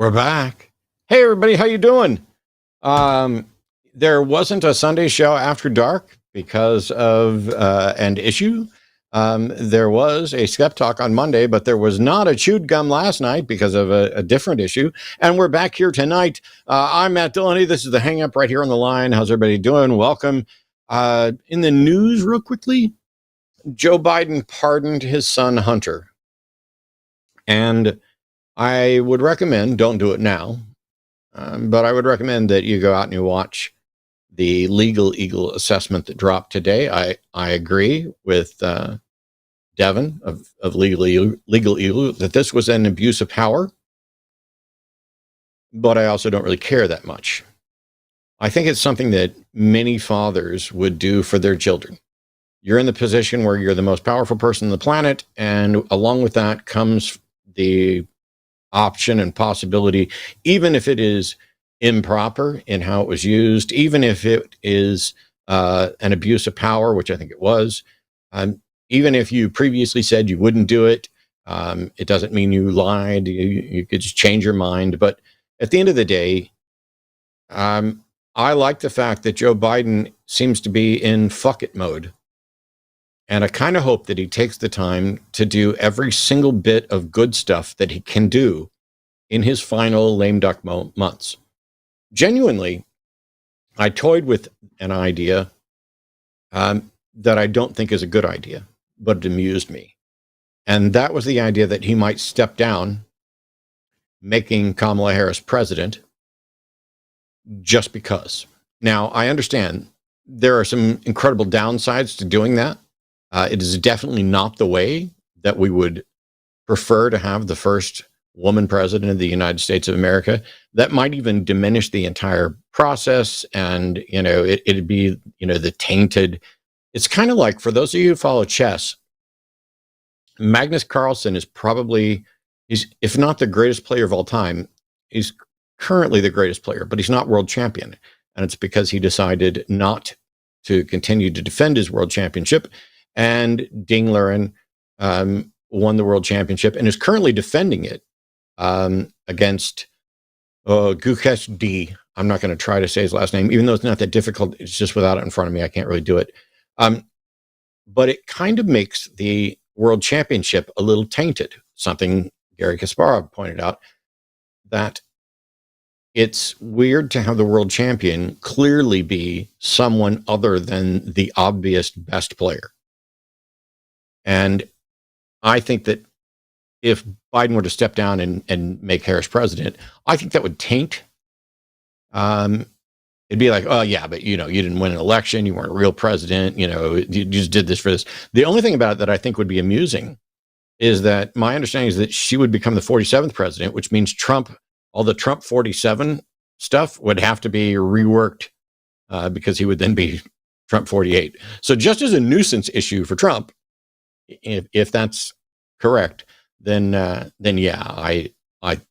We're back. Hey everybody, how you doing? There wasn't a Sunday show after dark because of an issue. There was a Skeptalk on Monday, but there was not a chewed gum last night because of a different issue. And we're back here tonight. I'm Matt Dillahunty. This is the Hang Up right here on the line. How's everybody doing? Welcome. In the news, real quickly, Joe Biden pardoned his son Hunter. And I would recommend, don't do it now, but I would recommend that you go out and you watch the Legal Eagle assessment that dropped today. I agree with Devin of Legal Eagle that this was an abuse of power, but I also don't really care that much. I think it's something that many fathers would do for their children. You're in the position where you're the most powerful person on the planet, and along with that comes the option and possibility, even if it is improper in how it was used, even if it is an abuse of power, which I think it was, even if you previously said you wouldn't do it, it doesn't mean you lied. You could just change your mind. But at the end of the day, I like the fact that Joe Biden seems to be in fuck it mode. And I kind of hope that he takes the time to do every single bit of good stuff that he can do in his final lame duck months. Genuinely, I toyed with an idea that I don't think is a good idea, but it amused me. And that was the idea that he might step down, making Kamala Harris president, just because. Now, I understand there are some incredible downsides to doing that. It is definitely not the way that we would prefer to have the first woman president of the United States of America. That might even diminish the entire process, and it'd be the tainted. It's kind of like, for those of you who follow chess, Magnus Carlsen is probably, he's if not the greatest player of all time, he's currently the greatest player, but he's not world champion, and it's because he decided not to continue to defend his world championship. And Ding Liren won the world championship and is currently defending it against Gukesh D. I'm not going to try to say his last name, even though it's not that difficult. It's just without it in front of me, I can't really do it. But it kind of makes the world championship a little tainted. Something Gary Kasparov pointed out, that it's weird to have the world champion clearly be someone other than the obvious best player. And I think that if Biden were to step down and make Harris president, I think that would taint. It'd be like, oh yeah, but you didn't win an election, you weren't a real president, you just did this for this. The only thing about it that I think would be amusing is that my understanding is that she would become the 47th president, which means all the Trump 47 stuff would have to be reworked because he would then be Trump 48. So just as a nuisance issue for Trump, if that's correct, then yeah, I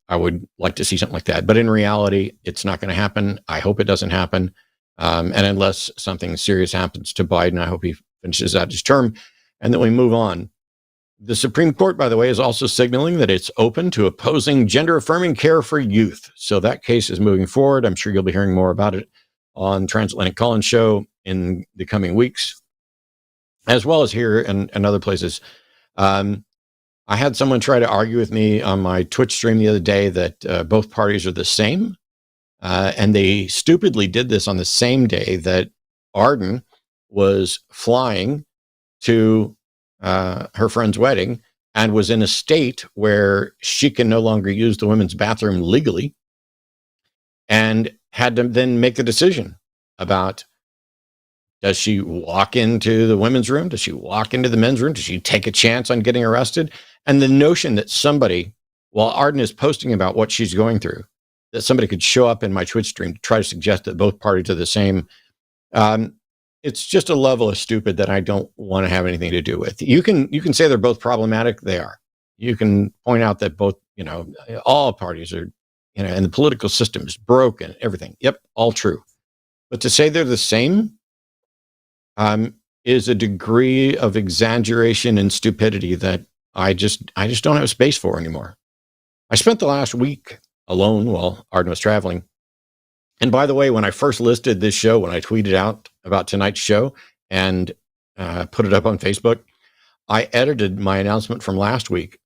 would like to see something like that. But in reality, it's not going to happen. I hope it doesn't happen. And unless something serious happens to Biden, I hope he finishes out his term and then we move on. The Supreme Court, by the way, is also signaling that it's open to opposing gender-affirming care for youth. So that case is moving forward. I'm sure you'll be hearing more about it on Transatlantic Call-In Show in the coming weeks, as well as here and other places. I had someone try to argue with me on my Twitch stream the other day that both parties are the same. And they stupidly did this on the same day that Arden was flying to her friend's wedding and was in a state where she can no longer use the women's bathroom legally, and had to then make the decision about, does she walk into the women's room? Does she walk into the men's room? Does she take a chance on getting arrested? And the notion that somebody, while Arden is posting about what she's going through, that somebody could show up in my Twitch stream to try to suggest that both parties are the same. It's just a level of stupid that I don't want to have anything to do with. You can say they're both problematic. They are. You can point out that both, all parties are, and the political system is broken, everything. Yep. All true. But to say they're the same, is a degree of exaggeration and stupidity that I just don't have space for anymore. I spent the last week alone while Arden was traveling. And by the way, when I first listed this show, when I tweeted out about tonight's show and put it up on Facebook, I edited my announcement from last week,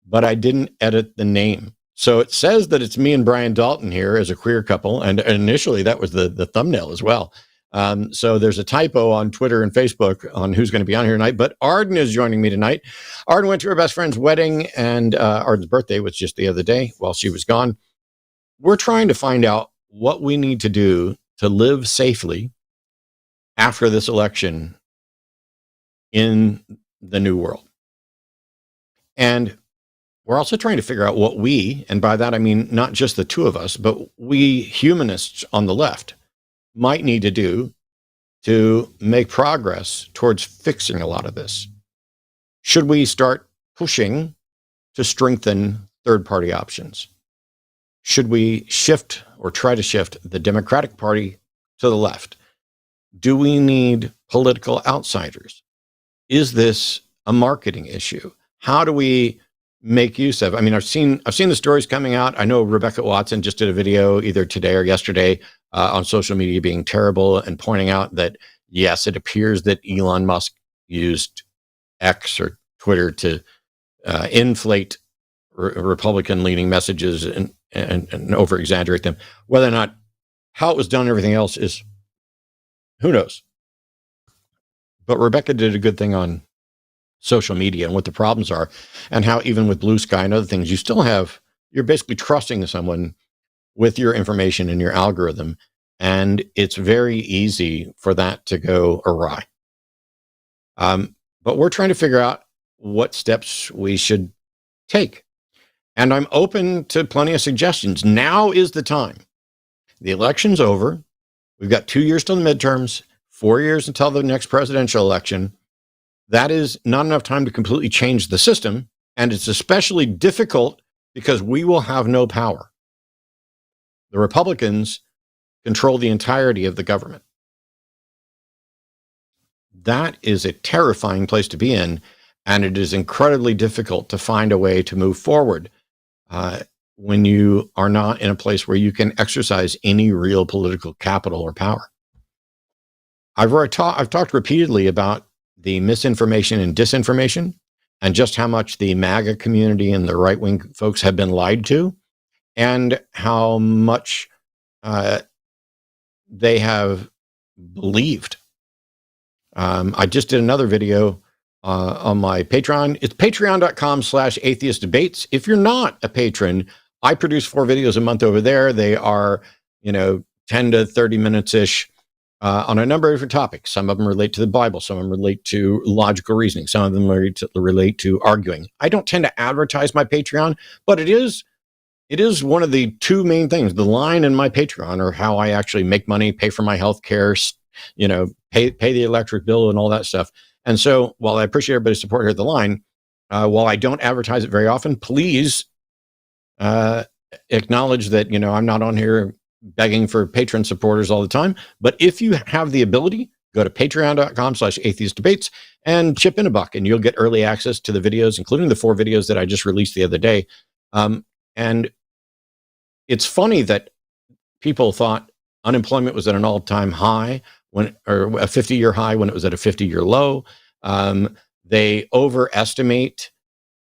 but I didn't edit the name. So it says that it's me and Brian Dalton here as a queer couple. And initially that was the thumbnail as well. So there's a typo on Twitter and Facebook on who's going to be on here tonight, but Arden is joining me tonight. Arden went to her best friend's wedding, and Arden's birthday was just the other day while she was gone. We're trying to find out what we need to do to live safely after this election in the new world. And we're also trying to figure out what we, and by that I mean not just the two of us, but we humanists on the left might need to do to make progress towards fixing a lot of this. Should we start pushing to strengthen third-party options? Should we shift or try to shift the Democratic Party to the left? Do we need political outsiders? Is this a marketing issue? How do we make use of? I mean, I've seen the stories coming out. I know Rebecca Watson just did a video either today or yesterday on social media being terrible and pointing out that, yes, it appears that Elon Musk used X or Twitter to inflate Republican-leaning messages and over-exaggerate them. Whether or not how it was done and everything else is, who knows? But Rebecca did a good thing on social media and what the problems are, and how even with Blue Sky and other things, you're basically trusting someone with your information and your algorithm, and it's very easy for that to go awry. But we're trying to figure out what steps we should take. And I'm open to plenty of suggestions. Now is the time. The election's over. We've got 2 years till the midterms, 4 years until the next presidential election. That is not enough time to completely change the system. And it's especially difficult because we will have no power. The Republicans control the entirety of the government. That is a terrifying place to be in. And it is incredibly difficult to find a way to move forward when you are not in a place where you can exercise any real political capital or power. I've talked repeatedly about the misinformation and disinformation and just how much the MAGA community and the right-wing folks have been lied to, and how much they have believed. I just did another video on my Patreon. It's patreon.com/atheist debates. If you're not a patron, I produce 4 videos a month over there. They are, 10 to 30 minutes ish on a number of different topics. Some of them relate to the Bible. Some of them relate to logical reasoning. Some of them relate to arguing. I don't tend to advertise my Patreon, but it is one of the 2 main things. The line in my Patreon are how I actually make money, pay for my health care, pay the electric bill and all that stuff. And so while I appreciate everybody's support here at the line, while I don't advertise it very often, please acknowledge that, I'm not on here begging for patron supporters all the time. But if you have the ability, go to patreon.com/atheist debates and chip in $1, and you'll get early access to the videos, including the 4 videos that I just released the other day. And it's funny that people thought unemployment was at an all-time high or a 50-year high when it was at a 50-year low. They overestimate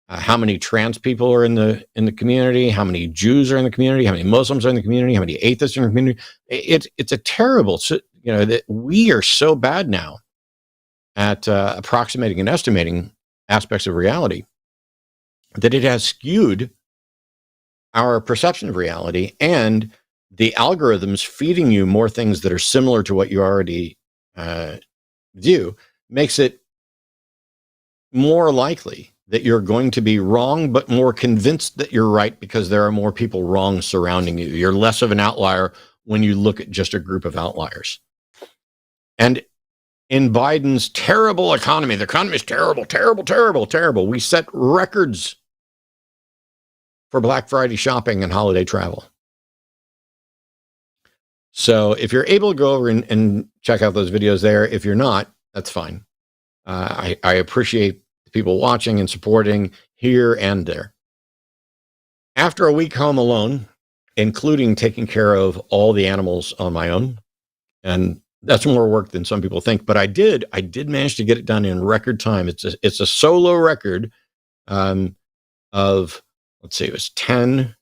how many trans people are in the community, how many Jews are in the community, how many Muslims are in the community, how many atheists are in the community. It's a terrible, that we are so bad now at approximating and estimating aspects of reality that it has skewed our perception of reality, and the algorithms feeding you more things that are similar to what you already view makes it more likely that you're going to be wrong, but more convinced that you're right because there are more people wrong surrounding you. You're less of an outlier when you look at just a group of outliers. And in Biden's terrible economy, the economy is terrible, terrible, terrible, terrible. We set records for Black Friday shopping and holiday travel. So if you're able to go over and check out those videos there, if you're not, that's fine. I appreciate the people watching and supporting here and there. After a week home alone, including taking care of all the animals on my own. And that's more work than some people think. But I did manage to get it done in record time. It's a solo record of, let's see, it was 10,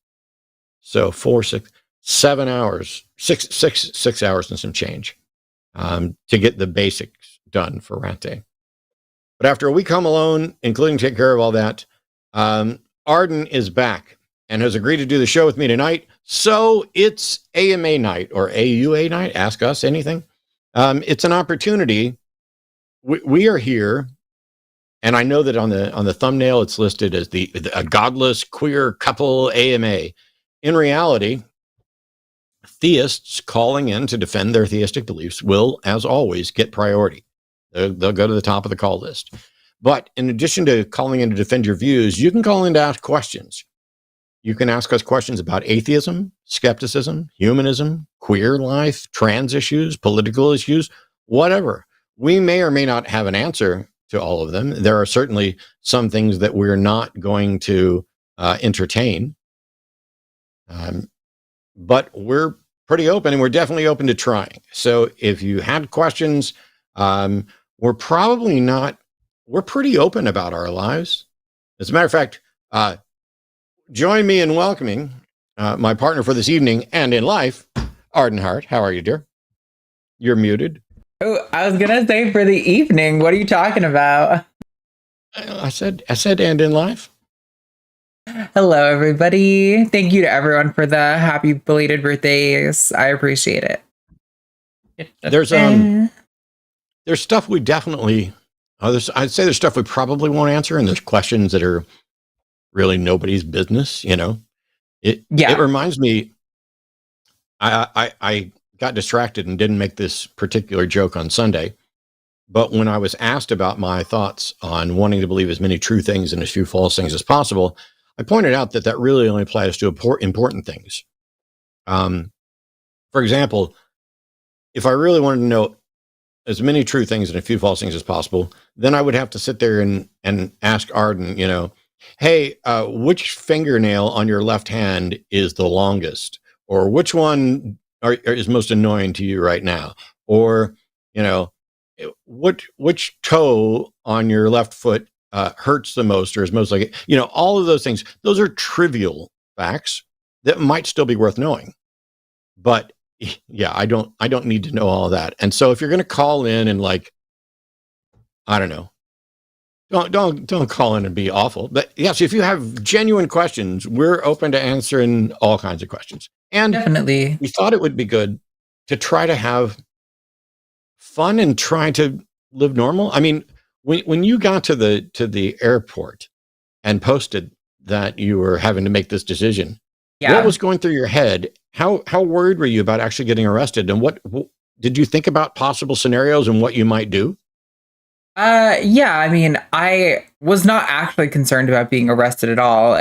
so 4, 6, 7 hours, 6 hours and some change to get the basics done for Rat Day. But after a week home alone, including take care of all that, Arden is back and has agreed to do the show with me tonight. So it's AMA night or AUA night. Ask us anything. It's an opportunity. We are here, and I know that on the thumbnail it's listed as a godless queer couple AMA. In reality, theists calling in to defend their theistic beliefs will, as always, get priority. They'll go to the top of the call list. But in addition to calling in to defend your views, you can call in to ask questions. You can ask us questions about atheism, skepticism, humanism, queer life, trans issues, political issues, whatever. We may or may not have an answer to all of them. There are certainly some things that we're not going to entertain. But we're pretty open, and we're definitely open to trying. So if you had questions, we're pretty open about our lives. As a matter of fact, join me in welcoming my partner for this evening and in life, Arden Hart. How are you, dear? You're muted. Oh, I was going to say for the evening. What are you talking about? I said, and in life. Hello, everybody. Thank you to everyone for the happy belated birthdays. I appreciate it. There's stuff we definitely, I'd say there's stuff we probably won't answer, and there's questions that are really nobody's business, you know. It reminds me, I got distracted and didn't make this particular joke on Sunday, but when I was asked about my thoughts on wanting to believe as many true things and as few false things as possible, I pointed out that really only applies to important things. For example, if I really wanted to know as many true things and a few false things as possible, then I would have to sit there and ask Arden, you know, hey, which fingernail on your left hand is the longest? Or which one is most annoying to you right now? Or, you know, which toe on your left foot hurts the most or is most like it? You know, all of those things. Those are trivial facts that might still be worth knowing. But yeah, I don't need to know all of that. And so if you're going to call in and like, I don't know, don't call in and be awful. But yes, if you have genuine questions, we're open to answering all kinds of questions. And definitely, we thought it would be good to try to have fun and try to live normal. I mean, when you got to the airport and posted that you were having to make this decision, what was going through your head? How worried were you about actually getting arrested? And what did you think about possible scenarios and what you might do? I mean, I was not actually concerned about being arrested at all.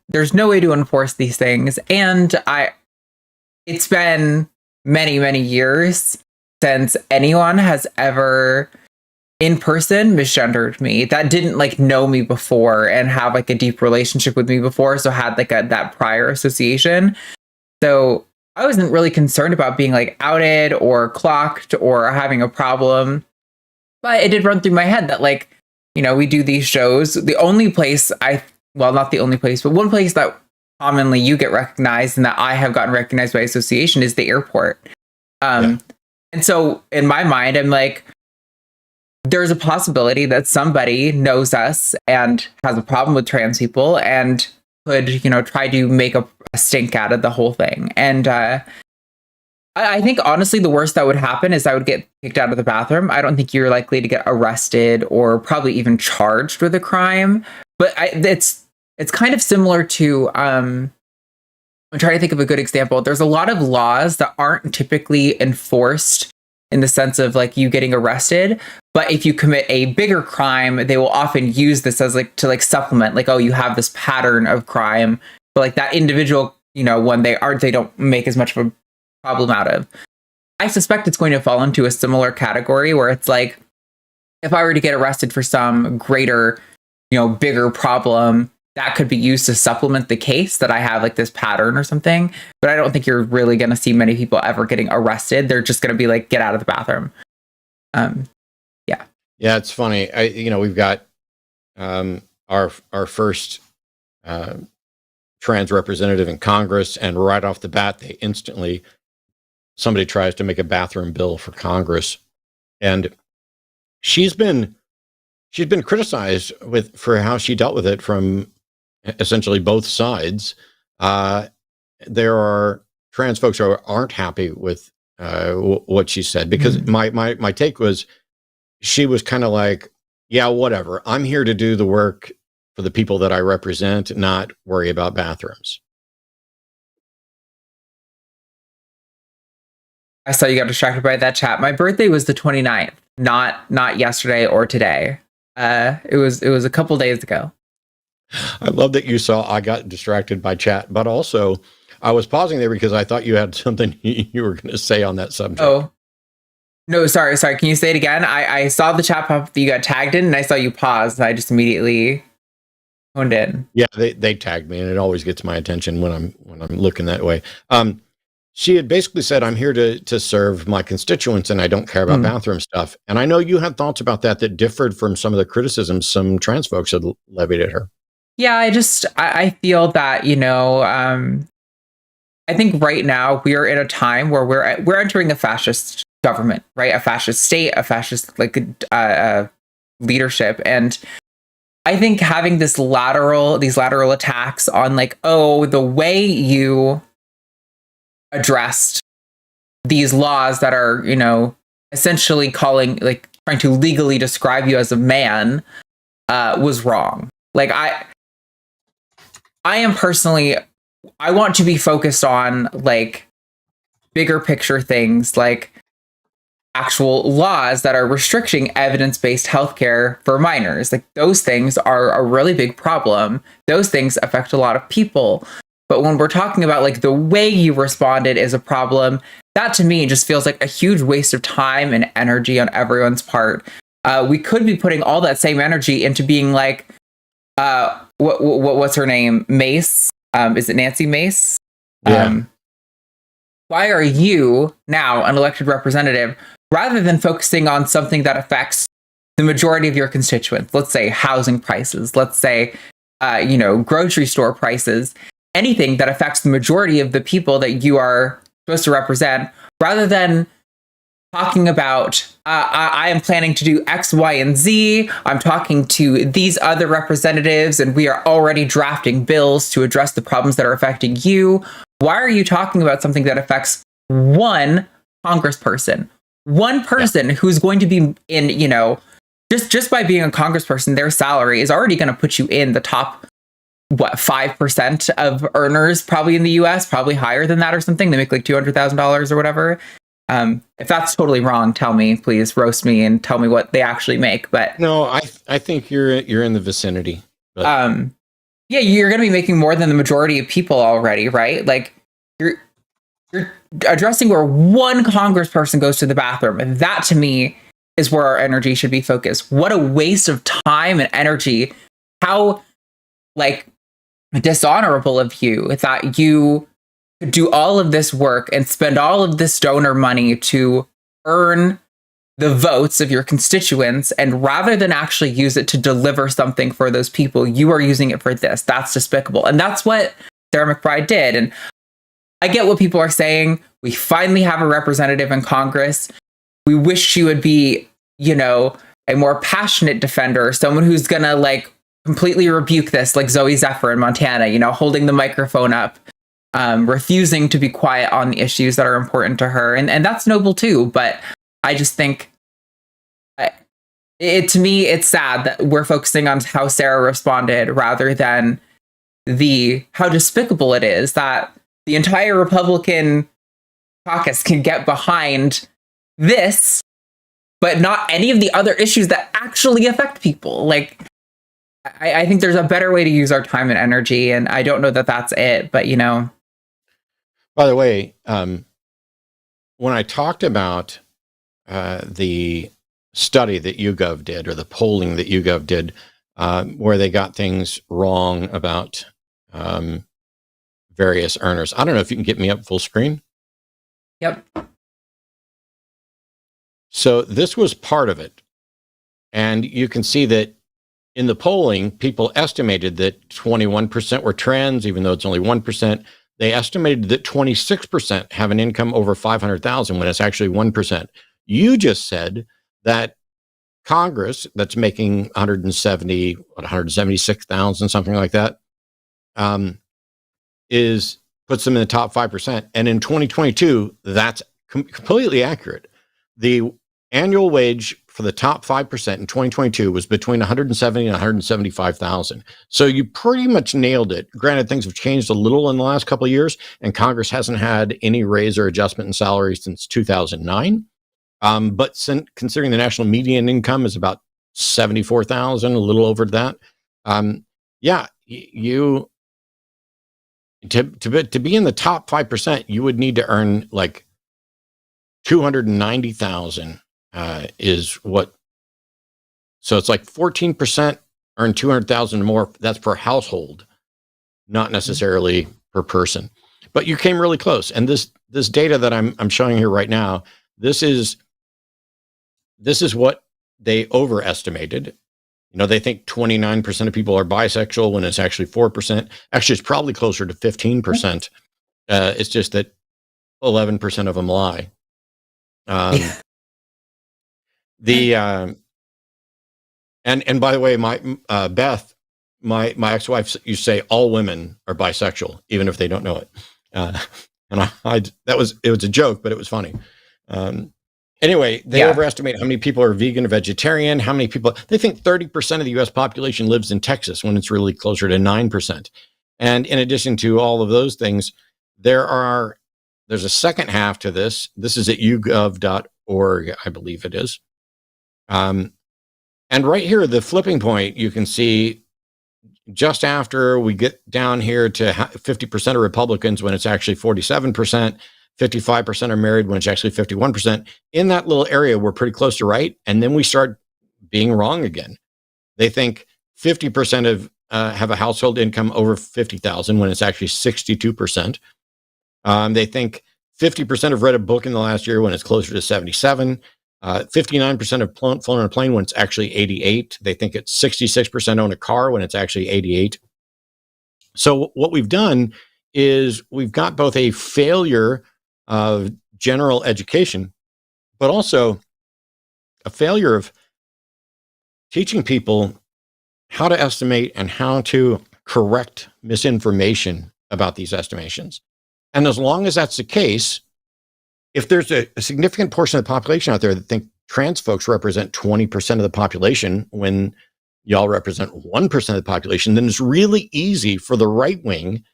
There's no way to enforce these things. And it's been many, many years since anyone has ever in person misgendered me that didn't like know me before and have like a deep relationship with me before. So had like that prior association. So I wasn't really concerned about being like outed or clocked or having a problem. But it did run through my head that, like, you know, we do these shows. The only place not the only place, but one place that commonly you get recognized and that I have gotten recognized by association is the airport. And so in my mind, I'm like, there's a possibility that somebody knows us and has a problem with trans people and could, you know, try to make a stink out of the whole thing. And I think, honestly, the worst that would happen is I would get kicked out of the bathroom. I don't think you're likely to get arrested or probably even charged with a crime. But it's kind of similar to, I'm trying to think of a good example. There's a lot of laws that aren't typically enforced in the sense of like you getting arrested. But if you commit a bigger crime, they will often use this as like to like supplement, like, oh, you have this pattern of crime. But like that individual, you know, when they don't make as much of a problem out of. I suspect it's going to fall into a similar category where it's like, if I were to get arrested for some greater, you know, bigger problem, that could be used to supplement the case that I have like this pattern or something. But I don't think you're really going to see many people ever getting arrested. They're just going to be like, get out of the bathroom. Yeah, it's funny. We've got our first trans representative in Congress, and right off the bat, somebody tries to make a bathroom bill for Congress, and she's been criticized for how she dealt with it from essentially both sides. There are trans folks who aren't happy with what she said, because my take was, she was kind of like, yeah, whatever. I'm here to do the work for the people that I represent, not worry about bathrooms. I saw you got distracted by that chat. My birthday was the 29th, not yesterday or today. It was a couple days ago. I love that you saw I got distracted by chat, but also I was pausing there because I thought you had something you were going to say on that subject. Oh. No, sorry. Can you say it again? I saw the chat pop that you got tagged in, and I saw you pause, and I just immediately honed in. Yeah, they tagged me, and it always gets my attention when I'm looking that way. She had basically said, I'm here to serve my constituents, and I don't care about bathroom stuff. And I know you had thoughts about that differed from some of the criticisms some trans folks had levied at her. Yeah, I feel that, I think right now we are in a time where we're entering a fascist government, right? A fascist state, a fascist leadership. And I think having these lateral attacks on like, oh, the way you addressed these laws that are, essentially trying to legally describe you as a man, was wrong. Like I am personally, I want to be focused on like bigger picture things, like actual laws that are restricting evidence-based healthcare for minors. Like those things are a really big problem. Those things affect a lot of people. But when we're talking about like the way you responded is a problem, that to me just feels like a huge waste of time and energy on everyone's part. We could be putting all that same energy into being like, what's her name? Mace? Is it Nancy Mace? Yeah. Why are you now an elected representative rather than focusing on something that affects the majority of your constituents? Let's say housing prices. Let's say, grocery store prices. Anything that affects the majority of the people that you are supposed to represent, rather than talking about, I am planning to do X, Y, and Z. I'm talking to these other representatives, and we are already drafting bills to address the problems that are affecting you. Why are you talking about something that affects one congressperson? One person who's going to be in, just by being a congressperson, their salary is already going to put you in the top 5% of earners probably in the US, probably higher than that or something. They make like $200,000 or whatever. If that's totally wrong, tell me, please roast me and tell me what they actually make. But no, I think you're in the vicinity. But. Yeah, you're going to be making more than the majority of people already, right? Like you're addressing where one congressperson goes to the bathroom, and that to me is where our energy should be focused. What a waste of time and energy! How dishonorable of you that you do all of this work and spend all of this donor money to earn the votes of your constituents, and rather than actually use it to deliver something for those people, you are using it for this. That's despicable. And that's what Sarah McBride did. And I get what people are saying. We finally have a representative in Congress. We wish she would be, a more passionate defender, someone who's gonna completely rebuke this, like Zoe Zephyr in Montana, holding the microphone up, refusing to be quiet on the issues that are important to her. And that's noble too. But I just think to me, it's sad that we're focusing on how Sarah responded rather than how despicable it is that the entire Republican caucus can get behind this, but not any of the other issues that actually affect people. I think there's a better way to use our time and energy, and I don't know that that's it, but By the way, when I talked about the study that YouGov did, or the polling that YouGov did, where they got things wrong about various earners. I don't know if you can get me up full screen. Yep. So this was part of it. And you can see that in the polling, people estimated that 21% were trans, even though it's only 1%. They estimated that 26% have an income over 500,000 when it's actually 1%. You just said that Congress, that's making 176,000, something like that, puts them in the top 5%. And in 2022, that's completely accurate. The annual wage for the top 5% in 2022 was between 170 and 175,000. So you pretty much nailed it. Granted, things have changed a little in the last couple of years, and Congress hasn't had any raise or adjustment in salaries since 2009. But considering the national median income is about 74,000, a little over that, you to be in the top 5%, you would need to earn like 290,000 is what. So it's like 14% earn 200,000 or more. That's per household, not necessarily per person. But you came really close. And this data that I'm showing here right now, this is what they overestimated. You know, they think 29% of people are bisexual when it's actually 4%. Actually, it's probably closer to 15%. It's just that 11% of them lie. And by the way, my Beth, my ex-wife used to say all women are bisexual, even if they don't know it. And it was a joke, but it was funny. Anyway, they overestimate how many people are vegan or vegetarian, how many people, they think 30% of the US population lives in Texas when it's really closer to 9%. And in addition to all of those things, there's a second half to this. This is at yougov.org, I believe it is. And right here, the flipping point, you can see just after we get down here to 50% of Republicans when it's actually 47%, 55% are married when it's actually 51%. In that little area, we're pretty close to right. And then we start being wrong again. They think 50% have a household income over 50,000 when it's actually 62%. They think 50% have read a book in the last year when it's closer to 77. 59% have flown on a plane when it's actually 88. They think it's 66% own a car when it's actually 88. So what we've done is we've got both a failure of general education, but also a failure of teaching people how to estimate and how to correct misinformation about these estimations. And as long as that's the case, if there's a significant portion of the population out there that think trans folks represent 20% of the population when y'all represent 1% of the population, then it's really easy for the right wing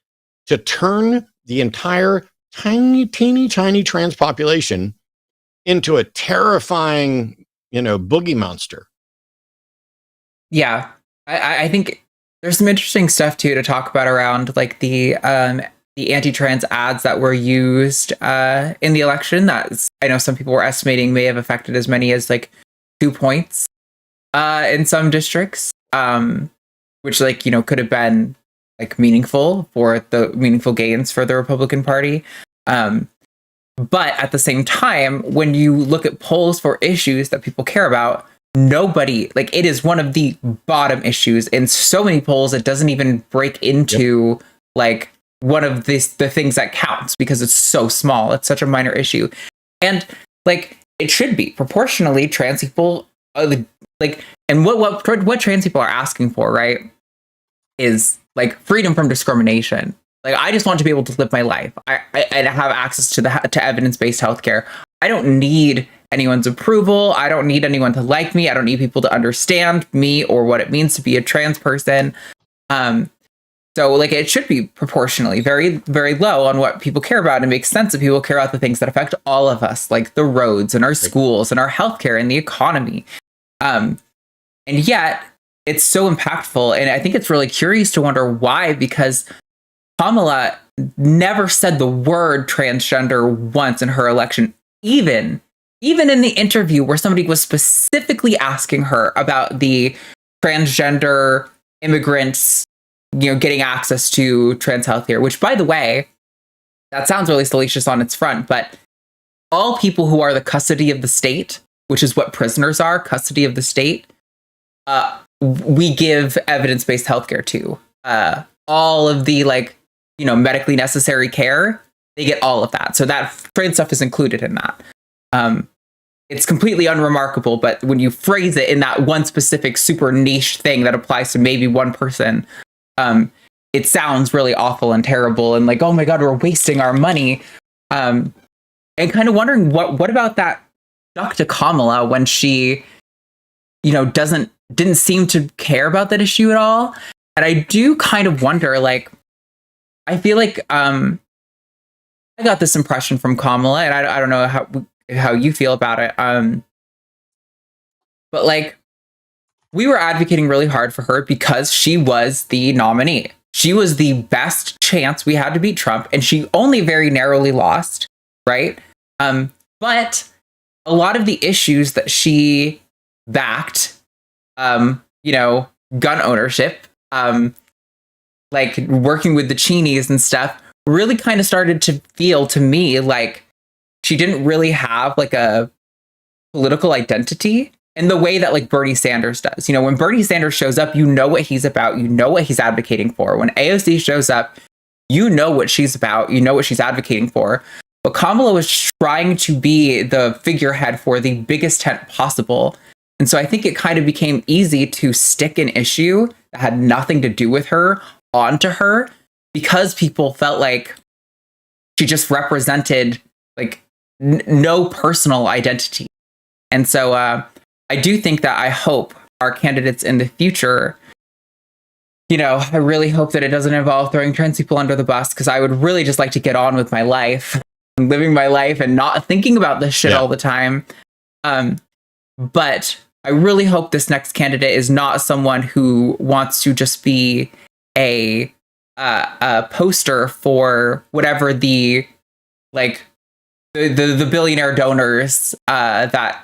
to turn the entire teeny tiny trans population into a terrifying, boogie monster. Yeah. I think there's some interesting stuff too to talk about around like the anti-trans ads that were used in the election that I know some people were estimating may have affected as many as like 2 points in some districts, which could have been like meaningful gains for the Republican Party. But at the same time, when you look at polls for issues that people care about, it is one of the bottom issues in so many polls. It doesn't even break into like one of the things that counts because it's so small. It's such a minor issue. And like, it should be proportionally trans people and what trans people are asking for, right, is like freedom from discrimination. Like, I just want to be able to live my life. I have access to evidence-based healthcare. I don't need anyone's approval. I don't need anyone to like me. I don't need people to understand me or what it means to be a trans person. So like, it should be proportionally very, very low on what people care about. And it makes sense if people care about the things that affect all of us, like the roads and our schools and our healthcare and the economy. And yet it's so impactful. And I think it's really curious to wonder why, because Kamala never said the word transgender once in her election, even in the interview where somebody was specifically asking her about the transgender immigrants, getting access to trans healthcare, which, by the way, that sounds really salacious on its front, but all people who are the custody of the state, which is what prisoners are, custody of the state, we give evidence-based healthcare to. All of the medically necessary care, they get all of that. So that trans stuff is included in that. It's completely unremarkable, but when you phrase it in that one specific super niche thing that applies to maybe one person, it sounds really awful and terrible and oh my God, we're wasting our money. And kind of wondering what about that stuck to Kamala when she, didn't seem to care about that issue at all. And I do kind of wonder, I feel like I got this impression from Kamala, and I don't know how you feel about it. But we were advocating really hard for her because she was the nominee. She was the best chance we had to beat Trump, and she only very narrowly lost, right? But a lot of the issues that she backed, gun ownership, working with the Cheneys and stuff, really kind of started to feel to me like she didn't really have a political identity in the way that Bernie Sanders does. When Bernie Sanders shows up, you know what he's about, you know what he's advocating for. When AOC shows up, you know what she's about, you know what she's advocating for. But Kamala was trying to be the figurehead for the biggest tent possible. And so I think it kind of became easy to stick an issue that had nothing to do with her onto her because people felt like she just represented no personal identity. And so I do think that I hope our candidates in the future, I really hope that it doesn't involve throwing trans people under the bus, because I would really just like to get on with my life and living my life and not thinking about this shit all the time. But I really hope this next candidate is not someone who wants to just be a poster for whatever the billionaire donors that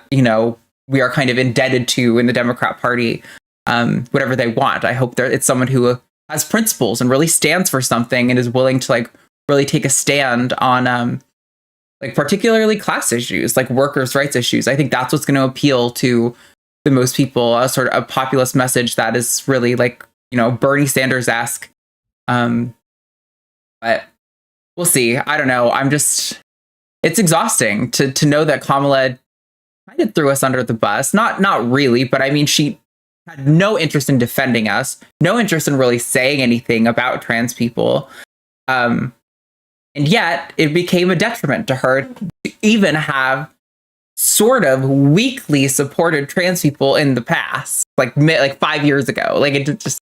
we are kind of indebted to in the Democrat Party, whatever they want. I hope it's someone who has principles and really stands for something and is willing to really take a stand on particularly class issues, workers' rights issues. I think that's what's going to appeal to the most people, a sort of a populist message that is really Bernie Sanders-esque. But we'll see. I don't know. It's exhausting to know that Kamala kind of threw us under the bus. Not really, but I mean, she had no interest in defending us, no interest in really saying anything about trans people. And yet it became a detriment to her to even have sort of weakly supported trans people in the past, 5 years ago. It just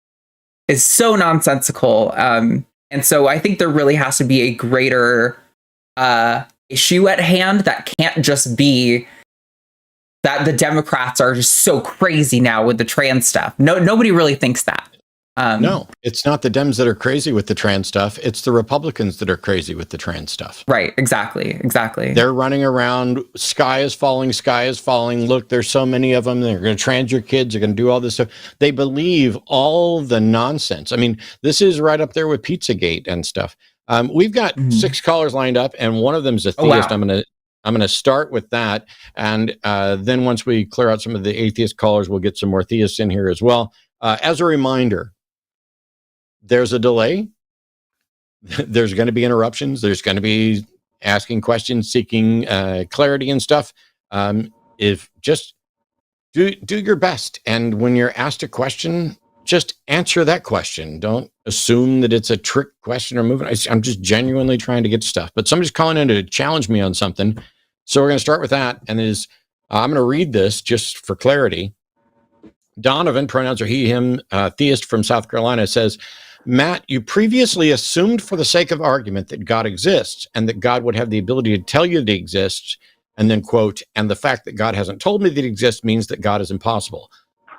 is so nonsensical. And so I think there really has to be a greater issue at hand that can't just be that the Democrats are just so crazy now with the trans stuff. Nobody really thinks that. No, it's not the Dems that are crazy with the trans stuff. It's the Republicans that are crazy with the trans stuff. Right. Exactly. They're running around. Sky is falling. Look, there's so many of them. They're going to trans your kids. They're going to do all this stuff. They believe all the nonsense. I mean, this is right up there with Pizzagate and stuff. We've got 6 callers lined up, and one of them is a theist. Oh, wow. I'm going to start with that. And then once we clear out some of the atheist callers, we'll get some more theists in here as well. As a reminder, there's a delay. There's going to be interruptions. There's going to be asking questions, seeking clarity and stuff. If just do your best. And when you're asked a question, just answer that question. Don't assume that it's a trick question or moving. I'm just genuinely trying to get stuff. But somebody's calling in to challenge me on something. So we're going to start with that. And I'm going to read this just for clarity. Donovan, pronouns are he, him, theist from South Carolina, says, Matt, you previously assumed for the sake of argument that God exists and that God would have the ability to tell you that he exists. And then, quote, and the fact that God hasn't told me that he exists means that God is impossible.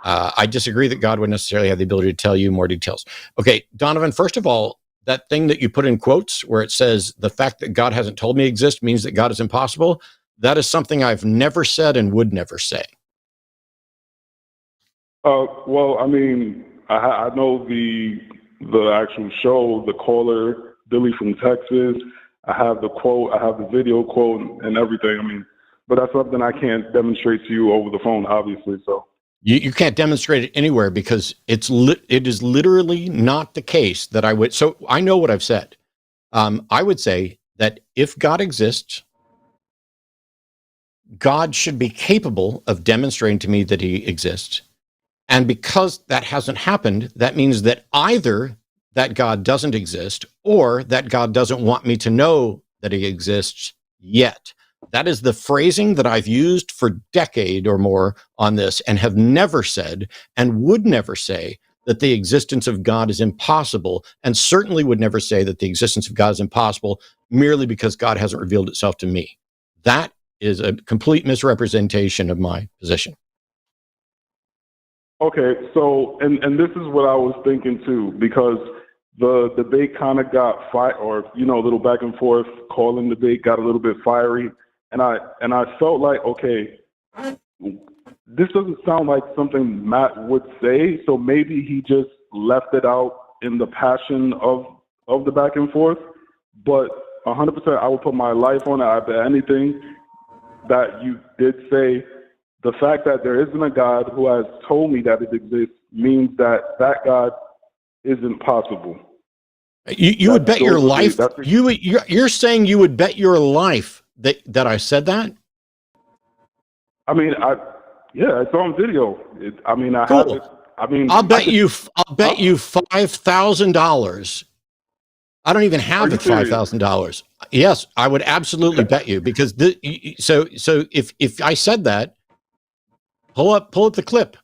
I disagree that God would necessarily have the ability to tell you more details. Okay, Donovan, first of all, that thing that you put in quotes where it says the fact that God hasn't told me exists means that God is impossible, that is something I've never said and would never say. Well, I mean, I know the actual show, the caller, Billy from Texas. I have the quote, I have the video quote, and everything. I mean, but that's something I can't demonstrate to you over the phone, obviously. So You can't demonstrate it anywhere because it is literally not the case that I would. So I know what I've said. I would say that if God exists, God should be capable of demonstrating to me that he exists. And because that hasn't happened, that means that either that God doesn't exist or that God doesn't want me to know that he exists yet. That is the phrasing that I've used for a decade or more on this and have never said and would never say that the existence of God is impossible, and certainly would never say that the existence of God is impossible merely because God hasn't revealed itself to me. That is a complete misrepresentation of my position. okay, so and this is what I was thinking too, because the debate kind of got or a little back and forth, calling debate got a little bit fiery, and I felt like, okay, this doesn't sound like something Matt would say, so maybe he just left it out in the passion of the back and forth. But 100%, I would put my life on it. I bet anything that you did say. The fact that there isn't a God who has told me that it exists means that God isn't possible. You would bet your life. You're saying you would bet your life that I said that? I mean, yeah, it's on video. I Cool. have it. I mean, I'll bet you $5,000. I don't even have the $5,000. Yes, I would absolutely bet you, because so if I said that, pull up the clip.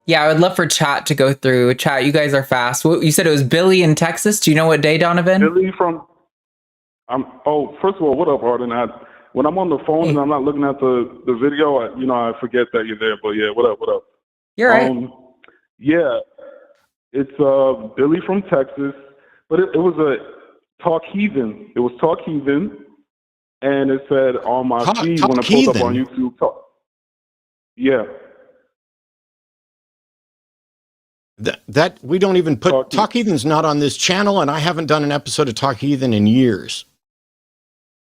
Yeah, I would love for chat to go through. Chat, you guys are fast. You said it was Billy in Texas. Do you know what day, Donovan? Billy from. First of all, what up, Arden? When I'm on the phone and I'm not looking at the video, I forget that you're there. But yeah, what up? You're right. Yeah, it's Billy from Texas, but it was a Talk Heathen. It was Talk Heathen, and it said on my feed when I pulled up on YouTube. Yeah. That we don't even put Talk Heathen's not on this channel, and I haven't done an episode of Talk Heathen in years.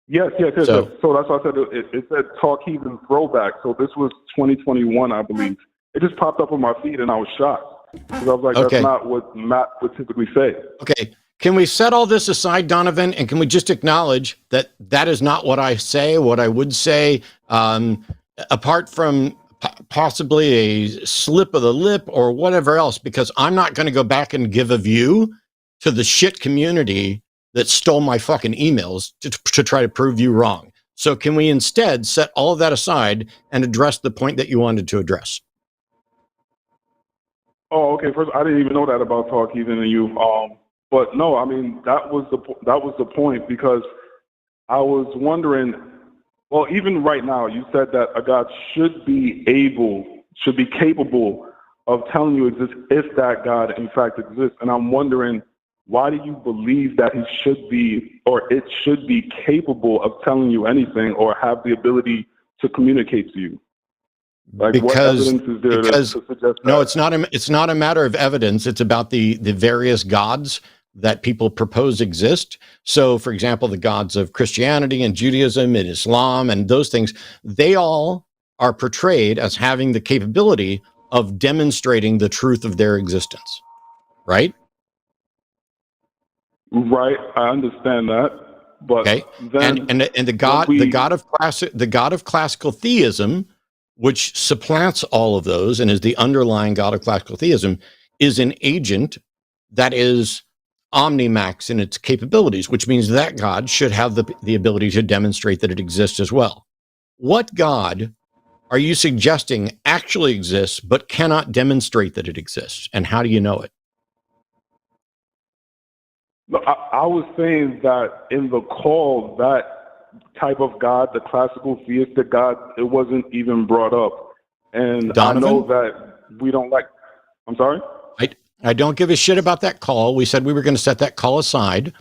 Yes. So that's why I said it said Talk Heathen throwback. So this was 2021, I believe. It just popped up on my feed, and I was shocked because I was like, That's not what Matt would typically say. Okay, can we set all this aside, Donovan, and can we just acknowledge that that is not what I say? What I would say, apart from possibly a slip of the lip or whatever else, because I'm not going to go back and give a view to the shit community that stole my fucking emails to try to prove you wrong. So can we instead set all of that aside and address the point that you wanted to address? Oh, okay. First, I didn't even know that about Talk Heathen and you. But no, I mean, that was the point, because I was wondering. Well, even right now, you said that a God should be capable of telling you exist if that God in fact exists. And I'm wondering, why do you believe that he should be, or it should be capable of telling you anything or have the ability to communicate to you? Like, what evidence is there to suggest that? No, it's not a matter of evidence. It's about the various gods that people propose exist. So, for example, the gods of Christianity and Judaism and Islam and those things, they all are portrayed as having the capability of demonstrating the truth of their existence, right? Right, I understand that, but okay. Then and the god of classical theism, which supplants all of those and is the underlying god of classical theism, is an agent that is omnimax in its capabilities, which means that God should have the ability to demonstrate that it exists as well. What God are you suggesting actually exists but cannot demonstrate that it exists? And how do you know it? I was saying that in the call, that type of God, the classical theistic God, it wasn't even brought up. And Donovan? I know that we don't like. I'm sorry? I don't give a shit about that call. We said we were going to set that call aside.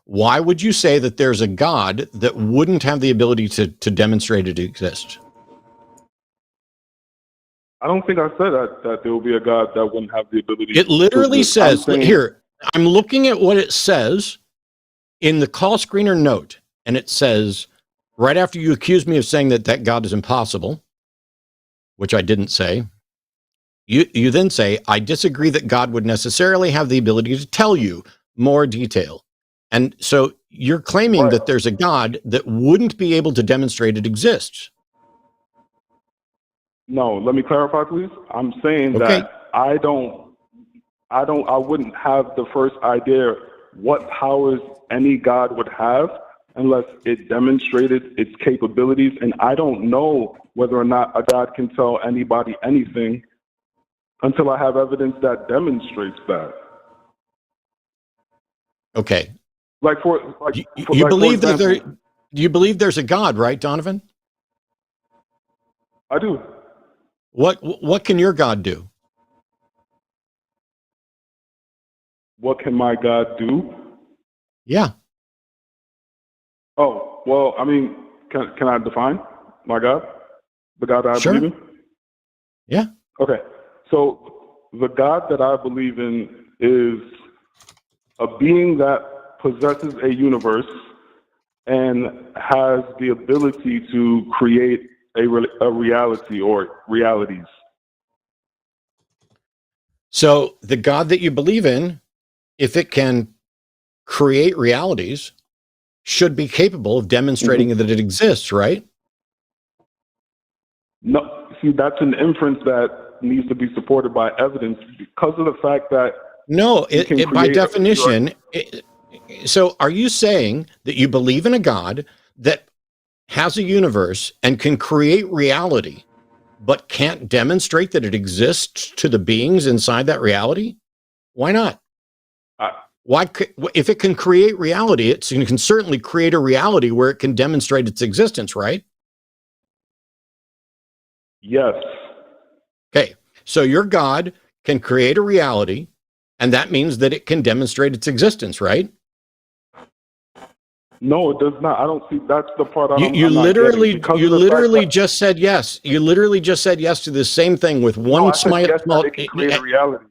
Why would you say that there's a God that wouldn't have the ability to demonstrate it exists? I don't think I said that there will be a God that wouldn't have the ability. It literally to says, I'm saying, here, I'm looking at what it says in the call screener note, and it says, right after you accuse me of saying that God is impossible, which I didn't say, you then say, I disagree that God would necessarily have the ability to tell you more detail. And so you're claiming right. that there's a God that wouldn't be able to demonstrate it exists. No, let me clarify, please. I'm saying Okay. that I wouldn't have the first idea what powers any God would have unless it demonstrated its capabilities. And I don't know whether or not a God can tell anybody anything until I have evidence that demonstrates that. Okay. You believe that you believe there's a God, right, Donovan? I do. What can your God do? What can my God do? Yeah. Oh, well, I mean, can I define my God? The God that I Sure. believe in? Yeah. Okay. So the God that I believe in is a being that possesses a universe and has the ability to create a reality or realities. So the God that you believe in, if it can create realities, should be capable of demonstrating that it exists, right? No, see, that's an inference that needs to be supported by evidence because of the fact that No, by definition. So are you saying that you believe in a God that has a universe and can create reality, but can't demonstrate that it exists to the beings inside that reality? Why not? If it can create reality, it can certainly create a reality where it can demonstrate its existence, right? Yes. Okay, so your God can create a reality, and that means that it can demonstrate its existence, right? No, it does not. I don't see. That's the part You I'm not getting. you literally just said yes. You literally just said yes to the same thing with one I said yes, small. that it can create a reality.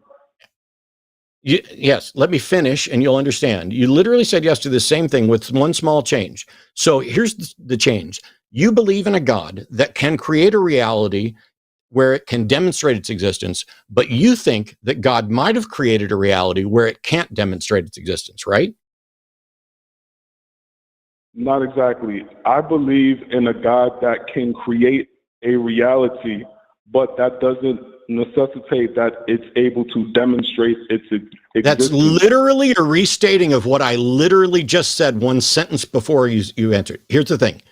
Yes, let me finish and you'll understand. You literally said yes to the same thing with one small change. So here's the change. You believe in a God that can create a reality where it can demonstrate its existence, but you think that God might have created a reality where it can't demonstrate its existence, right? Not exactly. I believe in a God that can create a reality, but that doesn't necessitate that it's able to demonstrate its existence. That's literally a restating of what I literally just said one sentence before you answered. Here's the thing.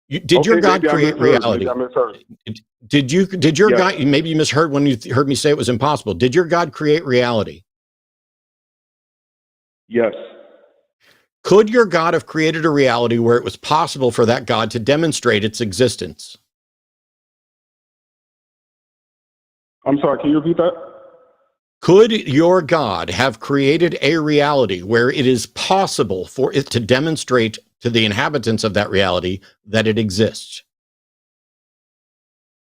Did your God create reality? Did your God, maybe you misheard when you heard me say it was impossible. Did your God create reality? Yes. Could your God have created a reality where it was possible for that God to demonstrate its existence? I'm sorry, can you repeat that? Could your God have created a reality where it is possible for it to demonstrate to the inhabitants of that reality that it exists?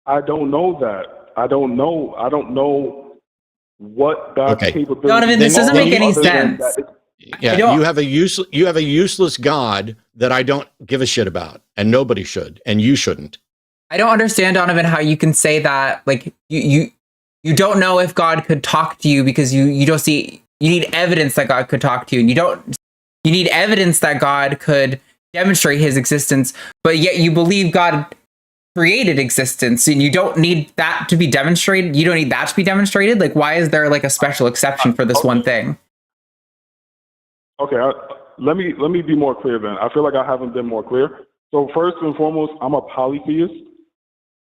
I don't know that. I don't know what God's capability. Donovan, this doesn't make any sense. Yeah, you have a useless God that I don't give a shit about, and nobody should, and you shouldn't. I don't understand, Donovan, how you can say that. Like you don't know if God could talk to you because you don't see. You need evidence that God could talk to you, and you need evidence that God could demonstrate his existence, but yet you believe God created existence, and you don't need that to be demonstrated. You don't need that to be demonstrated. Like, why is there like a special exception for this one thing? Okay, let me be more clear then. I feel like I haven't been more clear. So first and foremost, I'm a polytheist,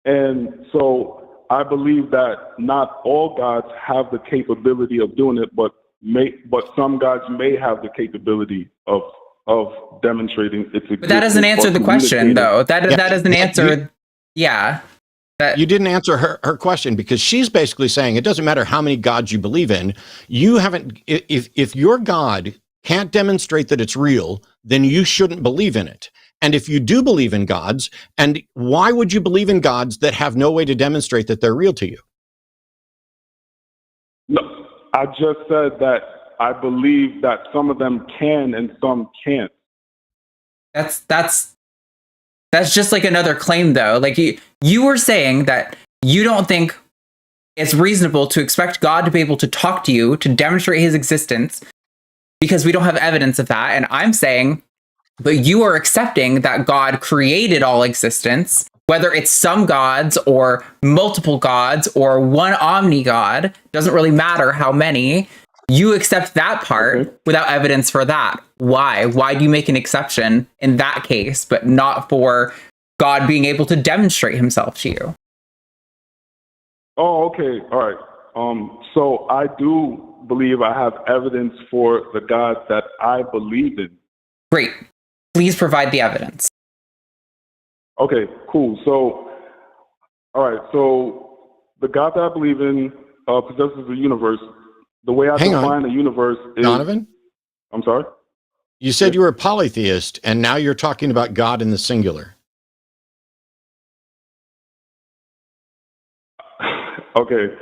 and so I believe that not all gods have the capability of doing it, but some gods may have the capability of demonstrating its existence. But that doesn't answer the question, though. That doesn't answer. You didn't answer her question, because she's basically saying it doesn't matter how many gods you believe in. You haven't. If your God can't demonstrate that it's real, then you shouldn't believe in it. And if you do believe in gods, and why would you believe in gods that have no way to demonstrate that they're real to you? No, I just said that I believe that some of them can and some can't. That's just like another claim, though. Like you were saying that you don't think it's reasonable to expect God to be able to talk to you, to demonstrate his existence, because we don't have evidence of that. And I'm saying, but you are accepting that God created all existence, whether it's some gods or multiple gods or one omni god, doesn't really matter how many. You accept that part without evidence for that. Why? Why do you make an exception in that case, but not for God being able to demonstrate himself to you? Oh, okay. All right. So I do believe I have evidence for the God that I believe in. Great. Please provide the evidence. Okay, cool. So, all right. So the God that I believe in possesses the universe. The way I define the universe is... Donovan? I'm sorry? You said you were a polytheist, and now you're talking about God in the singular. Okay.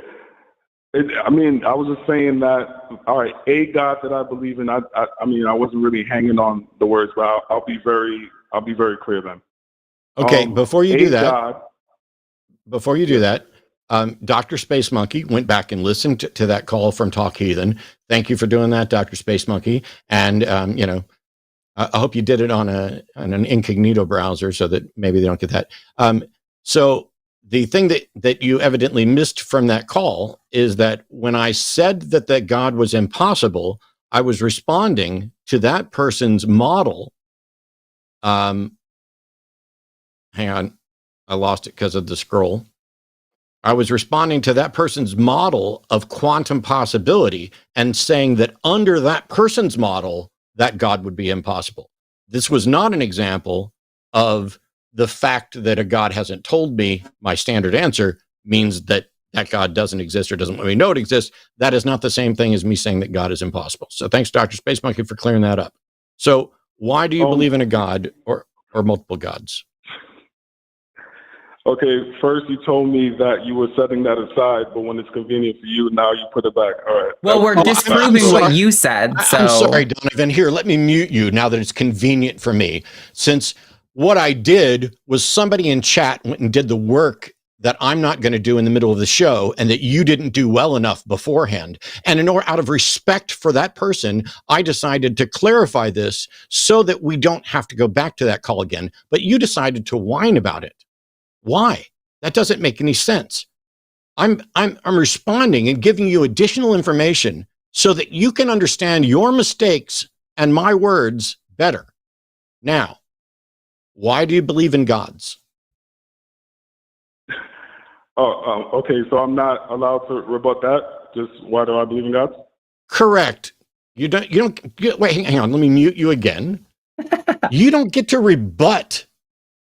I mean, I was just saying that, all right, a God that I believe in, I mean, I wasn't really hanging on the words, but I'll be very clear then. Okay, before you do that, God, Dr. Space Monkey went back and listened to that call from Talk Heathen. Thank you for doing that, Dr. Space Monkey. And, I hope you did it on an incognito browser so that maybe they don't get that. So the thing that you evidently missed from that call is that when I said that God was impossible, I was responding to that person's model. Hang on, I lost it because of the scroll. I was responding to that person's model of quantum possibility and saying that under that person's model, that God would be impossible. This was not an example of the fact that a God hasn't told me my standard answer means that God doesn't exist or doesn't let me know it exists. That is not the same thing as me saying that God is impossible. So thanks, Dr. Space Monkey, for clearing that up. So why do you believe in a God or multiple gods? Okay, first you told me that you were setting that aside, but when it's convenient for you, now you put it back. All right. Well, we're disproving what you said. So. I'm sorry, Donovan. Here, let me mute you now that it's convenient for me. Since what I did was somebody in chat went and did the work that I'm not going to do in the middle of the show and that you didn't do well enough beforehand. And out of respect for that person, I decided to clarify this so that we don't have to go back to that call again. But you decided to whine about it. Why? That doesn't make any sense. I'm responding and giving you additional information so that you can understand your mistakes and my words better. Now, why do you believe in gods? Okay. So I'm not allowed to rebut that. Just why do I believe in gods? Correct. You don't wait, hang on. Let me mute you again. You don't get to rebut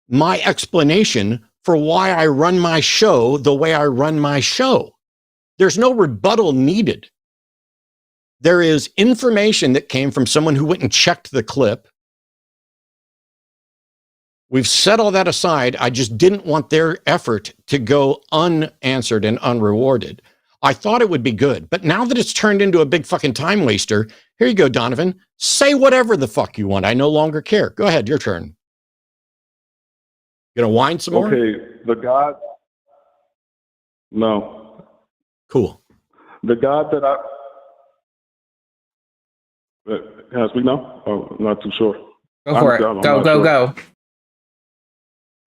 my explanation for why I run my show the way I run my show. There's no rebuttal needed. There is information that came from someone who went and checked the clip. We've set all that aside. I just didn't want their effort to go unanswered and unrewarded. I thought it would be good, but now that it's turned into a big fucking time waster, here you go, Donovan. Say whatever the fuck you want. I no longer care. Go ahead, your turn. Gonna whine some more? Okay, the God. No. Cool. The God that I. Can I speak now? Oh, I'm not too sure. Go for it. Go.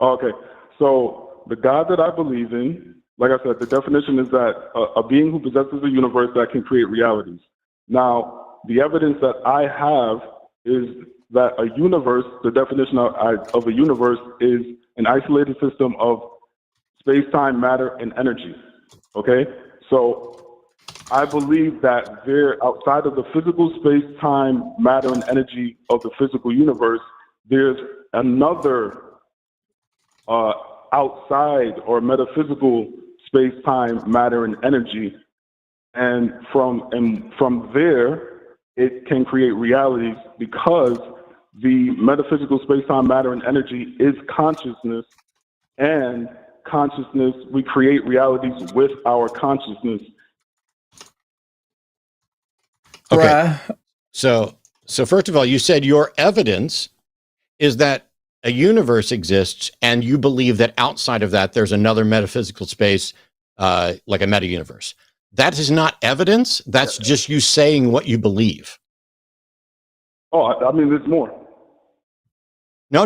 Okay, so the God that I believe in, like I said, the definition is that a being who possesses a universe that can create realities. Now, the evidence that I have is that a universe, the definition of a universe is an isolated system of space-time, matter, and energy. Okay? So I believe that there, outside of the physical space-time, matter, and energy of the physical universe, there's another outside or metaphysical space-time, matter, and energy. And from there, it can create realities because the metaphysical space-time, matter, and energy is consciousness, and consciousness, we create realities with our consciousness. Okay. So first of all, you said your evidence is that a universe exists, and you believe that outside of that, there's another metaphysical space, like a meta-universe. That is not evidence. That's just you saying what you believe. Oh, I mean, there's more. No.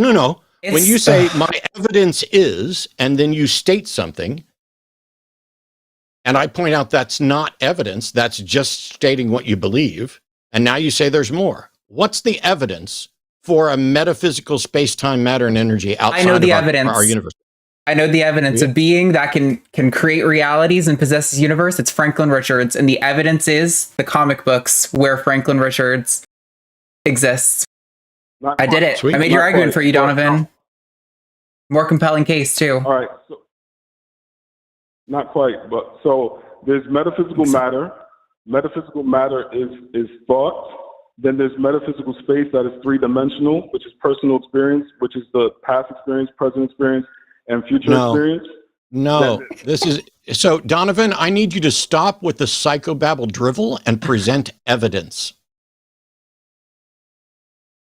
When you say my evidence is, and then you state something, and I point out that's not evidence, that's just stating what you believe, and now you say there's more. What's the evidence for a metaphysical space-time, matter, and energy outside of our universe? I know the evidence of being that can create realities and possess this universe. It's Franklin Richards, and the evidence is the comic books where Franklin Richards exists. I did it. Sweet. I made your argument for you, Donovan. More compelling case, too. All right. So, not quite, but so there's metaphysical matter. Metaphysical matter is thought. Then there's metaphysical space that is three-dimensional, which is personal experience, which is the past experience, present experience, and future experience. No, this is so, Donovan, I need you to stop with the psychobabble drivel and present evidence.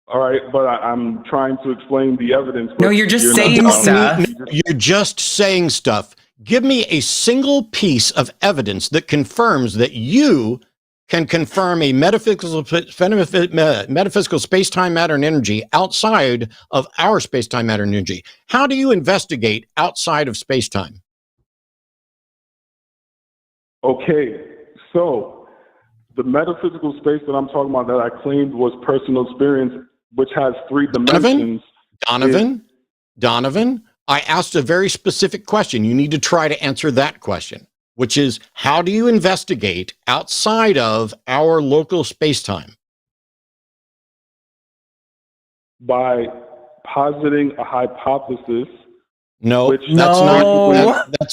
All right, but I'm trying to explain the evidence. No, you're just saying stuff. You're just saying stuff. Give me a single piece of evidence that confirms that you can confirm a metaphysical space-time, matter, and energy outside of our space-time, matter, and energy. How do you investigate outside of space-time? Okay, so the metaphysical space that I'm talking about that I claimed was personal experience, which has three dimensions. Donovan, I asked a very specific question. You need to try to answer that question, which is, how do you investigate outside of our local space-time? By positing a hypothesis. No, that's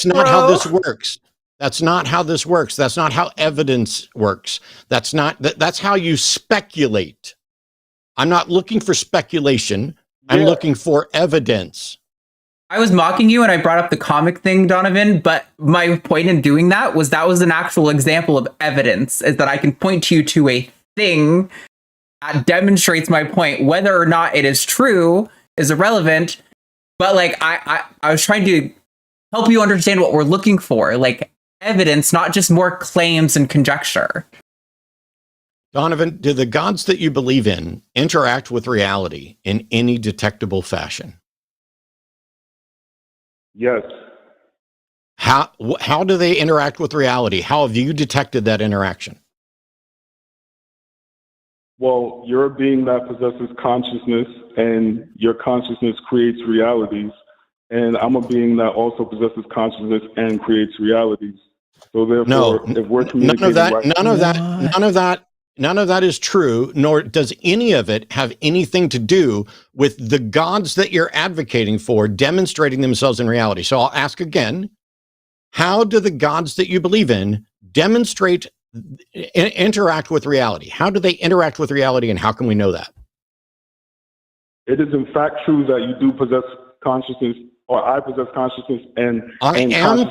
not how this works. That's not how this works. That's not how evidence works. That's how you speculate. I'm not looking for speculation. I'm looking for evidence. I was mocking you and I brought up the comic thing, Donovan, but my point in doing that was an actual example of evidence, is that I can point you to a thing that demonstrates my point. Whether or not it is true is irrelevant, but like I was trying to help you understand what we're looking for, like evidence, not just more claims and conjecture. Donovan, do the gods that you believe in interact with reality in any detectable fashion? Yes. How do they interact with reality? How have you detected that interaction? Well, you're a being that possesses consciousness, and your consciousness creates realities. And I'm a being that also possesses consciousness and creates realities. So therefore, if we're communicating none of that is true, nor does any of it have anything to do with the gods that you're advocating for demonstrating themselves in reality. So I'll ask again, how do the gods that you believe in interact with reality? How do they interact with reality, and how can we know that? It is in fact true that you do possess consciousness, or I possess consciousness, and I am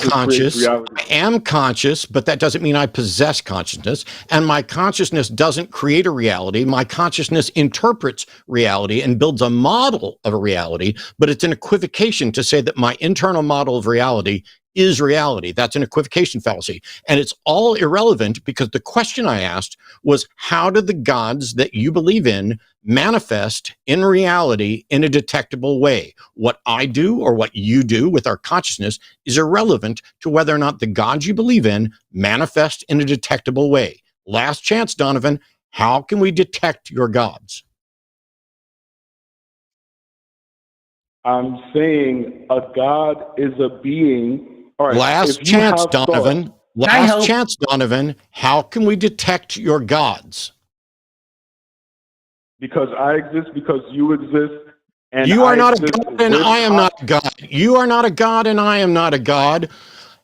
conscious, but that doesn't mean I possess consciousness. And my consciousness doesn't create a reality. My consciousness interprets reality and builds a model of a reality, but it's an equivocation to say that my internal model of reality is reality. That's an equivocation fallacy. And it's all irrelevant, because the question I asked was, how do the gods that you believe in manifest in reality in a detectable way? What I do or what you do with our consciousness is irrelevant to whether or not the gods you believe in manifest in a detectable way. Last chance, Donovan. How can we detect your gods? I'm saying a god is a being. All right, last chance, Donovan. Last chance, Donovan. How can we detect your gods? Because I exist, because you exist, and you are not a god, and I am not a god. You are not a god, and I am not a god.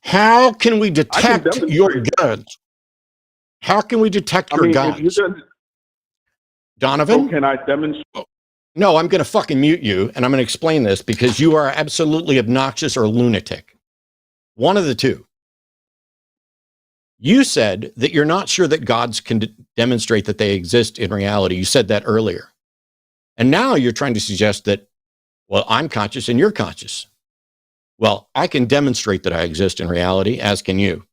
How can we detect your gods? How can we detect your gods? Donovan? So can I demonstrate? No, I'm going to fucking mute you, and I'm going to explain this because you are absolutely obnoxious or lunatic. One of the two. You said that you're not sure that gods can demonstrate that they exist in reality. You said that earlier. And now you're trying to suggest that, well, I'm conscious and you're conscious. Well, I can demonstrate that I exist in reality, as can you.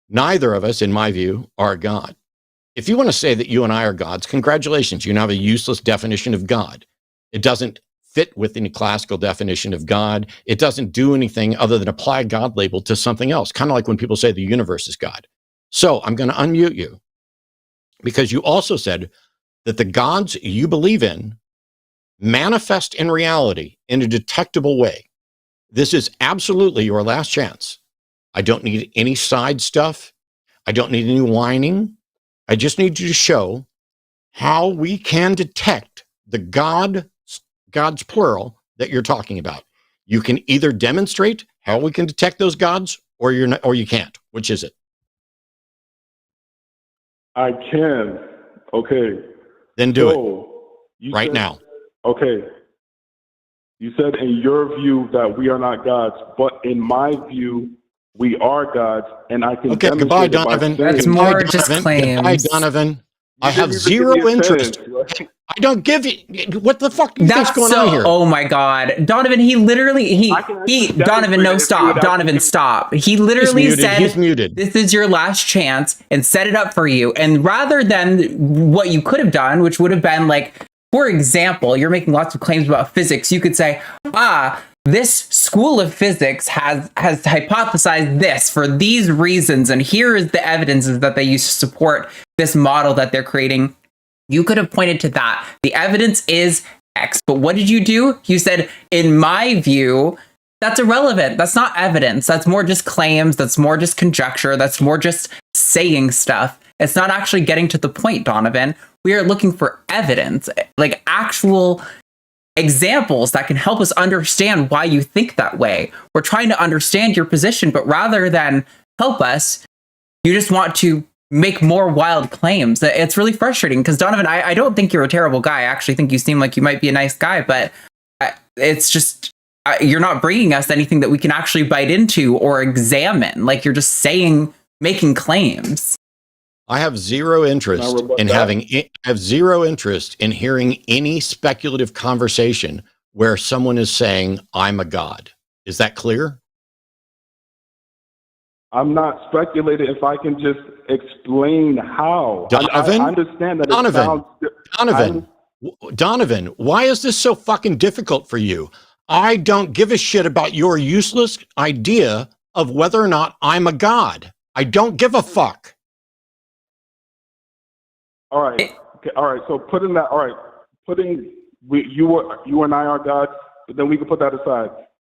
Neither of us, in my view, are a god. If you want to say that you and I are gods, congratulations. You now have a useless definition of God. It doesn't fit within the classical definition of God. It doesn't do anything other than apply a God label to something else, kind of like when people say the universe is God. So I'm going to unmute you because you also said that the gods you believe in manifest in reality in a detectable way. This is absolutely your last chance. I don't need any side stuff. I don't need any whining. I just need you to show how we can detect the gods plural that you're talking about. You can either demonstrate how we can detect those gods, or you're not, or you can't. Which is it? I can. Okay. Then do it right said, now. Okay. You said in your view that we are not gods, but in my view, we are gods, and I can Okay, goodbye, Donovan. That's goodbye, more just claims. Goodbye, Donovan. I have zero interest. I don't give you. What the fuck do you think's going on here? Oh my God, Donovan! He literally Donovan, no, stop, Donovan, stop. He literally said, "He's muted. This is your last chance," and set it up for you. And rather than what you could have done, which would have been like, for example, you're making lots of claims about physics. You could say, this school of physics has hypothesized this for these reasons, and here is the evidence that they use to support this model that they're creating. You could have pointed to that. The evidence is X. But what did you do? You said, in my view, that's irrelevant. That's not evidence. That's more just claims. That's more just conjecture. That's more just saying stuff. It's not actually getting to the point, Donovan. We are looking for evidence, like actual examples that can help us understand why you think that way. We're trying to understand your position, but rather than help us, you just want to make more wild claims. It's really frustrating because, Donovan, I don't think you're a terrible guy. I actually think you seem like you might be a nice guy, but it's just you're not bringing us anything that we can actually bite into or examine. Like, you're just making claims. I have zero interest in hearing any speculative conversation where someone is saying, I'm a god. Is that clear? I'm not speculating if I can just explain how. Donovan? I understand that Donovan, why is this so fucking difficult for you? I don't give a shit about your useless idea of whether or not I'm a god. I don't give a fuck. All right. Okay. All right. So you and I are gods, but then we can put that aside.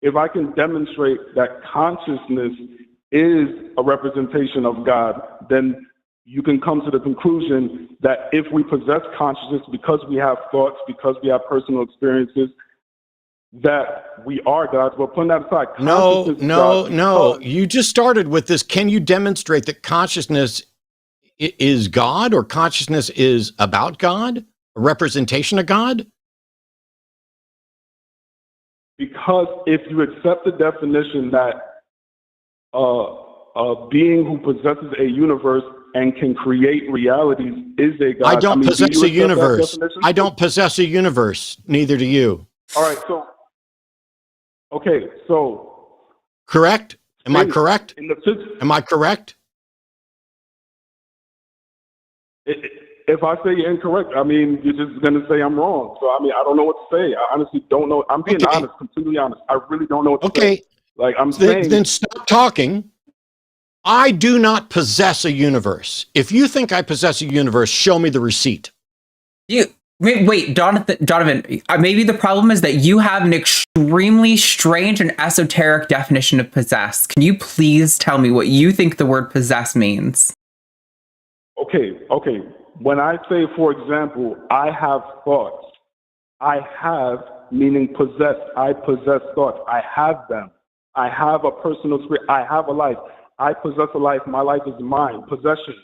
If I can demonstrate that consciousness is a representation of God, then you can come to the conclusion that if we possess consciousness because we have thoughts, because we have personal experiences, that we are gods. But putting that aside, no. You just started with this. Can you demonstrate that consciousness is God, or consciousness is about God, a representation of God? Because if you accept the definition that a being who possesses a universe and can create realities is a god. I don't possess a universe. I don't possess a universe. Neither do you. All right. So. Correct? Am I correct? Am I correct? If I say you're incorrect, I mean, you're just going to say I'm wrong. So, I mean, I don't know what to say. I honestly don't know. I'm being honest, completely honest. I really don't know what to say. Like, I'm saying. Then stop talking. I do not possess a universe. If you think I possess a universe, show me the receipt. Wait, Donovan, maybe the problem is that you have an extremely strange and esoteric definition of possess. Can you please tell me what you think the word possess means? Okay. When I say, for example, I have thoughts, I have meaning possess. I possess thoughts. I have them. I have a personal spirit. I have a life. I possess a life. My life is mine. Possessions.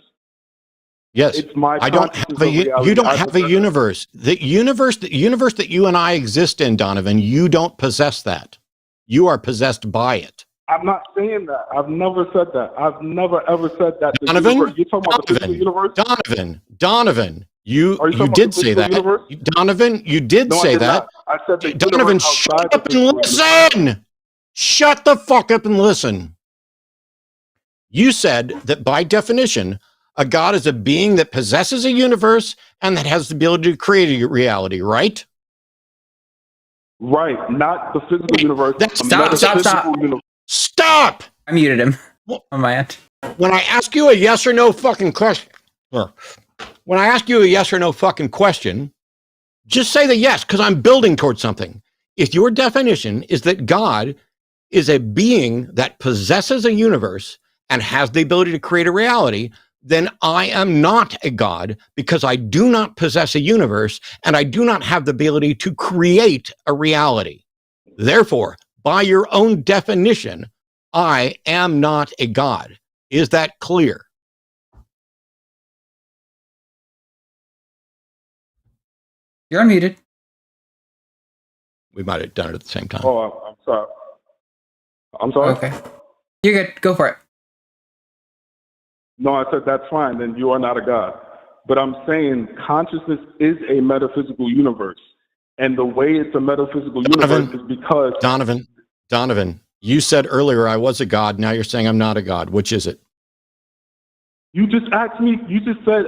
Yes. It's my I don't have a you don't have a universe. The universe that you and I exist in, Donovan, you don't possess that. You are possessed by it. I'm not saying that. I've never said that. I've never ever said that. Donovan, you're talking about the physical universe? Donovan, you did say that. Universe? Donovan, you did say that. Not. I said the Donovan, shut up and listen. Shut the fuck up and listen. You said that by definition, a God is a being that possesses a universe and that has the ability to create a reality, right? Right, not the physical universe. Stop! I muted him on my end. When I ask you a yes or no fucking question, just say the yes, because I'm building towards something. If your definition is that God is a being that possesses a universe and has the ability to create a reality, then I am not a God because I do not possess a universe and I do not have the ability to create a reality. Therefore, by your own definition, I am not a God. Is that clear? You're unmuted. We might have done it at the same time. Oh, I'm sorry. I'm sorry? Okay. You're good. Go for it. No, I said that's fine. Then you are not a God. But I'm saying consciousness is a metaphysical universe. And the way it's a metaphysical universe is because... Donovan, you said earlier I was a God. Now you're saying I'm not a God. Which is it? You just asked me, you just said,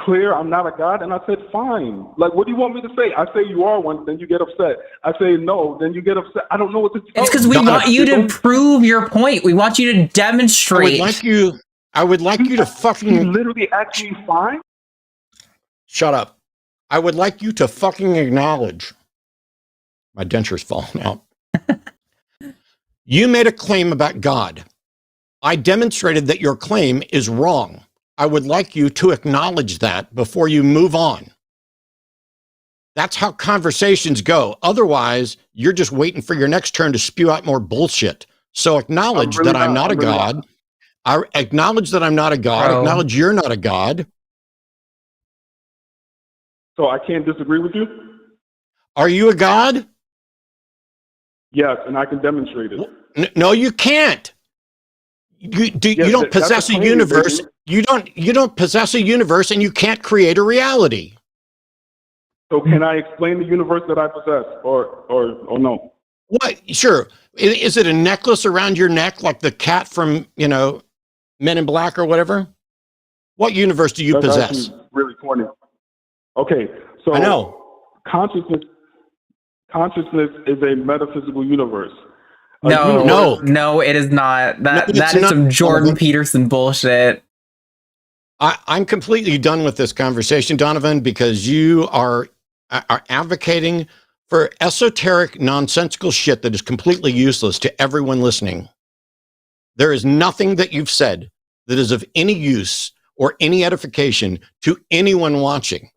clear, I'm not a God. And I said, fine. Like, what do you want me to say? I say you are one, then you get upset. I say no, then you get upset. I don't know what to tell you. It's because we want you to prove your point. We want you to demonstrate. I would like you to fucking... You literally asked me fine? Shut up. I would like you to fucking acknowledge. My denture's falling out. You made a claim about God. I demonstrated that your claim is wrong. I would like you to acknowledge that before you move on. That's how conversations go. Otherwise, you're just waiting for your next turn to spew out more bullshit. So acknowledge that I'm not a God. I acknowledge that I'm not a God. Acknowledge you're not a God. So I can't disagree with you? Are you a God? Yes, and I can demonstrate it. No, you can't. You don't possess a universe. You don't possess a universe, and you can't create a reality. So can I explain the universe that I possess, or no? What? Sure. Is it a necklace around your neck like the cat from Men in Black or whatever? What universe do you possess? Really corny. Okay, so I know consciousness is a metaphysical universe. No, it is not. That is some Jordan Peterson bullshit. I'm completely done with this conversation, Donovan, because you are advocating for esoteric, nonsensical shit that is completely useless to everyone listening. There is nothing that you've said that is of any use or any edification to anyone watching.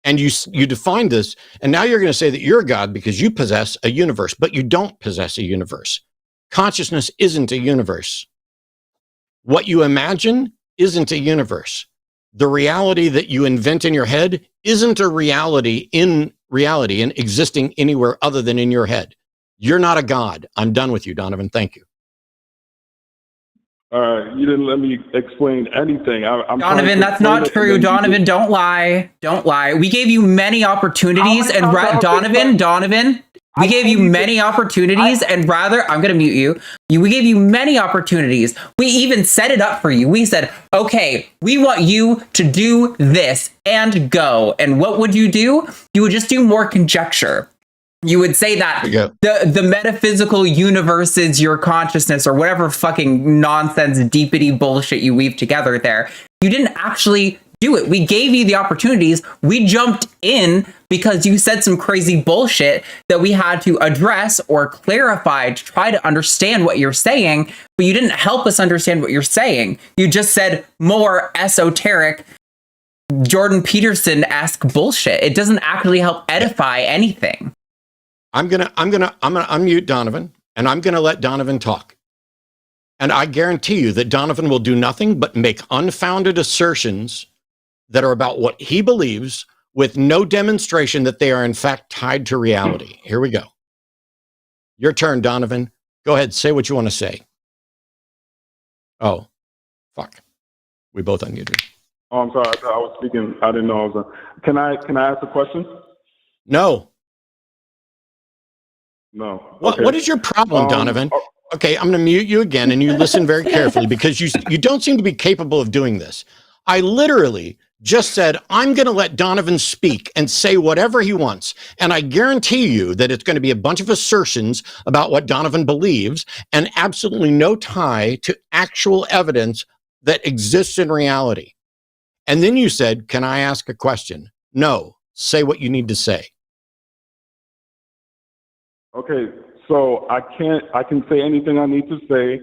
And you define this, and now you're going to say that you're a God because you possess a universe, but you don't possess a universe. Consciousness isn't a universe. What you imagine isn't a universe. The reality that you invent in your head isn't a reality in reality and existing anywhere other than in your head. You're not a God. I'm done with you, Donovan. Thank you. All right, you didn't let me explain anything. Donovan, that's not true. Donovan, don't lie. Don't lie. We gave you many opportunities, and Donovan, we gave you many opportunities, and rather, I'm going to mute you. We gave you many opportunities. We even set it up for you. We said, okay, we want you to do this and go. And what would you do? You would just do more conjecture. You would say that the metaphysical universe is your consciousness or whatever fucking nonsense, deepity bullshit you weave together there. You didn't actually do it. We gave you the opportunities. We jumped in because you said some crazy bullshit that we had to address or clarify to try to understand what you're saying, but you didn't help us understand what you're saying. You just said more esoteric, Jordan Peterson-esque bullshit. It doesn't actually help edify anything. I'm gonna unmute Donovan, and I'm gonna let Donovan talk. And I guarantee you that Donovan will do nothing but make unfounded assertions that are about what he believes with no demonstration that they are in fact tied to reality. Here we go. Your turn, Donovan. Go ahead, say what you want to say. Oh, fuck. We both unmuted. Oh, I'm sorry. I was speaking. I didn't know I was on. Can I ask a question? No. No. Okay. What is your problem, Donovan? Okay, I'm going to mute you again, and you listen very carefully because you don't seem to be capable of doing this. I literally just said, I'm going to let Donovan speak and say whatever he wants. And I guarantee you that it's going to be a bunch of assertions about what Donovan believes and absolutely no tie to actual evidence that exists in reality. And then you said, can I ask a question? No, say what you need to say. Okay, so I can say anything I need to say,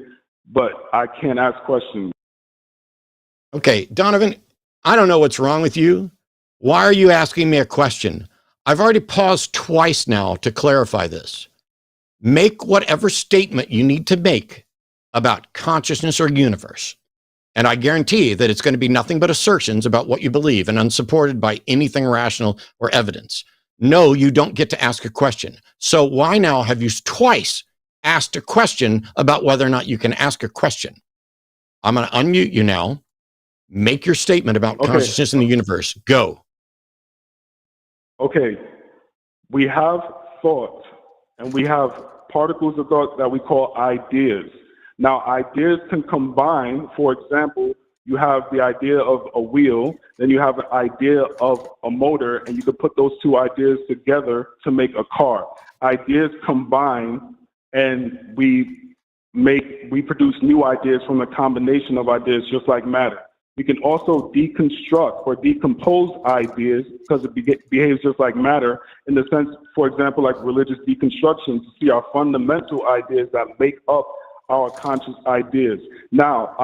but I can't ask questions. Okay, Donovan, I don't know what's wrong with you. Why are you asking me a question? I've already paused twice now to clarify this. Make whatever statement you need to make about consciousness or universe. And I guarantee that it's going to be nothing but assertions about what you believe and unsupported by anything rational or evidence. No, you don't get to ask a question. So why now have you twice asked a question about whether or not you can ask a question? I'm going to unmute you now. Make your statement about consciousness in the universe. Go. Okay. We have thought, and we have particles of thought that we call ideas. Now, ideas can combine. For example, you have the idea of a wheel, then you have an idea of a motor, and you can put those two ideas together to make a car. Ideas combine, and we produce new ideas from a combination of ideas, just like matter. We can also deconstruct or decompose ideas because it behaves just like matter in the sense, for example, like religious deconstruction, to see our fundamental ideas that make up our conscious ideas. Now,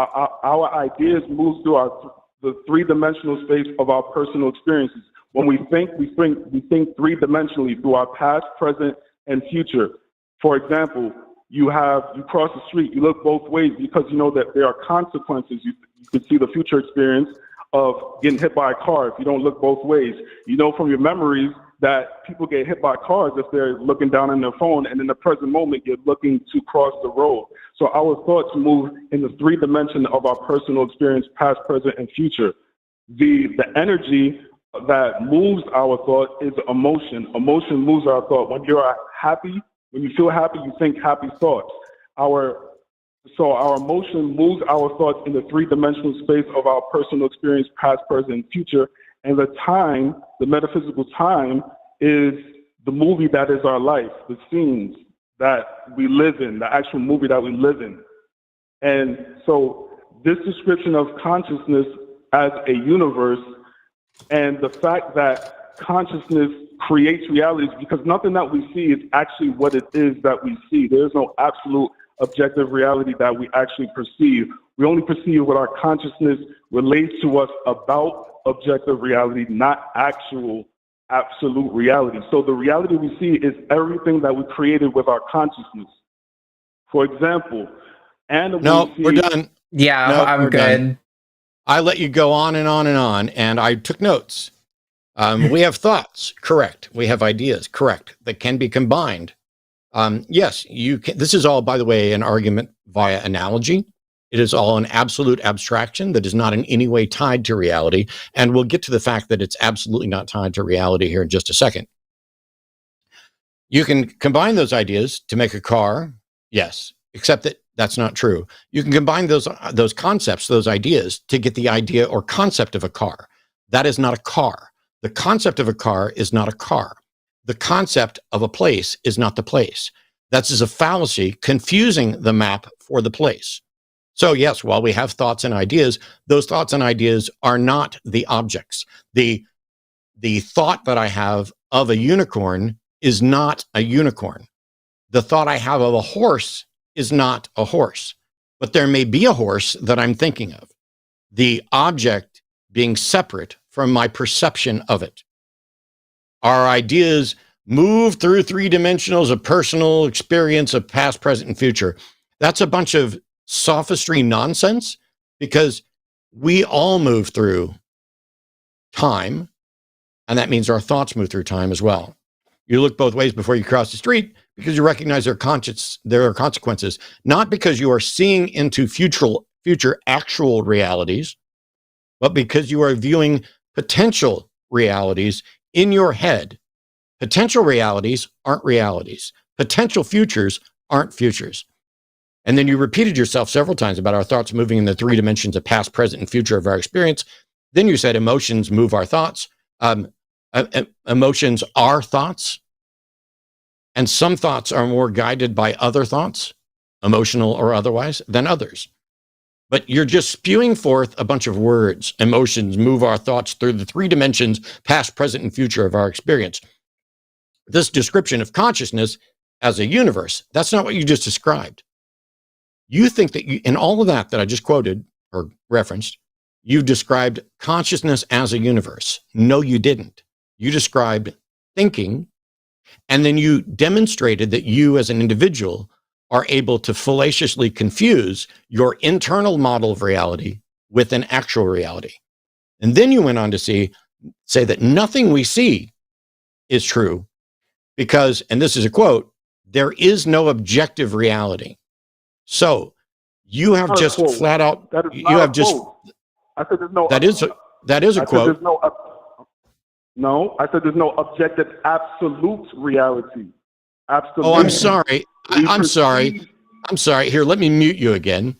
our ideas move through the three-dimensional space of our personal experiences. When we think three-dimensionally through our past, present, and future. For example, you cross the street, you look both ways because you know that there are consequences. You can see the future experience of getting hit by a car if you don't look both ways. You know from your memories that people get hit by cars if they're looking down on their phone, and in the present moment, you're looking to cross the road. So our thoughts move in the three dimension of our personal experience, past, present, and future. The energy that moves our thought is emotion. Emotion moves our thought. When you're happy, when you feel happy, you think happy thoughts. So our emotion moves our thoughts in the three-dimensional space of our personal experience, past, present, and future. And the time, the metaphysical time, is the movie that is our life, the scenes that we live in, the actual movie that we live in. And so this description of consciousness as a universe and the fact that consciousness creates realities, because nothing that we see is actually what it is that we see. There is no absolute objective reality that we actually perceive. We only perceive what our consciousness relates to us about objective reality, not actual absolute reality. So the reality we see is everything that we created with our consciousness. For example, we're done. Yeah, no, I'm good. Done. I let you go on and on and on, and I took notes. We have thoughts, correct. We have ideas, correct, that can be combined. Yes, you can. This is all, by the way, an argument via analogy. It is all an absolute abstraction that is not in any way tied to reality. And we'll get to the fact that it's absolutely not tied to reality here in just a second. You can combine those ideas to make a car. Yes, except that that's not true. You can combine those concepts, those ideas, to get the idea or concept of a car. That is not a car. The concept of a car is not a car. The concept of a place is not the place. That's a fallacy, confusing the map for the place. So yes, while we have thoughts and ideas, those thoughts and ideas are not the objects. The thought that I have of a unicorn is not a unicorn. The thought I have of a horse is not a horse, but there may be a horse that I'm thinking of. The object being separate from my perception of it. Our ideas move through three dimensionals of personal experience of past, present, and future. That's a bunch of sophistry nonsense, because we all move through time, and that means our thoughts move through time as well. You look both ways before you cross the street because you recognize there are consequences, not because you are seeing into future actual realities, but because you are viewing potential realities in your head. Potential realities aren't realities. Potential futures aren't futures. And then you repeated yourself several times about our thoughts moving in the 3 dimensions of past, present, and future of our experience. Then you said emotions move our thoughts. Emotions are thoughts. And some thoughts are more guided by other thoughts, emotional or otherwise, than others. But you're just spewing forth a bunch of words. Emotions move our thoughts through the 3 dimensions, past, present, and future of our experience. This description of consciousness as a universe, that's not what you just described. You think that in all of that I just quoted or referenced, you described consciousness as a universe. No, you didn't. You described thinking, and then you demonstrated that you as an individual are able to fallaciously confuse your internal model of reality with an actual reality. And then you went on to say that nothing we see is true because, and this is a quote, there is no objective reality. So you have just flat out, you have just, I said there's no, that is a quote. No, I said there's no objective absolute reality. Absolute. Oh, I'm sorry. I'm sorry. Here, let me mute you again.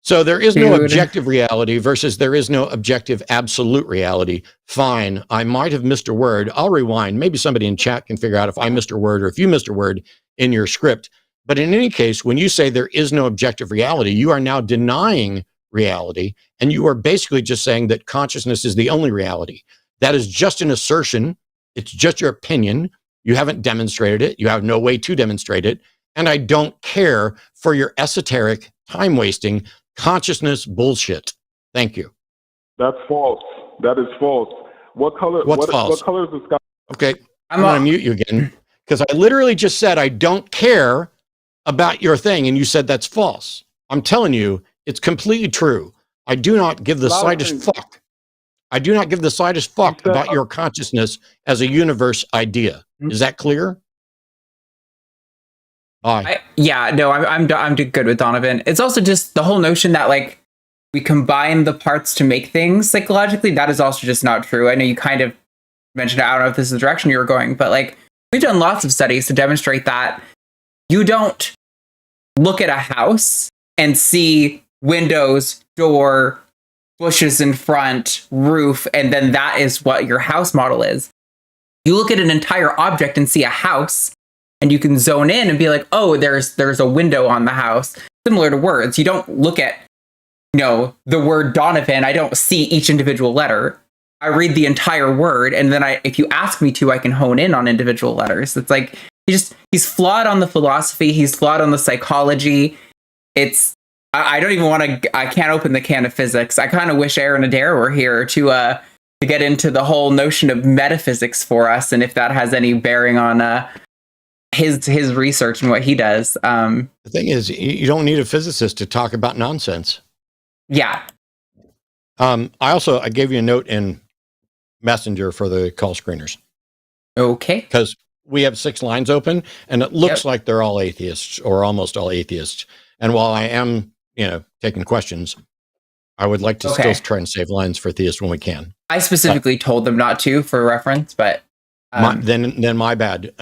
So there is no objective reality versus there is no objective absolute reality. Fine. I might have missed a word. I'll rewind. Maybe somebody in chat can figure out if I missed a word or if you missed a word in your script. But in any case, when you say there is no objective reality, you are now denying reality. And you are basically just saying that consciousness is the only reality. That is just an assertion. It's just your opinion. You haven't demonstrated it. You have no way to demonstrate it. And I don't care for your esoteric, time-wasting, consciousness bullshit. Thank you. That's false. That is false. What color? What's false? What color is the sky? Okay, I'm going to mute you again because I literally just said I don't care about your thing, and you said that's false. I'm telling you, it's completely true. I do not give the slightest fuck. I do not give the slightest fuck about your consciousness as a universe idea. Is that clear? I'm good with Donovan. It's also just the whole notion that like we combine the parts to make things psychologically. That is also just not true. I know you kind of mentioned it. I don't know if this is the direction you were going, but like we've done lots of studies to demonstrate that you don't look at a house and see windows, door, bushes in front, roof, and then that is what your house model is. You look at an entire object and see a house, and you can zone in and be like, oh, there's a window on the house. Similar to words, you don't look at, the word Donovan. I don't see each individual letter. I read the entire word, and then if you ask me to, I can hone in on individual letters. It's like he's flawed on the philosophy. He's flawed on the psychology. I don't even want to. I can't open the can of physics. I kind of wish Aron and Adair were here to get into the whole notion of metaphysics for us, and if that has any bearing on his research and what he does. The thing is, you don't need a physicist to talk about nonsense. Yeah. I gave you a note in Messenger for the call screeners. Okay. Because we have 6 lines open, and it looks like they're all atheists or almost all atheists. And while I am, taking questions, I would like to still try and save lines for theists when we can. I specifically told them not to for reference, but then my bad.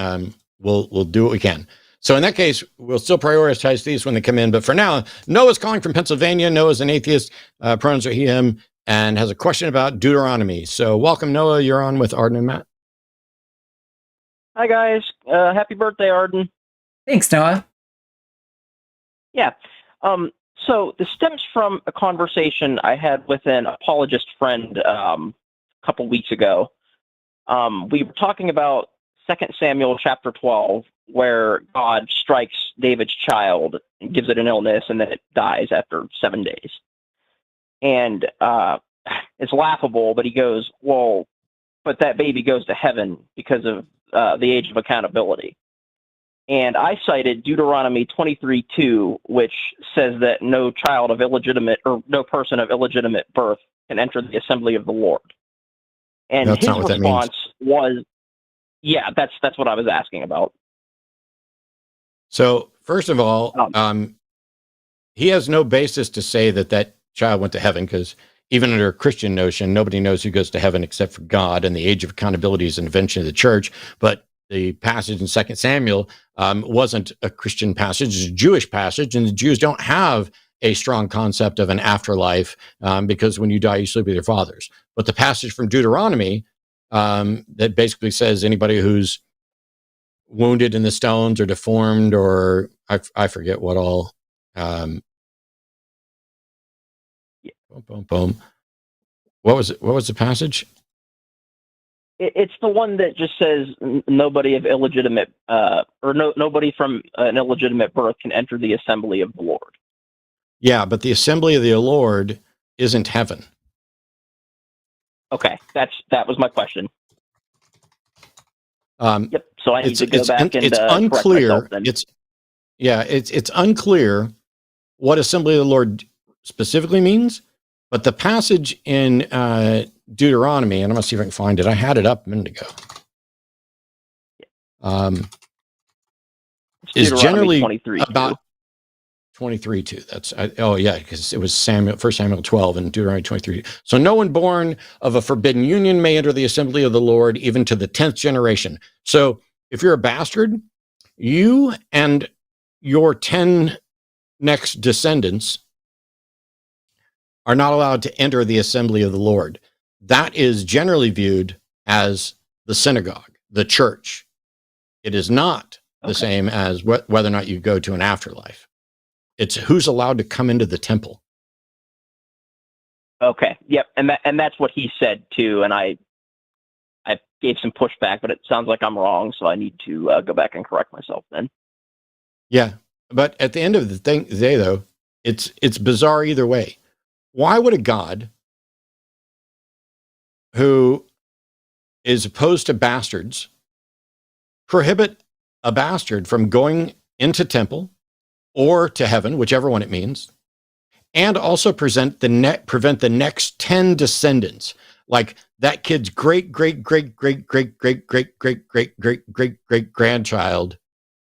We'll do what we can. So in that case, we'll still prioritize these when they come in. But for now, Noah's calling from Pennsylvania. Noah's an atheist, pronouns are he, him, and has a question about Deuteronomy. So welcome, Noah. You're on with Arden and Matt. Hi, guys. Happy birthday, Arden. Thanks, Noah. Yeah. So this stems from a conversation I had with an apologist friend a couple weeks ago. We were talking about 2 Samuel chapter 12, where God strikes David's child and gives it an illness, and then it dies after 7 days. And it's laughable, but he goes, well, but that baby goes to heaven because of the age of accountability. And I cited Deuteronomy 23:2, which says that no child of illegitimate or no person of illegitimate birth can enter the assembly of the Lord. And That's his not what that means. response was, yeah, that's what I was asking about. So, first of all, he has no basis to say that that child went to heaven, because even under a Christian notion, nobody knows who goes to heaven except for God, and the age of accountability is an invention of the church. But the passage in 2 Samuel wasn't a Christian passage, it's a Jewish passage, and the Jews don't have a strong concept of an afterlife, because when you die, you sleep with your fathers. But the passage from Deuteronomy that basically says anybody who's wounded in the stones or deformed, or I forget what all. Boom, boom. What was it? What was the passage? It's the one that just says nobody of illegitimate nobody from an illegitimate birth can enter the assembly of the Lord. Yeah, but the assembly of the Lord isn't heaven. Okay, that was my question. Yep. So I need to go back and it's unclear. It's unclear what assembly of the Lord specifically means. But the passage in Deuteronomy, and I'm going to see if I can find it. I had it up a minute ago. Is generally 23, about 23 too. Because it was 1 Samuel 12 and Deuteronomy 23. So no one born of a forbidden union may enter the assembly of the Lord, even to the 10th generation. So if you're a bastard, you and your 10 next descendants are not allowed to enter the assembly of the Lord. That is generally viewed as the synagogue, the church. It is not the same as whether or not you go to an afterlife. It's who's allowed to come into the temple. Okay. Yep. And that's what he said too. And I gave some pushback, but it sounds like I'm wrong. So I need to go back and correct myself then. Yeah. But at the end of the day, though, it's bizarre either way. Why would a God who is opposed to bastards prohibit a bastard from going into temple or to heaven, whichever one it means, and also prevent the next 10 descendants, like that kid's great grandchild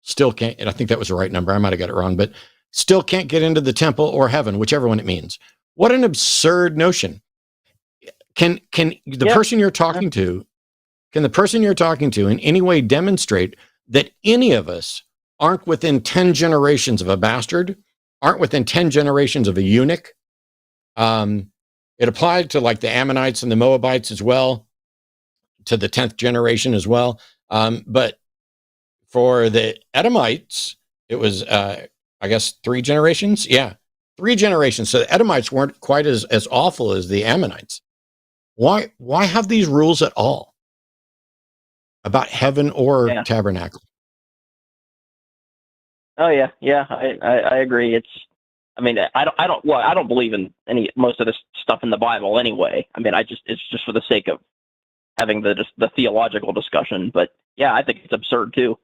still can't, and I think that was the right number, I might have got it wrong, but still can't get into the temple or heaven, whichever one it means. What an absurd notion. Can the person you're talking to, in any way demonstrate that any of us aren't within 10 generations of a bastard, aren't within 10 generations of a eunuch? It applied to like the Ammonites and the Moabites as well, to the 10th generation as well. But for the Edomites, it was, I guess, 3 generations. Yeah, 3 generations. So the Edomites weren't quite as awful as the Ammonites. Why have these rules at all about heaven or tabernacle? Oh yeah, I agree. I don't believe in most of this stuff in the Bible anyway. I mean, it's just for the sake of having the theological discussion. But yeah, I think it's absurd too.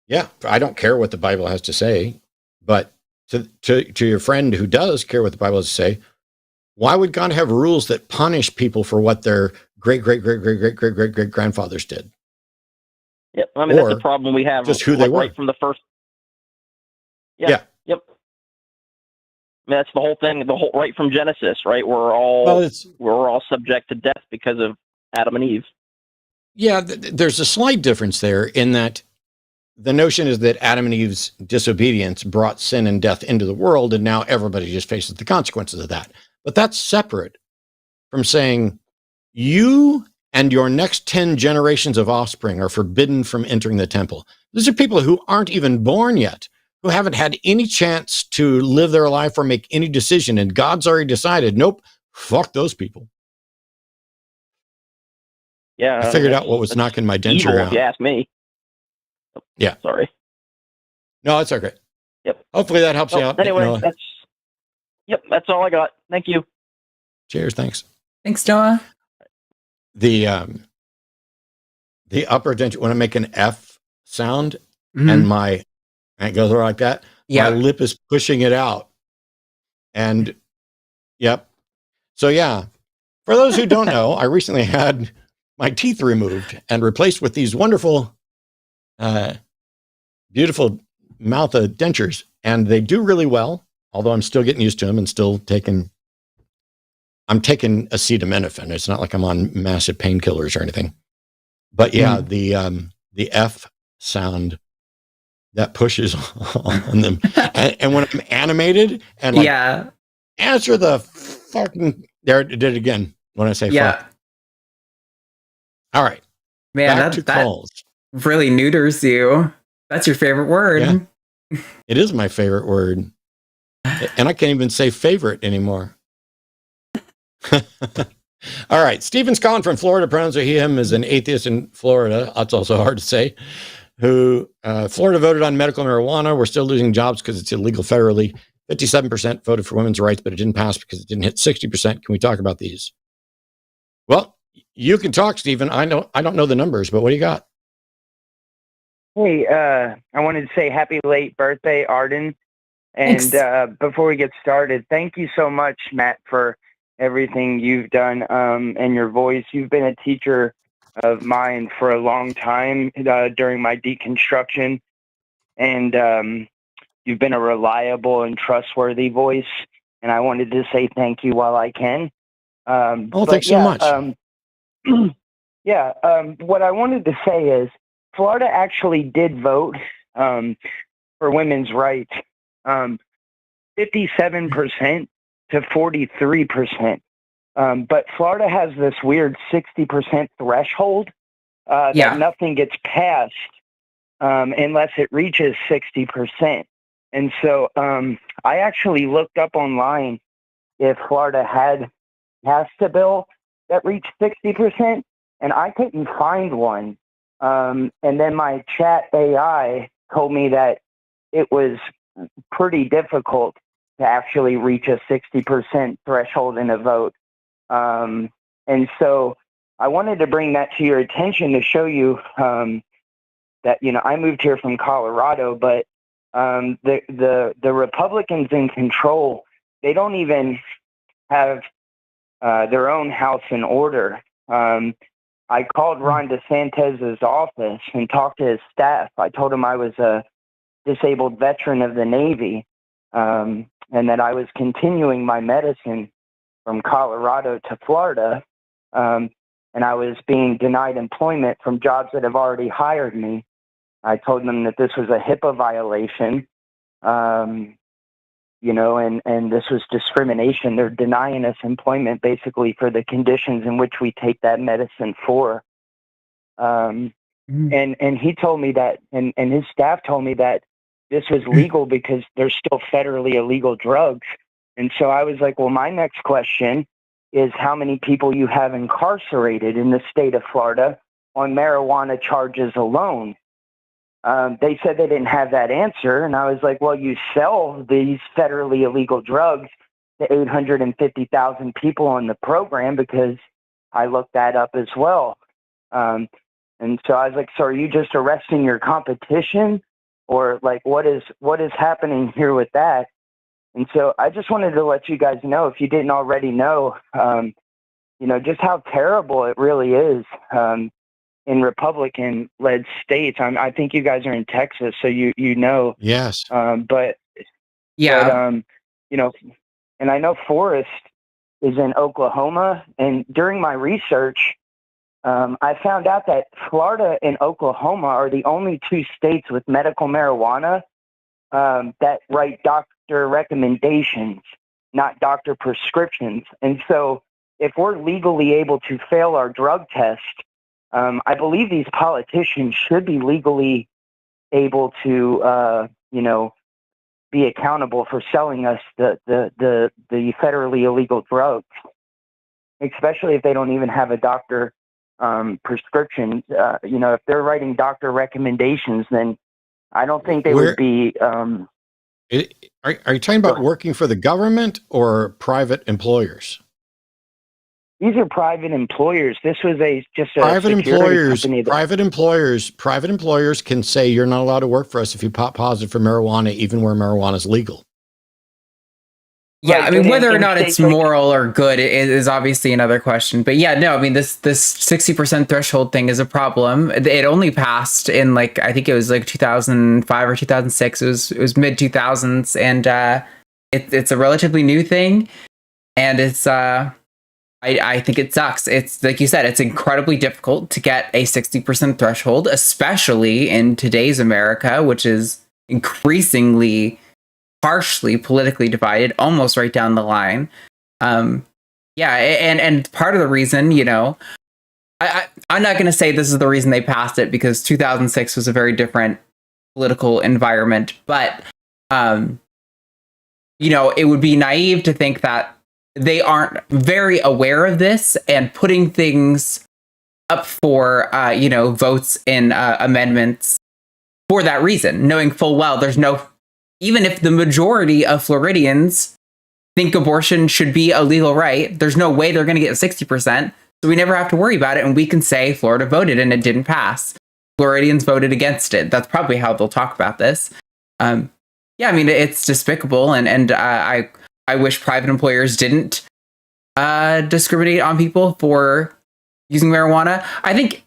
Yeah, I don't care what the Bible has to say, but to your friend who does care what the Bible has to say, why would God have rules that punish people for what their great grandfathers did? Yeah, I mean, that's the problem we have. Just who they were right from the first. Yeah. Yep. I mean, that's the whole thing. Right from Genesis, right? We're all subject to death because of Adam and Eve. Yeah, there's a slight difference there in that the notion is that Adam and Eve's disobedience brought sin and death into the world, and now everybody just faces the consequences of that. But that's separate from saying you and your next 10 generations of offspring are forbidden from entering the temple. These are people who aren't even born yet, who haven't had any chance to live their life or make any decision, and God's already decided, nope, fuck those people. Yeah, I figured out what was knocking my denture out. If you ask me. Yeah. Sorry. No, it's okay. Yep. Hopefully that helps you out. Anyway, that's all I got. Thank you. Cheers. Thanks. Thanks, Noah. The upper denture, when I make an F sound and it goes like that, my lip is pushing it out. And yep. So yeah, For those who don't know, I recently had my teeth removed and replaced with these wonderful, beautiful mouth dentures, and they do really well. Although I'm still getting used to them and still taking acetaminophen. It's not like I'm on massive painkillers or anything. But yeah, the F sound that pushes on them, and when I'm animated and like, answer the fucking, there it did it again when I say fuck. All right, man, back to calls. Really neuters you. That's your favorite word. Yeah. It is my favorite word, and I can't even say favorite anymore. All right, Stephen's calling from Florida. Pronouns are he, him, is an atheist in Florida. That's also hard to say. Who Florida voted on medical marijuana. We're still losing jobs because it's illegal federally. 57% voted for women's rights, but it didn't pass because it didn't hit 60%. Can we talk about these? Well, you can talk, Stephen. I don't know the numbers, but what do you got? Hey, I wanted to say happy late birthday, Arden. And before we get started, thank you so much, Matt, for everything you've done and your voice. You've been a teacher of mine for a long time during my deconstruction. And you've been a reliable and trustworthy voice. And I wanted to say thank you while I can. Thanks so much. What I wanted to say is Florida actually did vote for women's rights, 57% to 43%. But Florida has this weird 60% threshold that nothing gets passed unless it reaches 60%. And so I actually looked up online if Florida had passed a bill that reached 60%, and I couldn't find one. And then my chat AI told me that it was pretty difficult to actually reach a 60% threshold in a vote. And so I wanted to bring that to your attention to show you that, I moved here from Colorado, but the Republicans in control, they don't even have their own house in order. I called Ron DeSantis' office and talked to his staff. I told him I was a disabled veteran of the Navy and that I was continuing my medicine from Colorado to Florida. And I was being denied employment from jobs that have already hired me. I told them that this was a HIPAA violation, and this was discrimination. They're denying us employment basically for the conditions in which we take that medicine for. And he told me that, and his staff told me that this was legal because there's still federally illegal drugs. And so I was like, well, my next question is how many people you have incarcerated in the state of Florida on marijuana charges alone. They said they didn't have that answer. And I was like, well, you sell these federally illegal drugs to 850,000 people on the program because I looked that up as well. And so I was like, so are you just arresting your competition? Or like, what is happening here with that? And so I just wanted to let you guys know, if you didn't already know, just how terrible it really is in Republican-led states. I think you guys are in Texas, so you know. Yes. And I know Forrest is in Oklahoma. And during my research, I found out that Florida and Oklahoma are the only two states with medical marijuana that write doctor recommendations, not doctor prescriptions. And so if we're legally able to fail our drug test, I believe these politicians should be legally able to, be accountable for selling us the federally illegal drugs, especially if they don't even have a doctor prescription. If they're writing doctor recommendations, then I don't think they would be. Are you talking about working for the government or private employers? These are private employers. This was just a private employers. Company Private employers can say you're not allowed to work for us if you pop positive for marijuana, even where marijuana is legal. Yeah, Right, I mean, but whether or in not it's states like moral or good is obviously another question. But yeah, no, I mean, this 60% threshold thing is a problem. It only passed in like, I think it was like 2005 or 2006. It was mid 2000s, and it's a relatively new thing, and it's I think it sucks. It's like you said, it's incredibly difficult to get a 60% threshold, especially in today's America, which is increasingly harshly politically divided, almost right down the line. Yeah, and part of the reason, you know, I'm not going to say this is the reason they passed it, because 2006 was a very different political environment, but you know, it would be naive to think that they aren't very aware of this and putting things up for you know, votes in amendments for that reason, knowing full well there's no, even if the majority of Floridians think abortion should be a legal right, there's no way they're going to get 60%. So we never have to worry about it. And we can say Florida voted and it didn't pass. Floridians voted against it. That's probably how they'll talk about this. Yeah, I mean, it's despicable. And I wish private employers didn't discriminate on people for using marijuana. I think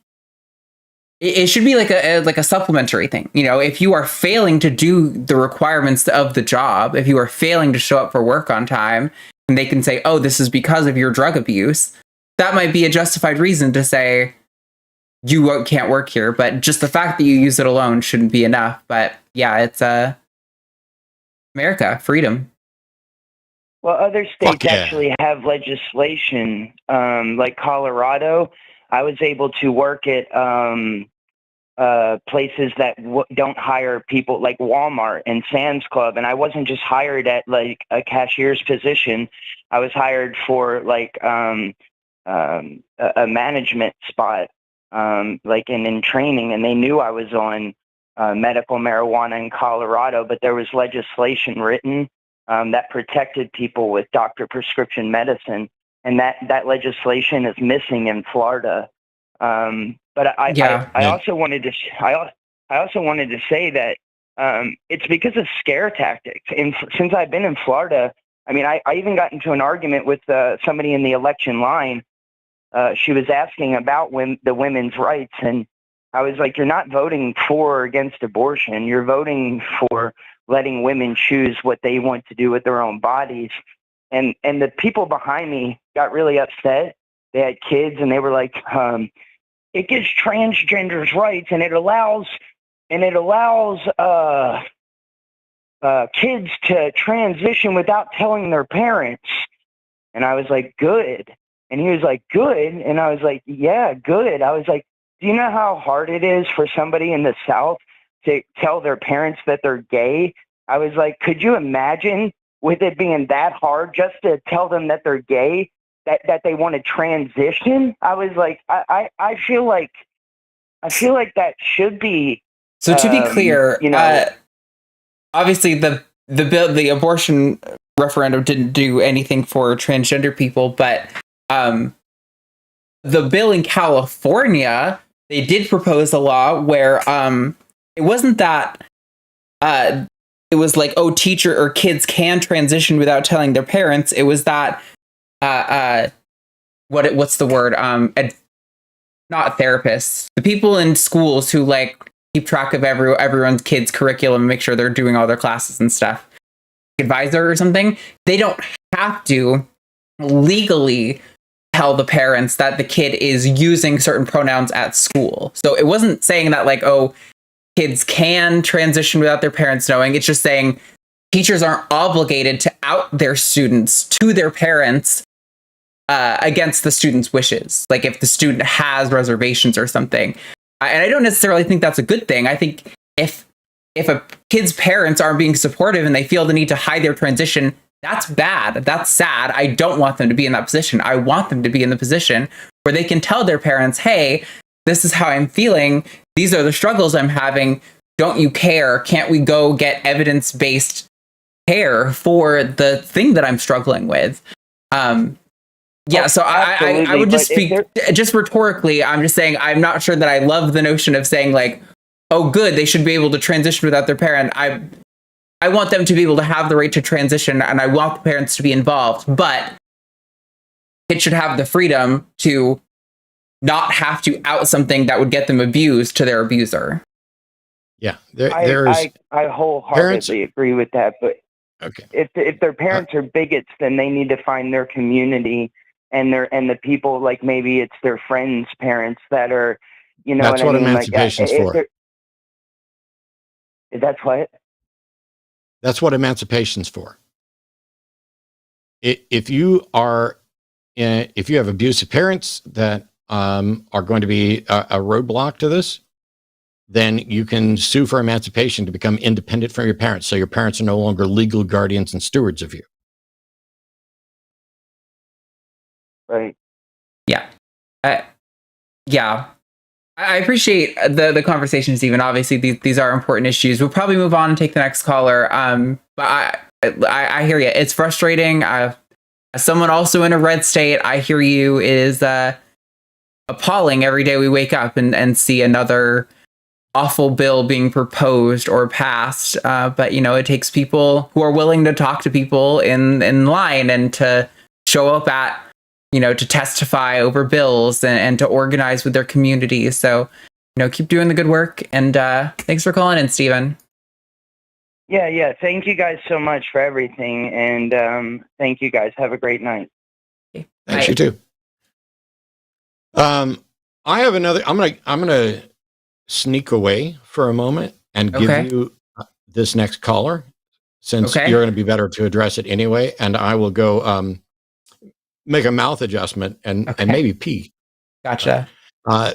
it should be like a supplementary thing. You know, if you are failing to do the requirements of the job, if you are failing to show up for work on time, and they can say, oh, this is because of your drug abuse, that might be a justified reason to say you can't work here. But just the fact that you use it alone shouldn't be enough. But yeah, it's America, freedom. Well, other states actually have legislation, like Colorado. I was able to work at places that don't hire people, like Walmart and Sam's Club, and I wasn't just hired at like a cashier's position. I was hired for like a management spot, like in training, and they knew I was on medical marijuana in Colorado, but there was legislation written that protected people with doctor prescription medicine. And that legislation is missing in Florida. But I also wanted to say that it's because of scare tactics. And since I've been in Florida, I mean, I even got into an argument with somebody in the election line. She was asking about the women's rights, and I was like, "You're not voting for or against abortion. You're voting for letting women choose what they want to do with their own bodies." And the people behind me got really upset. They had kids, and they were like, "It gives transgenders rights, and it allows kids to transition without telling their parents." And I was like, "Good." And he was like, "Good." And I was like, "Yeah, good." I was like, "Do you know how hard it is for somebody in the South to tell their parents that they're gay?" I was like, "Could you imagine with it being that hard just to tell them that they're gay, that they want to transition?" I was like, I feel like that should be. So to be clear, you know, obviously the bill, the abortion referendum didn't do anything for transgender people, but the bill in California, they did propose a law where it wasn't that it was like, oh, teacher or kids can transition without telling their parents. It was that what's the word? Not therapists, the people in schools who like keep track of everyone's kids' curriculum and make sure they're doing all their classes and stuff. Advisor or something. They don't have to legally tell the parents that the kid is using certain pronouns at school. So it wasn't saying that like, oh, kids can transition without their parents knowing. It's just saying teachers aren't obligated to out their students to their parents against the student's wishes. Like if the student has reservations or something. And I don't necessarily think that's a good thing. I think if a kid's parents aren't being supportive and they feel the need to hide their transition, that's bad. That's sad. I don't want them to be in that position. I want them to be in the position where they can tell their parents, hey, this is how I'm feeling. These are the struggles I'm having. Don't you care? Can't we go get evidence-based care for the thing that I'm struggling with? Yeah, so I would just speak just rhetorically. I'm just saying I'm not sure that I love the notion of saying like, oh, good, they should be able to transition without their parent. I want them to be able to have the right to transition, and I want the parents to be involved, but it should have the freedom to not have to out something that would get them abused to their abuser. Yeah, I wholeheartedly agree with that. But okay, if their parents are bigots, then they need to find their community and the people, like maybe it's their friends' parents that are, you know. That's what emancipation's for. That's what. That's what emancipation's for. If you have abusive parents that are going to be a roadblock to this, then you can sue for emancipation to become independent from your parents. So your parents are no longer legal guardians and stewards of you. Right. Yeah. Yeah. I appreciate the conversation, Stephen. Obviously, these are important issues. We'll probably move on and take the next caller. But I hear you. It's frustrating. As someone also in a red state, I hear you. It is appalling every day we wake up and see another awful bill being proposed or passed. But, you know, it takes people who are willing to talk to people in line and to show up at, you know, to testify over bills and to organize with their communities. So, you know, keep doing the good work. And thanks for calling in, Stephen. Yeah. Thank you guys so much for everything. And thank you guys. Have a great night. Okay. Thanks, you too. I have another. I'm gonna sneak away for a moment and give you this next caller, since you're going to be better to address it anyway. And I will go make a mouth adjustment and maybe pee. Gotcha.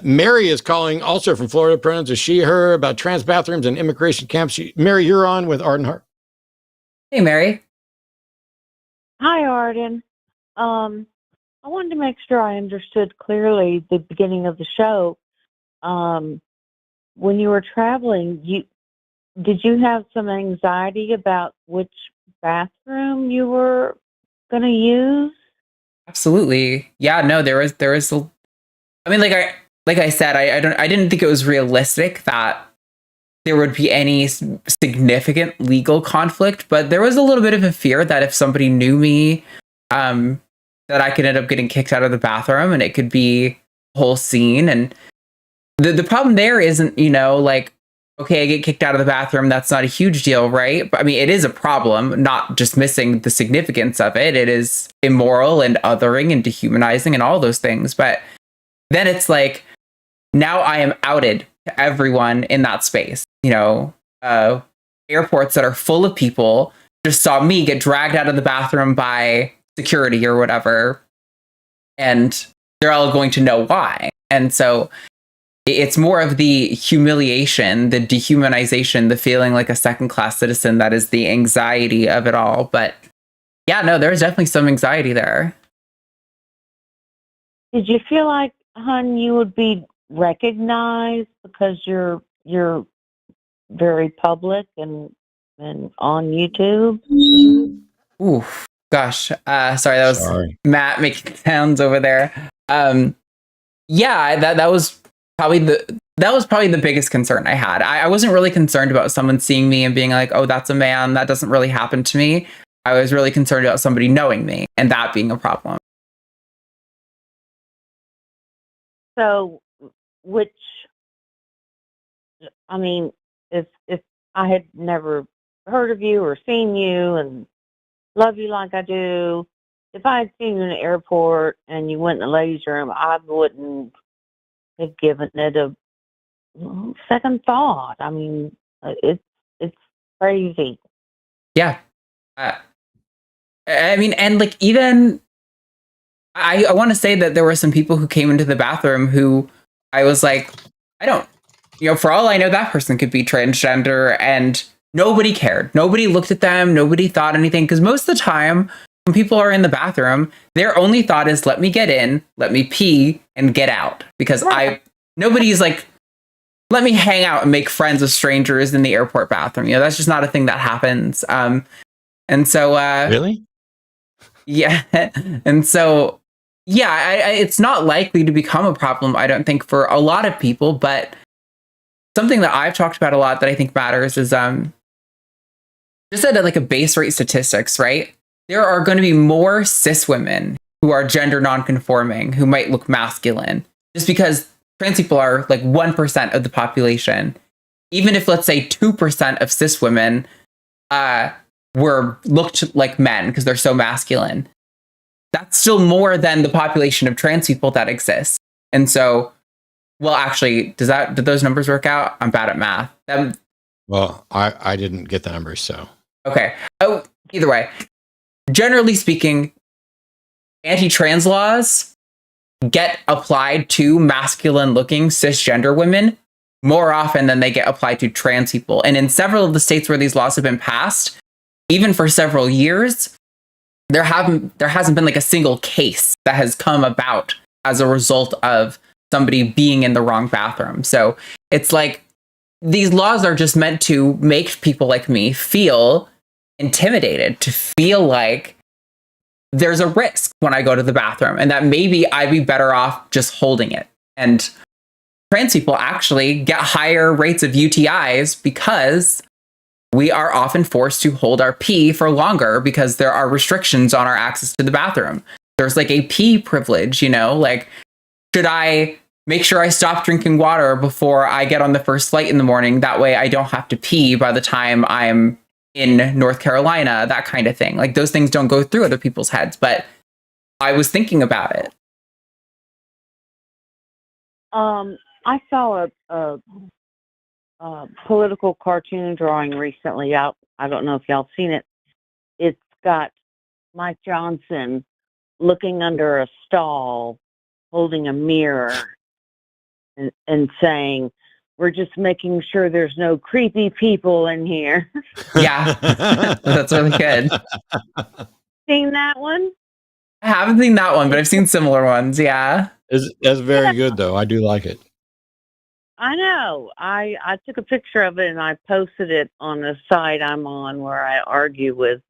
Mary is calling, also from Florida, pronouns as she, her, about trans bathrooms and immigration camps. Mary, you're on with Arden Hart. Hey, Mary. Hi, Arden. I wanted to make sure I understood clearly the beginning of the show. When you were traveling, did you have some anxiety about which bathroom you were going to use? Absolutely. Yeah, no, there was I mean, like I said, I didn't think it was realistic that there would be any significant legal conflict, but there was a little bit of a fear that if somebody knew me, that I could end up getting kicked out of the bathroom and it could be a whole scene. And the problem there isn't, you know, like, okay, I get kicked out of the bathroom. That's not a huge deal, right? But I mean, it is a problem, not just missing the significance of it. It is immoral and othering and dehumanizing and all those things. But then it's like, now I am outed to everyone in that space. You know, airports that are full of people just saw me get dragged out of the bathroom by security or whatever. And they're all going to know why. And so it's more of the humiliation, the dehumanization, the feeling like a second-class citizen that is the anxiety of it all. But yeah, no, there's definitely some anxiety there. Did you feel like, hon, you would be recognized because you're very public and on YouTube? Ooh, gosh. Sorry, that was Matt making sounds over there. Yeah, that was probably the biggest concern I had. I wasn't really concerned about someone seeing me and being like, oh, that's a man. That doesn't really happen to me. I was really concerned about somebody knowing me and that being a problem. So, if I had never heard of you or seen you and love you like I do, if I had seen you in the airport and you went in the ladies' room, I wouldn't have given it a second thought. I mean, it's crazy. Yeah. I mean, and like, even I want to say that there were some people who came into the bathroom who I was like, for all I know, that person could be transgender, and nobody cared. Nobody looked at them. Nobody thought anything. Because most of the time when people are in the bathroom, their only thought is, let me get in, let me pee, and get out. Because nobody's like, let me hang out and make friends with strangers in the airport bathroom. You know, that's just not a thing that happens. And so, really? Yeah. And so, yeah, it's not likely to become a problem, I don't think, for a lot of people. But something that I've talked about a lot that I think matters is just at like a base rate statistics, right? There are going to be more cis women who are gender nonconforming, who might look masculine, just because trans people are like 1% of the population. Even if, let's say, 2% of cis women were looked like men because they're so masculine, that's still more than the population of trans people that exists. And so, well, actually, did those numbers work out? I'm bad at math. Well, I didn't get the numbers, so. Okay. Oh, either way, generally speaking, anti-trans laws get applied to masculine-looking cisgender women more often than they get applied to trans people. And in several of the states where these laws have been passed, even for several years, there hasn't been like a single case that has come about as a result of somebody being in the wrong bathroom. So it's like these laws are just meant to make people like me feel intimidated, to feel like there's a risk when I go to the bathroom and that maybe I'd be better off just holding it. And trans people actually get higher rates of UTIs because we are often forced to hold our pee for longer because there are restrictions on our access to the bathroom. There's like a pee privilege, you know, like, should I make sure I stop drinking water before I get on the first flight in the morning? That way I don't have to pee by the time I'm in North Carolina, that kind of thing. Like, those things don't go through other people's heads, but I was thinking about it. I saw a political cartoon drawing recently out. I don't know if y'all seen it. It's got Mike Johnson looking under a stall, holding a mirror, and saying, "We're just making sure there's no creepy people in here." Yeah, that's really good. Seen that one? I haven't seen that one, but I've seen similar ones. Yeah. That's very good, though. I do like it. I know. I took a picture of it and I posted it on the site I'm on where I argue with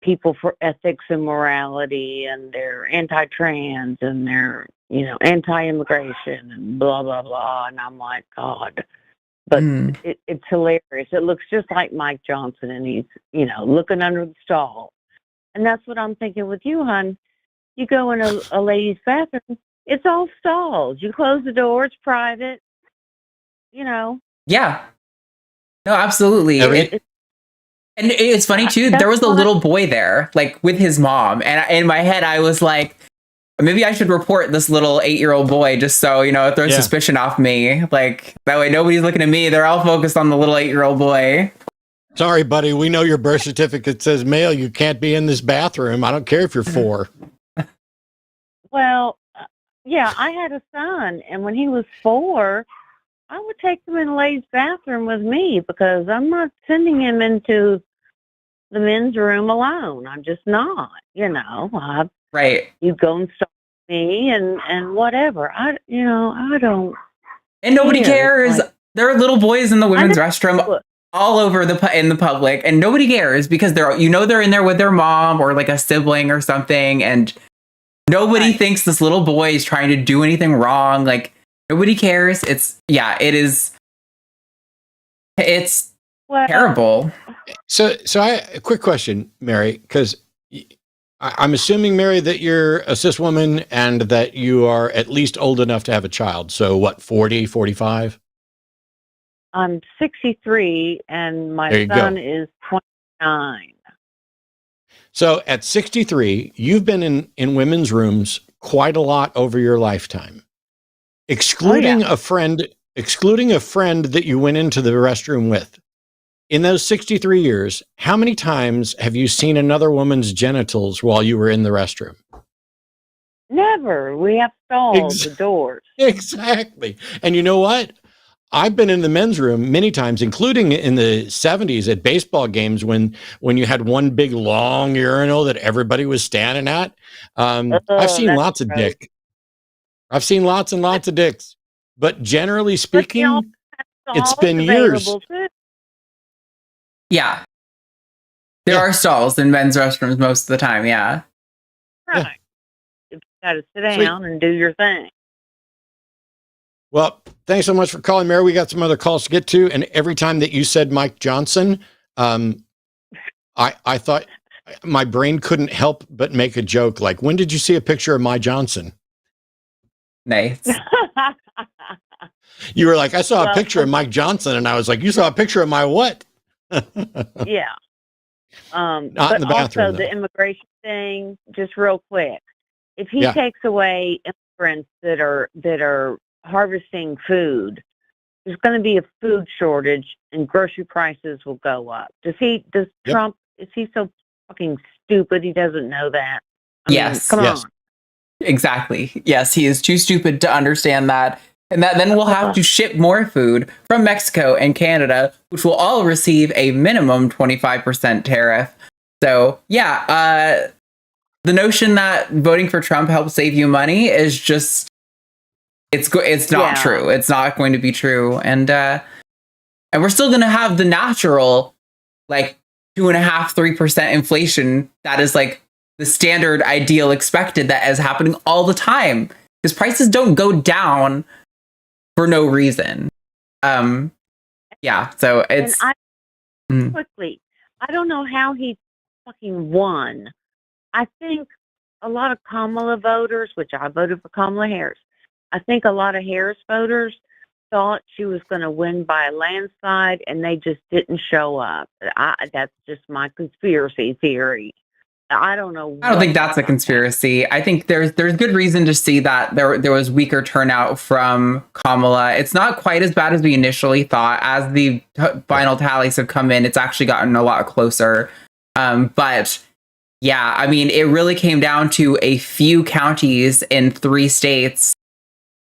people for ethics and morality, and they're anti-trans and they're, you know, anti-immigration and blah, blah, blah. And I'm like, God. But it's hilarious. It looks just like Mike Johnson, and he's, you know, looking under the stall. And that's what I'm thinking with you, hon. You go in a ladies' bathroom, it's all stalls. You close the door, it's private, you know. Yeah. No, absolutely. And it's funny, too. There was a little boy there, like, with his mom. And in my head, I was like, maybe I should report this little 8-year-old boy just so, you know, it throws suspicion off me. Like, that way nobody's looking at me. They're all focused on the little 8-year-old boy. Sorry, buddy. We know your birth certificate says male. You can't be in this bathroom. I don't care if you're 4. Well, yeah, I had a son, and when he was 4, I would take him in the ladies' bathroom with me because I'm not sending him into the men's room alone. I'm just not, you know. Right. You go and stop me and whatever. I don't. And nobody cares. Like, there are little boys in the women's restroom all over in the public, and nobody cares because they're in there with their mom or like a sibling or something, and nobody thinks this little boy is trying to do anything wrong. Like, nobody cares. It's terrible. So a quick question, Mary, because I'm assuming, Mary, that you're a cis woman and that you are at least old enough to have a child. So what, 40, 45? I'm 63 and my son is 29. So at 63, you've been in women's rooms quite a lot over your lifetime. Excluding a friend that you went into the restroom with. In those 63 years, how many times have you seen another woman's genitals while you were in the restroom? Never. We have stalls, the doors. Exactly. And you know what? I've been in the men's room many times, including in the 70s at baseball games when you had one big long urinal that everybody was standing at. I've seen lots of dick. I've seen lots and lots of dicks. But generally speaking, it's been years. Too. Yeah. There are stalls in men's restrooms most of the time, yeah. Right. You got to sit down and do your thing. Well, thanks so much for calling, Mary. We got some other calls to get to. And every time that you said Mike Johnson, I thought my brain couldn't help but make a joke. Like, when did you see a picture of my Johnson? Nice. You were like, I saw a picture of Mike Johnson. And I was like, you saw a picture of my what? Yeah. Not but in the bathroom, also the immigration thing, just real quick. If he Yeah. takes away immigrants that are harvesting food, there's going to be a food shortage and grocery prices will go up. Does Yep. Trump, is he so fucking stupid he doesn't know that? I mean, Yes. come Yes. on. Exactly. Yes, he is too stupid to understand that. And that then we'll have to ship more food from Mexico and Canada, which will all receive a minimum 25% tariff. So, yeah, the notion that voting for Trump helps save you money is just, it's not true. It's not going to be true. And we're still going to have the natural, like, 2.5-3% inflation that is like the standard ideal expected that is happening all the time, because prices don't go down for no reason. Yeah, so it's quickly, I don't know how he fucking won. I think a lot of Kamala voters, which I voted for Kamala Harris, I think a lot of Harris voters thought she was going to win by a landslide, and they just didn't show up. That's just my conspiracy theory. I don't know. I don't think that's a conspiracy. I think there's good reason to see that there was weaker turnout from Kamala. It's not quite as bad as we initially thought. As the final tallies have come in, it's actually gotten a lot closer. But yeah, I mean, it really came down to a few counties in 3 states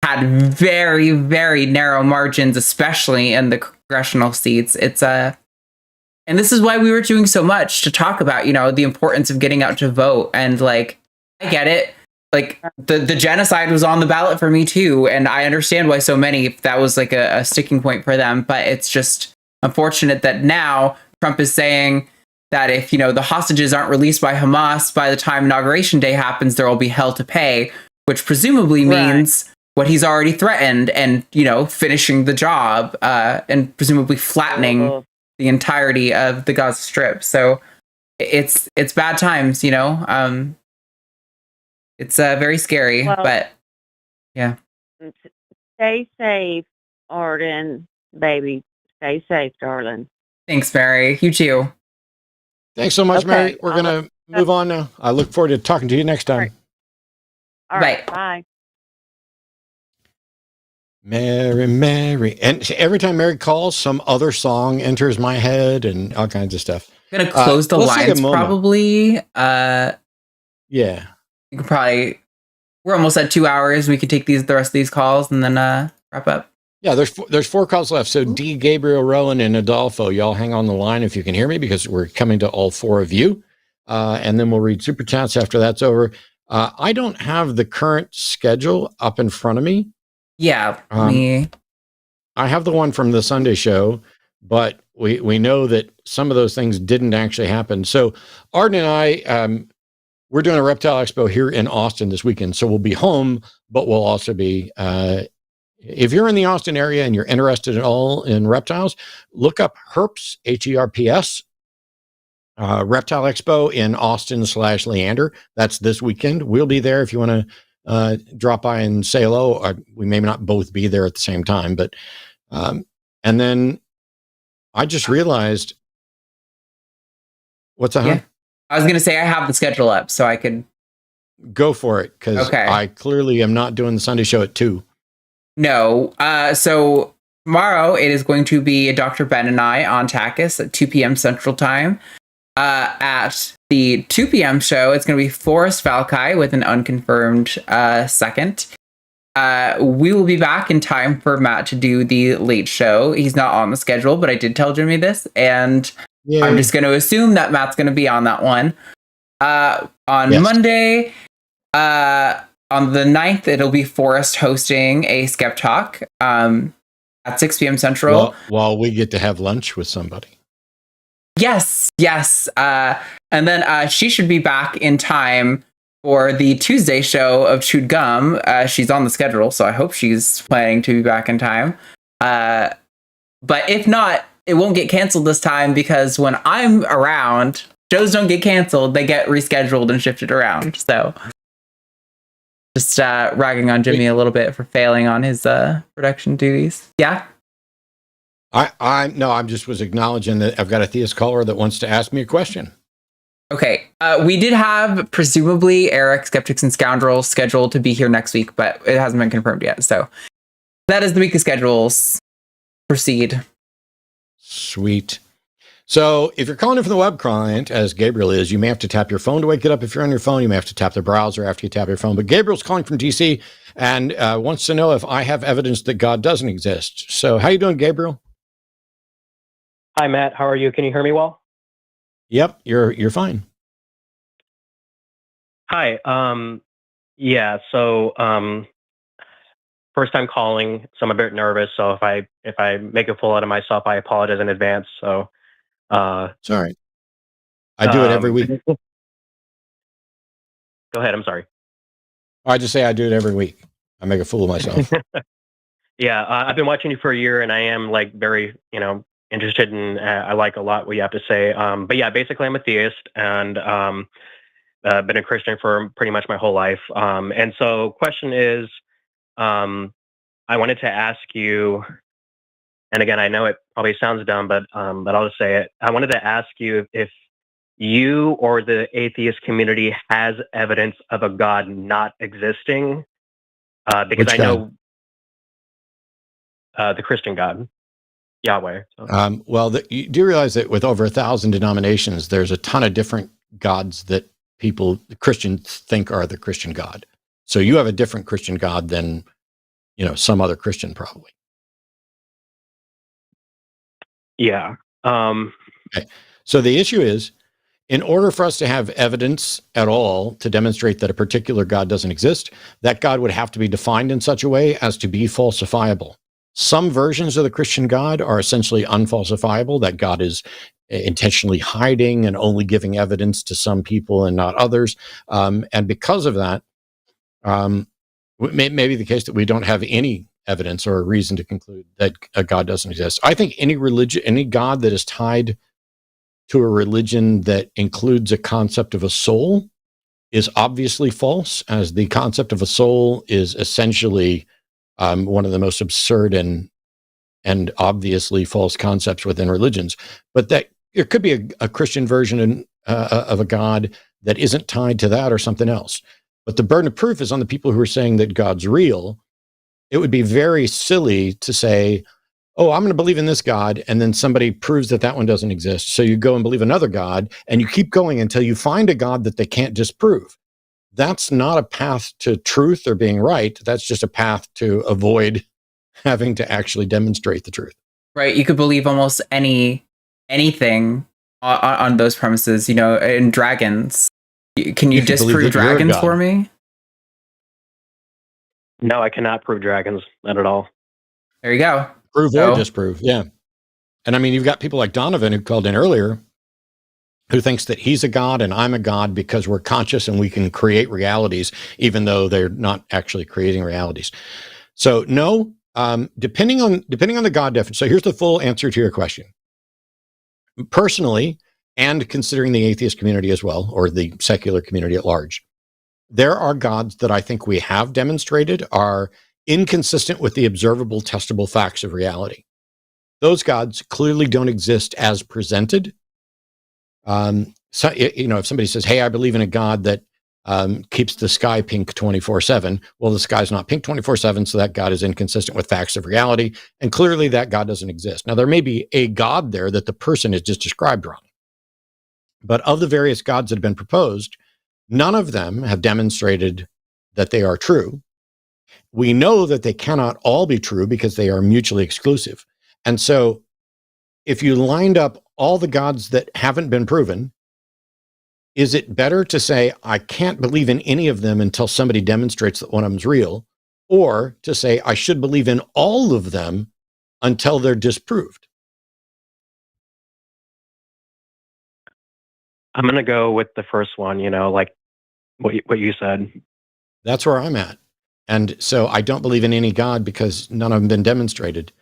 had very, very narrow margins, especially in the congressional seats. And this is why we were doing so much to talk about, the importance of getting out to vote. And like, I get it. Like the genocide was on the ballot for me too. And I understand why so many, that was like a sticking point for them. But it's just unfortunate that now Trump is saying that if, the hostages aren't released by Hamas by the time Inauguration Day happens, there will be hell to pay, which presumably means what he's already threatened and, finishing the job and presumably flattening the entirety of the Gaza Strip. So it's bad times, it's very scary, but yeah. Stay safe, Arden, baby. Stay safe, darling. Thanks, Mary. You too. Thanks so much, Mary. We're going to move on now. I look forward to talking to you next time. All right. Bye. Mary. And every time Mary calls, some other song enters my head and all kinds of stuff. I'm going to close the lines probably. Yeah. You could probably, we're almost at 2 hours. We could take the rest of these calls and then wrap up. Yeah, there's 4 calls left. So D, Gabriel, Rowan, and Adolfo, y'all hang on the line if you can hear me, because we're coming to all 4 of you. And then we'll read Super Chats after that's over. I don't have the current schedule up in front of me. Yeah, I have the one from the Sunday show, but we know that some of those things didn't actually happen. So Arden and I, we're doing a Reptile Expo here in Austin this weekend. So we'll be home, but we'll also be, if you're in the Austin area and you're interested at all in reptiles, look up HERPS, HERPS, Reptile Expo in Austin / Leander. That's this weekend. We'll be there if you want to drop by and say hello. We may not both be there at the same time, but and then I just realized, what's that? Yeah. I was going to say I have the schedule up so I could go for it, because I clearly am not doing the Sunday show at 2. No. So tomorrow it is going to be Dr. Ben and I on TACIS at 2 p.m. Central Time. At the 2 p.m. show, it's going to be Forrest Valkai with an unconfirmed second. We will be back in time for Matt to do the late show. He's not on the schedule, but I did tell Jimmy this, and I'm just going to assume that Matt's going to be on that one. On Monday, on the 9th, it'll be Forrest hosting a Skeptalk at 6 p.m. Central. While we get to have lunch with somebody. Yes. And then she should be back in time for the Tuesday show of Chewed Gum. She's on the schedule, so I hope she's planning to be back in time. But if not, it won't get canceled this time because when I'm around, shows don't get canceled; they get rescheduled and shifted around. So, just ragging on Jimmy a little bit for failing on his production duties. Yeah. I'm just was acknowledging that I've got a theist caller that wants to ask me a question. Okay. We did have presumably Eric, Skeptics and Scoundrels scheduled to be here next week, but it hasn't been confirmed yet. So that is the week of schedules. Proceed. Sweet. So if you're calling in from the web client, as Gabriel is, you may have to tap your phone to wake it up. If you're on your phone, you may have to tap the browser after you tap your phone. But Gabriel's calling from DC and wants to know if I have evidence that God doesn't exist. So how you doing, Gabriel? Hi, Matt. How are you? Can you hear me well? Yep, you're fine. Hi. Yeah. So first time calling, so I'm a bit nervous. So if I make a fool out of myself, I apologize in advance. So sorry. I do it every week. Go ahead. I'm sorry. I just say I do it every week. I make a fool of myself. Yeah, I've been watching you for a year, and I am like very, interested in. I like a lot what you have to say. But yeah, basically, I'm a theist, and been a Christian for pretty much my whole life. And so, question is, I wanted to ask you, and again, I know it probably sounds dumb, but I'll just say it. I wanted to ask you if you or the atheist community has evidence of a God not existing, because Which I know the Christian God, Yahweh. So. Well, you do realize that with over 1,000 denominations, there's a ton of different gods that Christians think are the Christian God. So you have a different Christian God than, some other Christian probably. Yeah. Okay. So the issue is, in order for us to have evidence at all to demonstrate that a particular God doesn't exist, that God would have to be defined in such a way as to be falsifiable. Some versions of the Christian God are essentially unfalsifiable, that God is intentionally hiding and only giving evidence to some people and not others. And because of that, it may be the case that we don't have any evidence or a reason to conclude that a God doesn't exist. I think any religion, any God that is tied to a religion that includes a concept of a soul is obviously false, as the concept of a soul is essentially one of the most absurd and obviously false concepts within religions. But that there could be a Christian version of a God that isn't tied to that or something else. But the burden of proof is on the people who are saying that God's real. It would be very silly to say, oh, I'm going to believe in this God, and then somebody proves that that one doesn't exist. So you go and believe another God, and you keep going until you find a God that they can't disprove. That's not a path to truth or being right. That's just a path to avoid having to actually demonstrate the truth. Right. You could believe almost anything on those premises, in dragons. Can you disprove dragons for me? No, I cannot prove dragons, not at all. There you go. Prove or disprove, yeah. And I mean, you've got people like Donovan, who called in earlier, who thinks that he's a god and I'm a god because we're conscious and we can create realities, even though they're not actually creating realities. So no, depending on the God definition. So here's the full answer to your question. Personally, and considering the atheist community as well, or the secular community at large, there are gods that I think we have demonstrated are inconsistent with the observable, testable facts of reality. Those gods clearly don't exist as presented. So, if somebody says, hey, I believe in a God that keeps the sky pink 24/7, well, the sky's not pink 24/7, so that God is inconsistent with facts of reality, and clearly that God doesn't exist. Now, there may be a God there that the person is just described wrong, but of the various gods that have been proposed, none of them have demonstrated that they are true. We know that they cannot all be true because they are mutually exclusive. And so if you lined up all the gods that haven't been proven, is it better to say, I can't believe in any of them until somebody demonstrates that one of them's real, or to say, I should believe in all of them until they're disproved? I'm going to go with the first one, what you said. That's where I'm at. And so I don't believe in any God because none of them been demonstrated.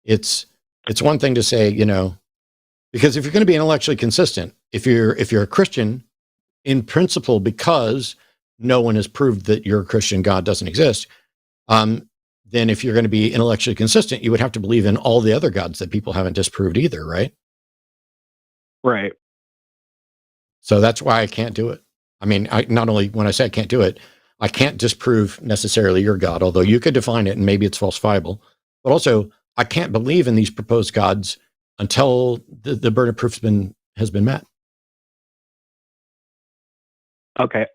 It's one thing to say, because if you're going to be intellectually consistent, if you're a Christian in principle, because no one has proved that you're a Christian, God doesn't exist, then if you're going to be intellectually consistent, you would have to believe in all the other gods that people haven't disproved either, right? Right. So that's why I can't do it. I mean, not only when I say I can't do it, I can't disprove necessarily your God, although you could define it and maybe it's falsifiable, but also I can't believe in these proposed gods until the burden of proof has been met. Okay.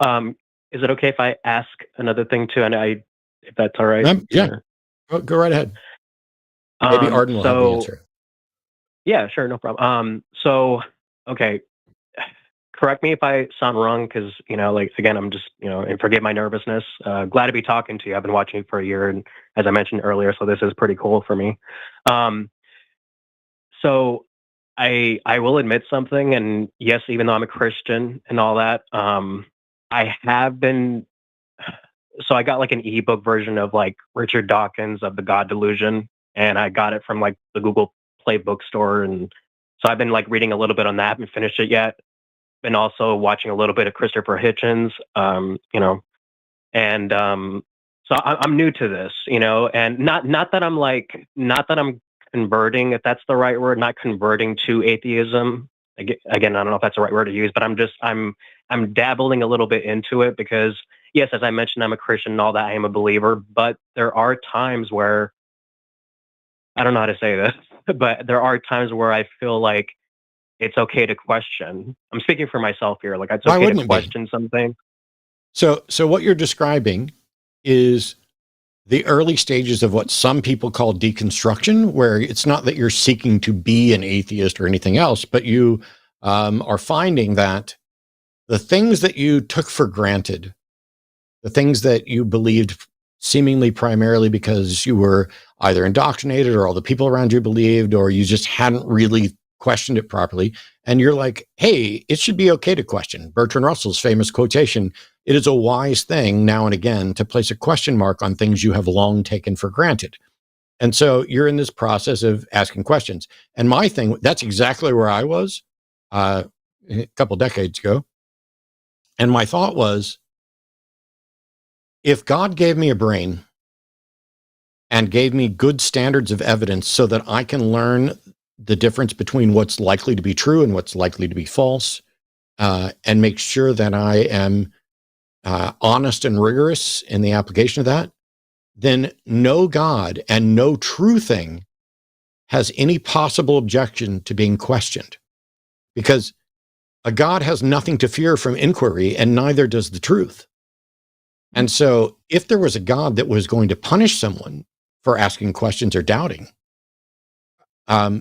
Is it okay if I ask another thing too? And if that's all right. Yeah. Go right ahead. Maybe Arden will have the answer. Yeah, sure, no problem. So, okay, correct me if I sound wrong, because again, I'm just and forgive my nervousness. Glad to be talking to you. I've been watching you for a year, and as I mentioned earlier, so this is pretty cool for me. So I will admit something, and yes, even though I'm a Christian and all that, I have been. So I got like an ebook version of like Richard Dawkins of the God Delusion, and I got it from like the Google Play bookstore, and so I've been like reading a little bit on that. Haven't finished it yet. Been also watching a little bit of Christopher Hitchens, and so I'm new to this, and not that I'm converting, if that's the right word, not converting to atheism. Again, I don't know if that's the right word to use, but I'm dabbling a little bit into it because, yes, as I mentioned, I'm a Christian and all that. I am a believer, but there are times where I don't know how to say this, but there are times where I feel like it's okay to question. I'm speaking for myself here. Like it's okay to question something. So what you're describing is the early stages of what some people call deconstruction, where it's not that you're seeking to be an atheist or anything else, but you are finding that the things that you took for granted, the things that you believed seemingly primarily because you were either indoctrinated or all the people around you believed, or you just hadn't really questioned it properly. And you're like, hey, it should be okay to question. Bertrand Russell's famous quotation, it is a wise thing now and again to place a question mark on things you have long taken for granted. And so you're in this process of asking questions. And my thing, that's exactly where I was a couple decades ago. And my thought was, if God gave me a brain and gave me good standards of evidence so that I can learn the difference between what's likely to be true and what's likely to be false, and make sure that I am honest and rigorous in the application of that, then no God and no true thing has any possible objection to being questioned, because a God has nothing to fear from inquiry, and neither does the truth. And so if there was a God that was going to punish someone for asking questions or doubting,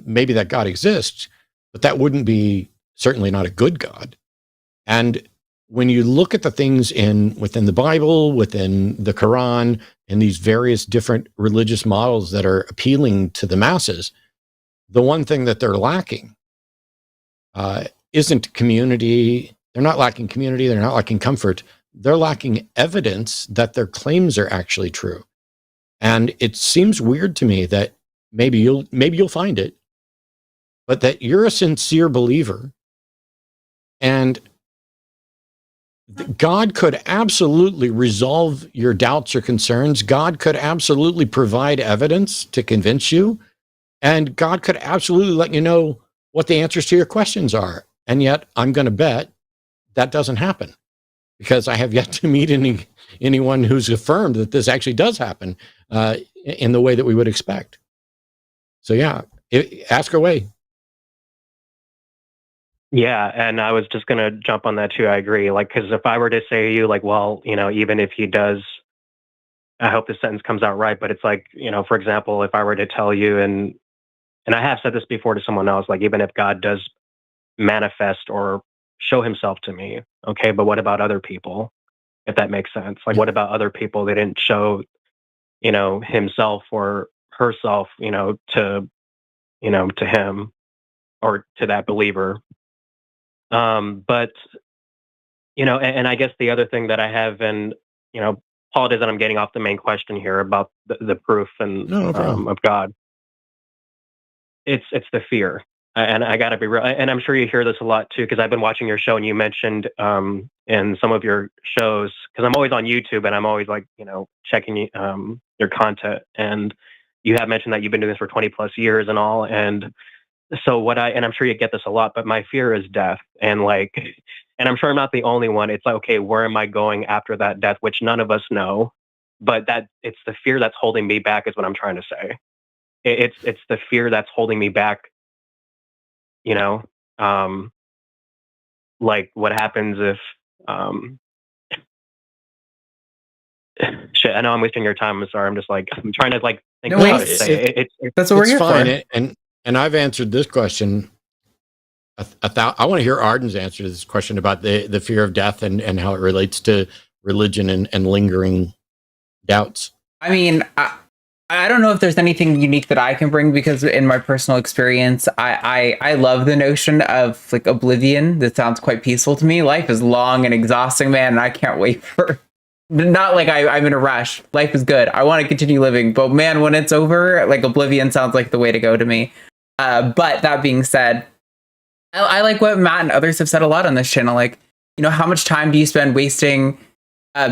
maybe that God exists, but that wouldn't be certainly not a good God. And when you look at the things within the Bible, within the Quran, and these various different religious models that are appealing to the masses, the one thing that they're lacking isn't community. They're not lacking community. They're not lacking comfort. They're lacking evidence that their claims are actually true. And it seems weird to me that maybe you'll find it, but that you're a sincere believer, and God could absolutely resolve your doubts or concerns. God could absolutely provide evidence to convince you, and God could absolutely let you know what the answers to your questions are. And yet I'm going to bet that doesn't happen, because I have yet to meet anyone who's affirmed that this actually does happen in the way that we would expect. So yeah, ask away. Yeah, and I was just going to jump on that too. I agree. Like, because if I were to say to you, like, well, even if he does, I hope the sentence comes out right, but it's like, for example, if I were to tell you, and I have said this before to someone else, like, even if God does manifest or show himself to me, okay, but what about other people? If that makes sense. Like, what about other people that didn't show, himself or herself, to him or to that believer? But, you know, and I guess the other thing that I have, and, you know, apologies that I'm getting off the main question here about the proof and of God. It's the fear. And I got to be real. And I'm sure you hear this a lot too, because I've been watching your show, and you mentioned in some of your shows, because I'm always on YouTube and I'm always like, you know, checking your content. And you have mentioned that you've been doing this for 20 plus years and all. And so and I'm sure you get this a lot, but my fear is death. And like, and I'm sure I'm not the only one. It's like, okay, where am I going after that death, which none of us know, but that it's the fear that's holding me back is what I'm trying to say. It's the fear that's holding me back. You know, like what happens if, shit, I know I'm wasting your time. I'm sorry. I'm just like, I'm trying to like think No, about it. That's what we're here fine. for. And I've answered this question. I want to hear Arden's answer to this question about the fear of death and how it relates to religion and lingering doubts. I mean, I don't know if there's anything unique that I can bring, because in my personal experience, I love the notion of like oblivion. That sounds quite peaceful to me. Life is long and exhausting, man, and I can't wait for, not like I'm in a rush. Life is good. I want to continue living, but man, when it's over, like oblivion sounds like the way to go to me. But that being said, I like what Matt and others have said a lot on this channel. Like, you know, how much time do you spend wasting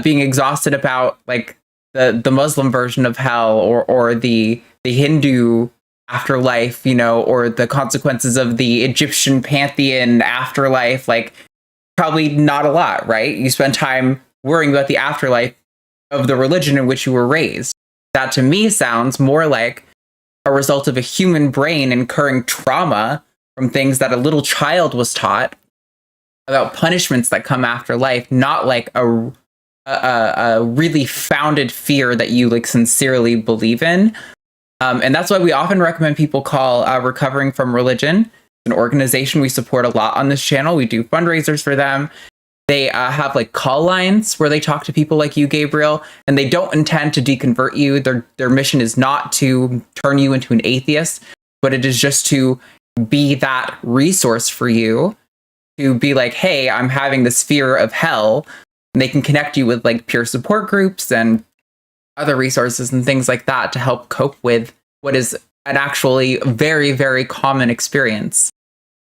being exhausted about like the Muslim version of hell, or the Hindu afterlife, you know, or the consequences of the Egyptian pantheon afterlife? Like, probably not a lot, right? You spend time worrying about the afterlife of the religion in which you were raised. That to me sounds more like a result of a human brain incurring trauma from things that a little child was taught about punishments that come after life, not like a really founded fear that you like sincerely believe in. And that's why we often recommend people call Recovering from Religion. It's an organization we support a lot on this channel. We do fundraisers for them. They have like call lines where they talk to people like you, Gabriel, and they don't intend to deconvert you. Their mission is not to turn you into an atheist, but it is just to be that resource for you, to be like, hey, I'm having this fear of hell. And they can connect you with like peer support groups and other resources and things like that to help cope with what is an actually very, very common experience,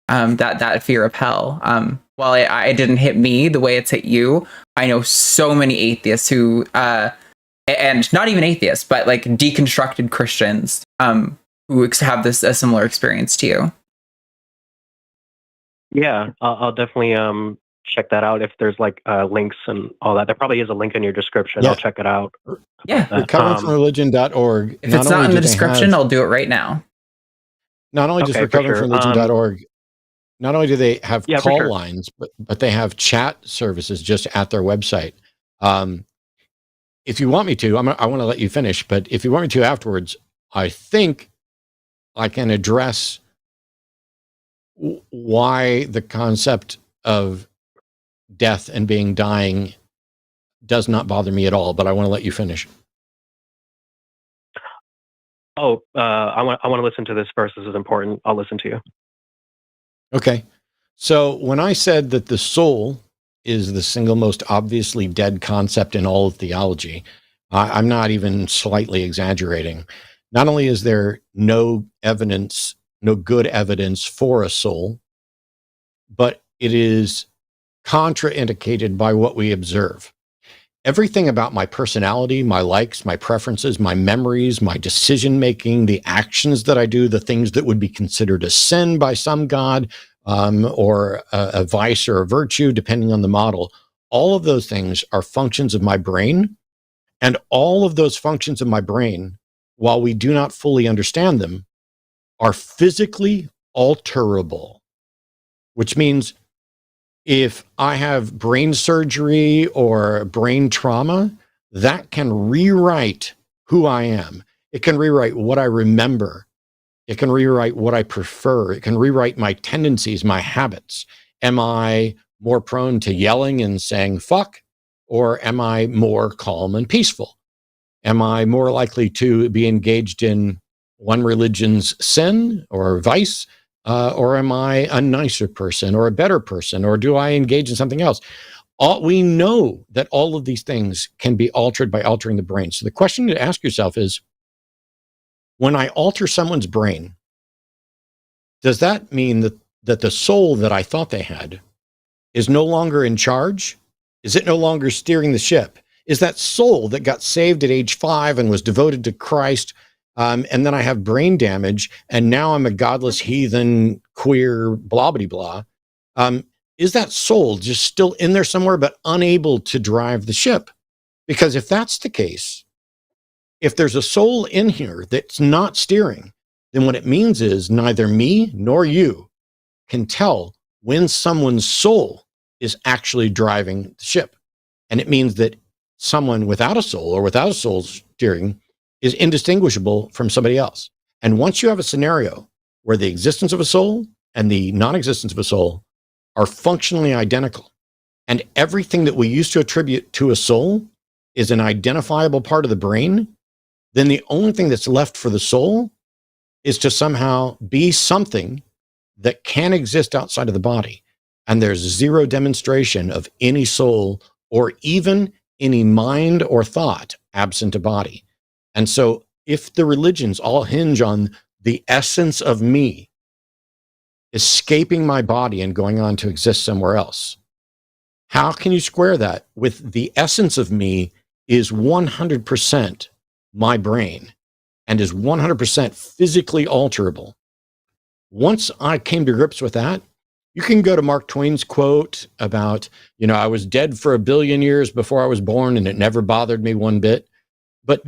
that fear of hell. While it didn't hit me the way it's hit you, I know so many atheists who, and not even atheists, but like deconstructed Christians who have a similar experience to you. Yeah, I'll definitely check that out if there's like links and all that. There probably is a link in your description. Yeah. I'll check it out. Yeah. Recoveringfromreligion.org. If it's not in the description, I'll do it right now. Not only just recoveringfromreligion.org, not only do they have call lines, but they have chat services just at their website. If you want me to, I want to let you finish, but if you want me to afterwards, I think I can address why the concept of death and being dying does not bother me at all, but I want to let you finish. Oh, I want to listen to this first. This is important. I'll listen to you. Okay. So when I said that the soul is the single most obviously dead concept in all of theology, I'm not even slightly exaggerating. Not only is there no good evidence for a soul, but it is contraindicated by what we observe. Everything about my personality, my likes, my preferences, my memories, my decision-making, the actions that I do, the things that would be considered a sin by some God, or a vice or a virtue, depending on the model, all of those things are functions of my brain. And all of those functions of my brain, while we do not fully understand them, are physically alterable, which means if I have brain surgery or brain trauma, that can rewrite who I am. It can rewrite what I remember. It can rewrite what I prefer. It can rewrite my tendencies, my habits. Am I more prone to yelling and saying fuck, or am I more calm and peaceful? Am I more likely to be engaged in one religion's sin or vice, or am I a nicer person or a better person, or do I engage in something else? We know that all of these things can be altered by altering the brain. So the question to ask yourself is, when I alter someone's brain, does that mean that the soul that I thought they had is no longer in charge? Is it no longer steering the ship? Is that soul that got saved at age 5 and was devoted to Christ, and then I have brain damage, and now I'm a godless heathen, queer, blah, blah, blah. Is that soul just still in there somewhere, but unable to drive the ship? Because if that's the case, if there's a soul in here that's not steering, then what it means is neither me nor you can tell when someone's soul is actually driving the ship. And it means that someone without a soul or without a soul steering is indistinguishable from somebody else. And once you have a scenario where the existence of a soul and the non-existence of a soul are functionally identical, and everything that we used to attribute to a soul is an identifiable part of the brain, then the only thing that's left for the soul is to somehow be something that can exist outside of the body. And there's zero demonstration of any soul or even any mind or thought absent a body. And so if the religions all hinge on the essence of me escaping my body and going on to exist somewhere else, how can you square that with the essence of me is 100% my brain and is 100% physically alterable? Once I came to grips with that, you can go to Mark Twain's quote about, I was dead for 1 billion years before I was born and it never bothered me one bit. But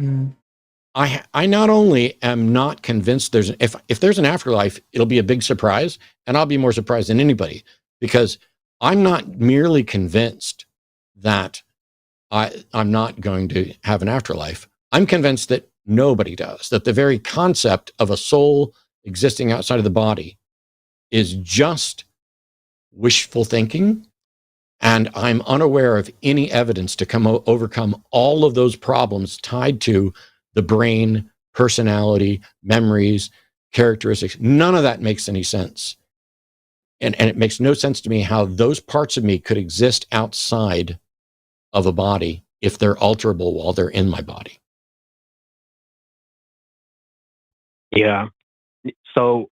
I not only am not convinced if there's an afterlife, it'll be a big surprise, and I'll be more surprised than anybody, because I'm not merely convinced that I'm not going to have an afterlife. I'm convinced that nobody does, that the very concept of a soul existing outside of the body is just wishful thinking, and I'm unaware of any evidence to overcome all of those problems tied to the brain, personality, memories, characteristics. None of that makes any sense. And it makes no sense to me how those parts of me could exist outside of a body if they're alterable while they're in my body. Yeah. So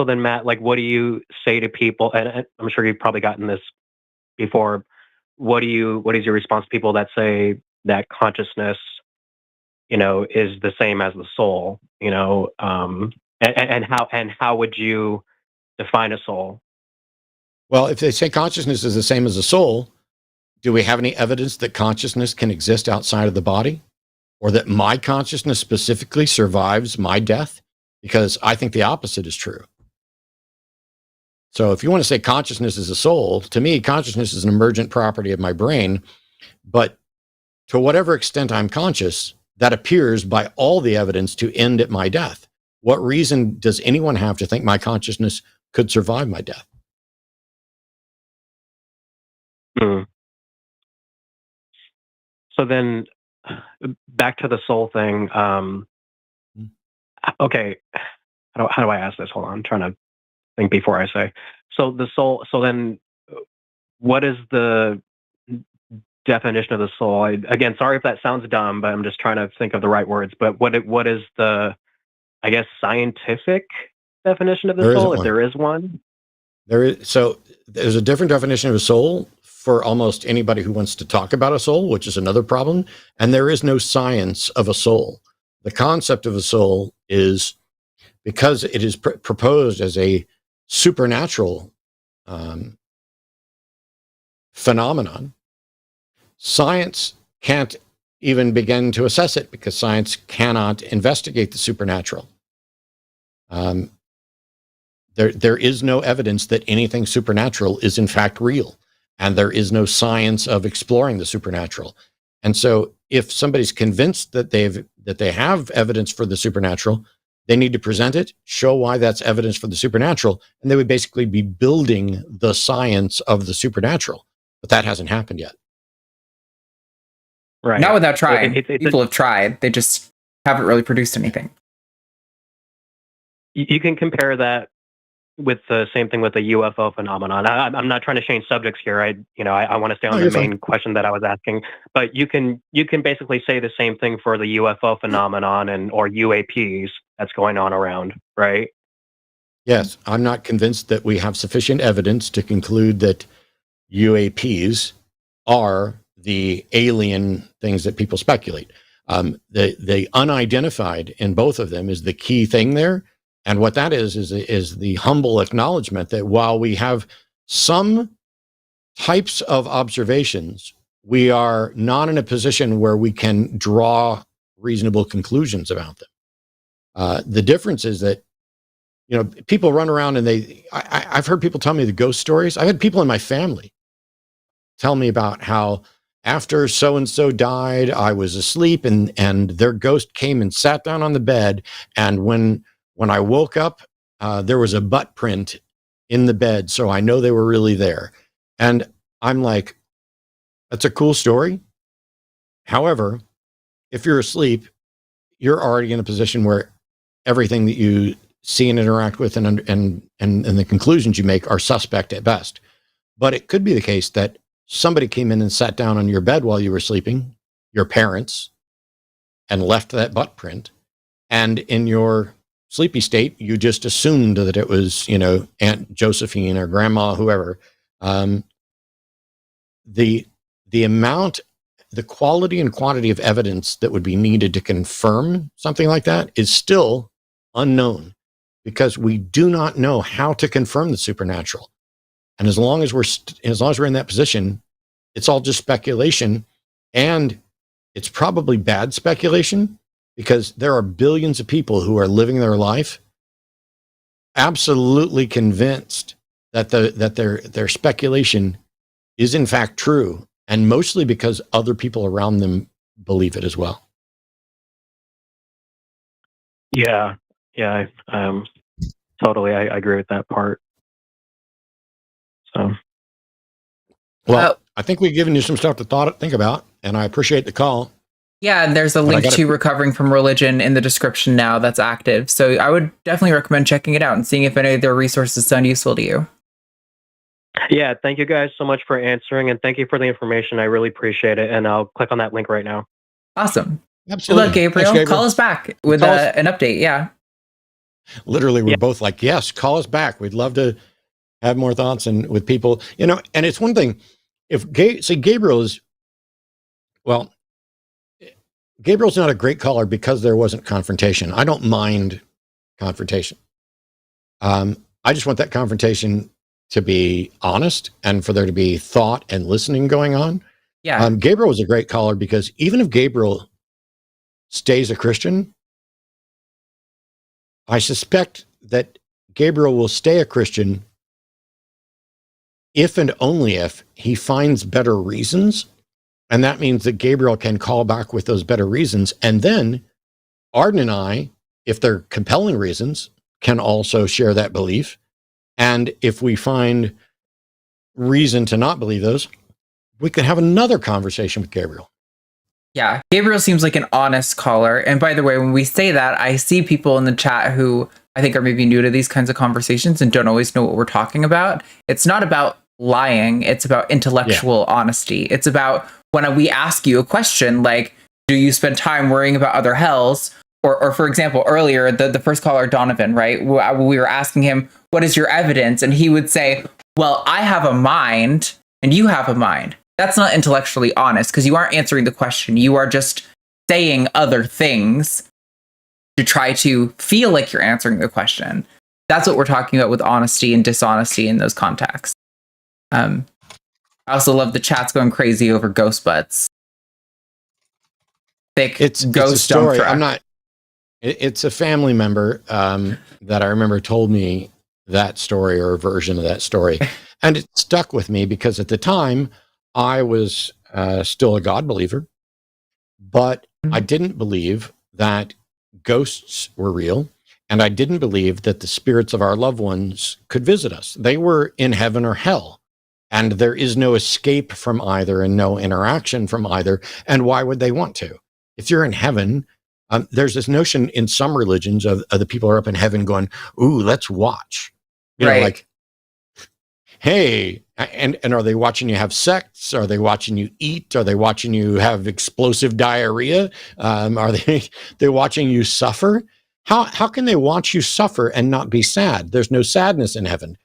then, Matt, what do you say to people? And I'm sure you've probably gotten this before. What is your response to people that say that consciousness, is the same as the soul? And how would you define a soul? Well, if they say consciousness is the same as a soul, do we have any evidence that consciousness can exist outside of the body, or that my consciousness specifically survives my death? Because I think the opposite is true. So if you want to say consciousness is a soul, to me, consciousness is an emergent property of my brain. But to whatever extent I'm conscious, that appears by all the evidence to end at my death. What reason does anyone have to think my consciousness could survive my death? So then, back to the soul thing. Okay, how do I ask this? Hold on, I'm trying to think before I say. So the soul. So then, what is the definition of the soul? Again, sorry if that sounds dumb, but I'm just trying to think of the right words. But what is the, I guess, scientific definition of the soul, if there is one? So there's a different definition of a soul for almost anybody who wants to talk about a soul, which is another problem. And there is no science of a soul. The concept of a soul is, because it is proposed as a supernatural phenomenon, science can't even begin to assess it, because science cannot investigate the supernatural. There is no evidence that anything supernatural is in fact real, and there is no science of exploring the supernatural. And so if somebody's convinced that they have evidence for the supernatural, they need to present it, show why that's evidence for the supernatural, and they would basically be building the science of the supernatural. But that hasn't happened yet. Right. Not without trying. People have tried. They just haven't really produced anything. You can compare that with the same thing with the UFO phenomenon. I'm not trying to change subjects here. I want to stay on the main question that I was asking. But you can basically say the same thing for the UFO phenomenon or UAPs that's going on around, right? Yes, I'm not convinced that we have sufficient evidence to conclude that UAPs are the alien things that people speculate. The unidentified in both of them is the key thing there. And what that is the humble acknowledgement that while we have some types of observations, we are not in a position where we can draw reasonable conclusions about them. The difference is that, people run around and I've heard people tell me the ghost stories. I've had people in my family tell me about how after so-and-so died, I was asleep and their ghost came and sat down on the bed. And when I woke up, there was a butt print in the bed. So I know they were really there. And I'm like, that's a cool story. However, if you're asleep, you're already in a position where everything that you see and interact with and the conclusions you make are suspect at best. But it could be the case that somebody came in and sat down on your bed while you were sleeping, your parents, and left that butt print. And in your sleepy state, you just assumed that it was, Aunt Josephine or Grandma, whoever. The amount, the quality and quantity of evidence that would be needed to confirm something like that is still unknown, because we do not know how to confirm the supernatural. And as long as we're in that position, it's all just speculation, and it's probably bad speculation, because there are billions of people who are living their life absolutely convinced that their speculation is in fact true, and mostly because other people around them believe it as well. Yeah, totally. I agree with that part. So, well, I think we've given you some stuff to think about, and I appreciate the call. Yeah, and there's a link to Recovering from Religion in the description now that's active. So I would definitely recommend checking it out and seeing if any of their resources sound useful to you. Yeah, thank you guys so much for answering, and thank you for the information. I really appreciate it, and I'll click on that link right now. Awesome. Absolutely. Good luck, Gabriel. Thanks, Gabriel. Call us back with an update. Yeah. Literally, we're both like, yes, call us back. We'd love to have more thoughts and with people, and it's one thing if Gabriel's not a great caller because there wasn't confrontation. I don't mind confrontation. I just want that confrontation to be honest and for there to be thought and listening going on. Yeah. Gabriel was a great caller because even if Gabriel stays a Christian, I suspect that Gabriel will stay a Christian if and only if he finds better reasons. And that means that Gabriel can call back with those better reasons. And then Arden and I, if they're compelling reasons, can also share that belief. And if we find reason to not believe those, we can have another conversation with Gabriel. Yeah, Gabriel seems like an honest caller. And by the way, when we say that, I see people in the chat who I think are maybe new to these kinds of conversations and don't always know what we're talking about. It's not about lying. It's about intellectual honesty. It's about when we ask you a question like, do you spend time worrying about other hells? Or for example, earlier, the first caller, Donovan, right? We were asking him, what is your evidence? And he would say, well, I have a mind and you have a mind. That's not intellectually honest because you aren't answering the question. You are just saying other things to try to feel like you're answering the question. That's what we're talking about with honesty and dishonesty in those contexts. I also love the chats going crazy over ghost butts. It's a story. It's a family member that I remember told me that story or a version of that story. And it stuck with me because at the time I was still a God believer, but I didn't believe that ghosts were real. And I didn't believe that the spirits of our loved ones could visit us. They were in heaven or hell. And there is no escape from either and no interaction from either. And why would they want to? If you're in heaven, there's this notion in some religions of the people who are up in heaven going, ooh, let's watch. You know, like, hey, and are they watching you have sex? Are they watching you eat? Are they watching you have explosive diarrhea? Are they watching you suffer? How can they watch you suffer and not be sad? There's no sadness in heaven.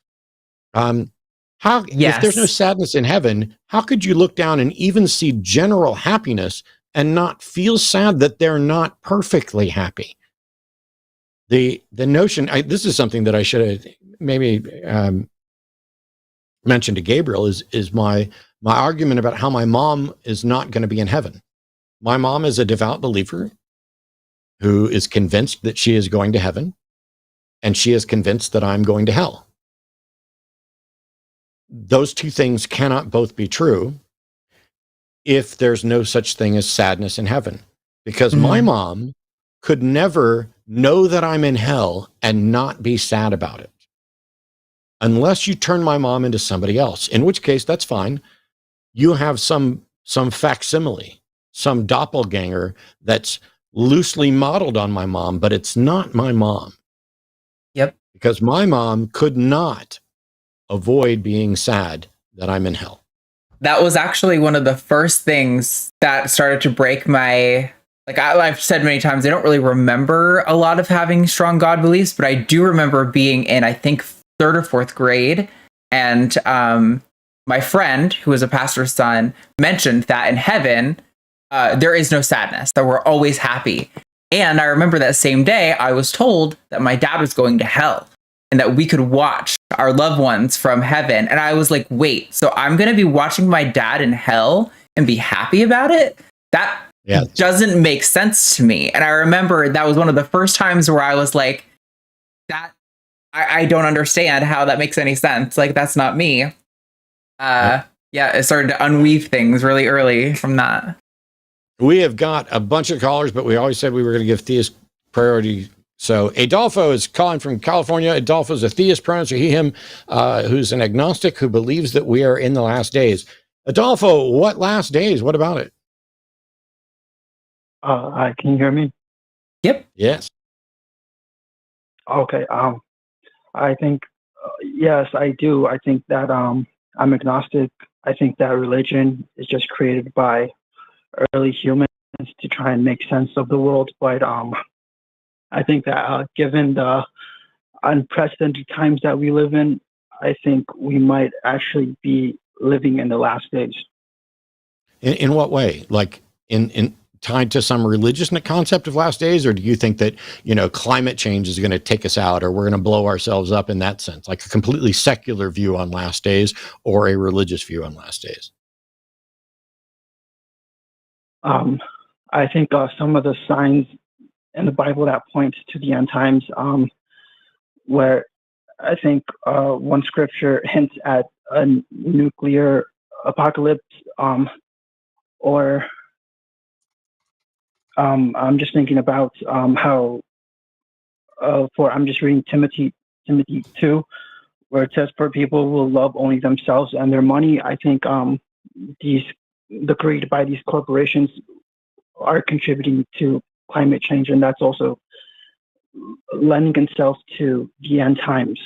If there's no sadness in heaven, how could you look down and even see general happiness and not feel sad that they're not perfectly happy? The notion, this is something that I should have maybe mentioned to Gabriel, is my argument about how my mom is not going to be in heaven. My mom is a devout believer who is convinced that she is going to heaven, and she is convinced that I'm going to hell. Those two things cannot both be true if there's no such thing as sadness in heaven, because my mom could never know that I'm in hell and not be sad about it. Unless you turn my mom into somebody else, in which case that's fine. You have some facsimile, some doppelganger that's loosely modeled on my mom, but it's not my mom. Yep. Because my mom could not avoid being sad that I'm in hell. That was actually one of the first things that started to break my, like I've said many times, I don't really remember a lot of having strong God beliefs, but I do remember being in, I think, 3rd or 4th grade. And my friend, who was a pastor's son, mentioned that in heaven, there is no sadness, that we're always happy. And I remember that same day, I was told that my dad was going to hell and that we could watch our loved ones from heaven. And I was like, wait, so I'm going to be watching my dad in hell and be happy about it? That doesn't make sense to me. And I remember that was one of the first times where I was like, that I don't understand how that makes any sense. Like, that's not me. It started to unweave things really early from that. We have got a bunch of callers, but we always said we were going to give theists priority. So Adolfo is calling from California. Adolfo is a theist, pronouns are he, him, who's an agnostic who believes that we are in the last days. Adolfo, what last days? What about it? Can you hear me? Yep. Yes. Okay. I think, yes, I do. I think that I'm agnostic. I think that religion is just created by early humans to try and make sense of the world. But I think that given the unprecedented times that we live in, I think we might actually be living in the last days. In what way? Like in tied to some religious concept of last days, or do you think that, climate change is going to take us out, or we're going to blow ourselves up in that sense, like a completely secular view on last days or a religious view on last days? I think some of the signs in the Bible that points to the end times, where I think one scripture hints at a nuclear apocalypse, or I'm just thinking about how, I'm just reading Timothy 2, where it says, "For people will love only themselves and their money." I think the greed by these corporations are contributing to climate change, and that's also lending itself to the end times.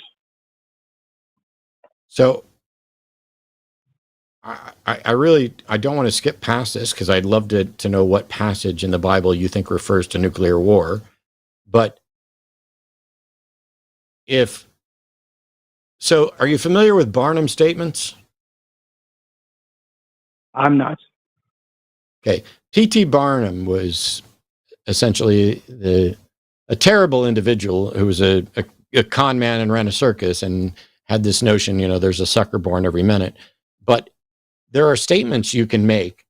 So I don't want to skip past this, because I'd love to know what passage in the Bible you think refers to nuclear war. But are you familiar with Barnum's statements? I'm not. Okay. P.T. Barnum was essentially a terrible individual who was a con man and ran a circus and had this notion, there's a sucker born every minute. But there are statements you can make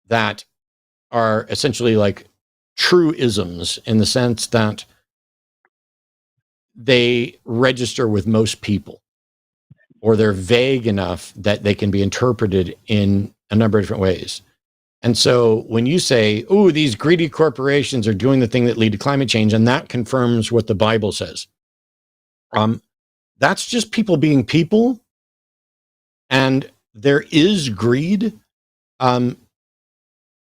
that are essentially like truisms, in the sense that they register with most people, or they're vague enough that they can be interpreted in a number of different ways. And so when you say, "Oh, these greedy corporations are doing the thing that lead to climate change," and that confirms what the Bible says, that's just people being people. And there is greed.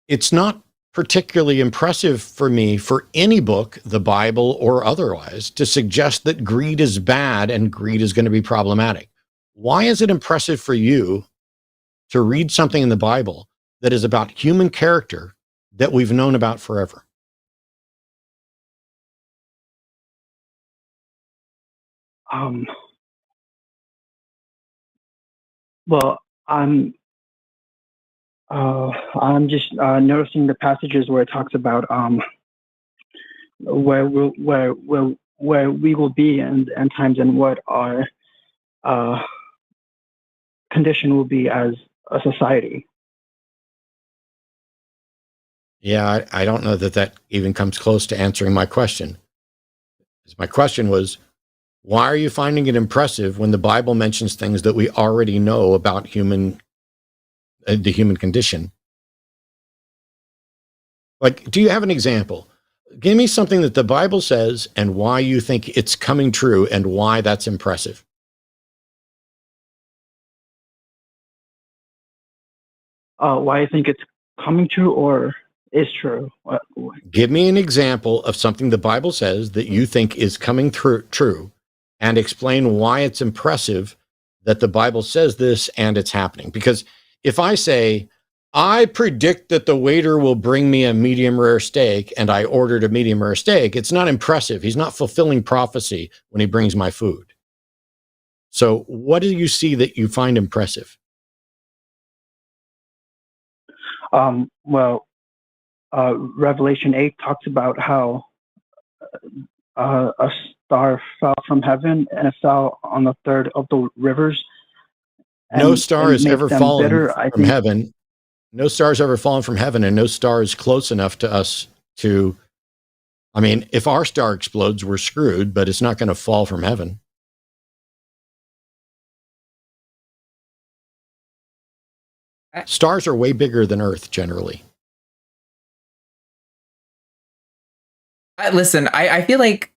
It's not particularly impressive for me for any book, the Bible or otherwise, to suggest that greed is bad and greed is going to be problematic. Why is it impressive for you to read something in the Bible that is about human character that we've known about forever? Well, I'm just noticing the passages where it talks about where we will be in the end times and what our condition will be as a society. Yeah, I don't know that even comes close to answering my question. My question was, why are you finding it impressive when the Bible mentions things that we already know about the human condition? Like, do you have an example? Give me something that the Bible says and why you think it's coming true and why that's impressive. Why I think it's coming true or is true? Give me an example of something the Bible says that you think is coming true, and explain why it's impressive that the Bible says this and it's happening. Because if I say, I predict that the waiter will bring me a medium rare steak and I ordered a medium rare steak, it's not impressive. He's not fulfilling prophecy when he brings my food. So what do you see that you find impressive? Revelation 8 talks about how a star fell from heaven and it fell on the third of the rivers. No star has ever fallen from heaven. No star has ever fallen from heaven, and no star is close enough to us to, I mean, if our star explodes, we're screwed, but it's not going to fall from heaven. Stars are way bigger than Earth generally. Listen, I feel like,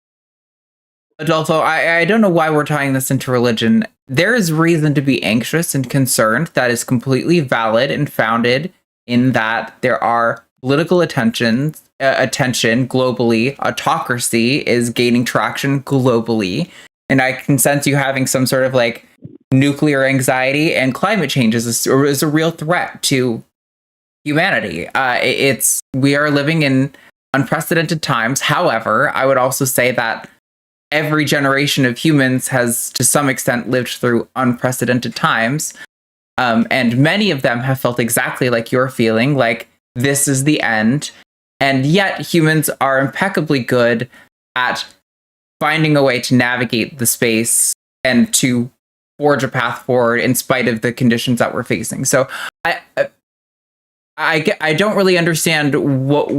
Adolfo, I don't know why we're tying this into religion. There is reason to be anxious and concerned that is completely valid and founded in that there are political attention globally. Autocracy is gaining traction globally. And I can sense you having some sort of like nuclear anxiety, and climate change is a real threat to humanity. We are living in unprecedented times. However, I would also say that every generation of humans has, to some extent, lived through unprecedented times. And many of them have felt exactly like you're feeling, like this is the end. And yet humans are impeccably good at finding a way to navigate the space and to forge a path forward in spite of the conditions that we're facing. So I don't really understand what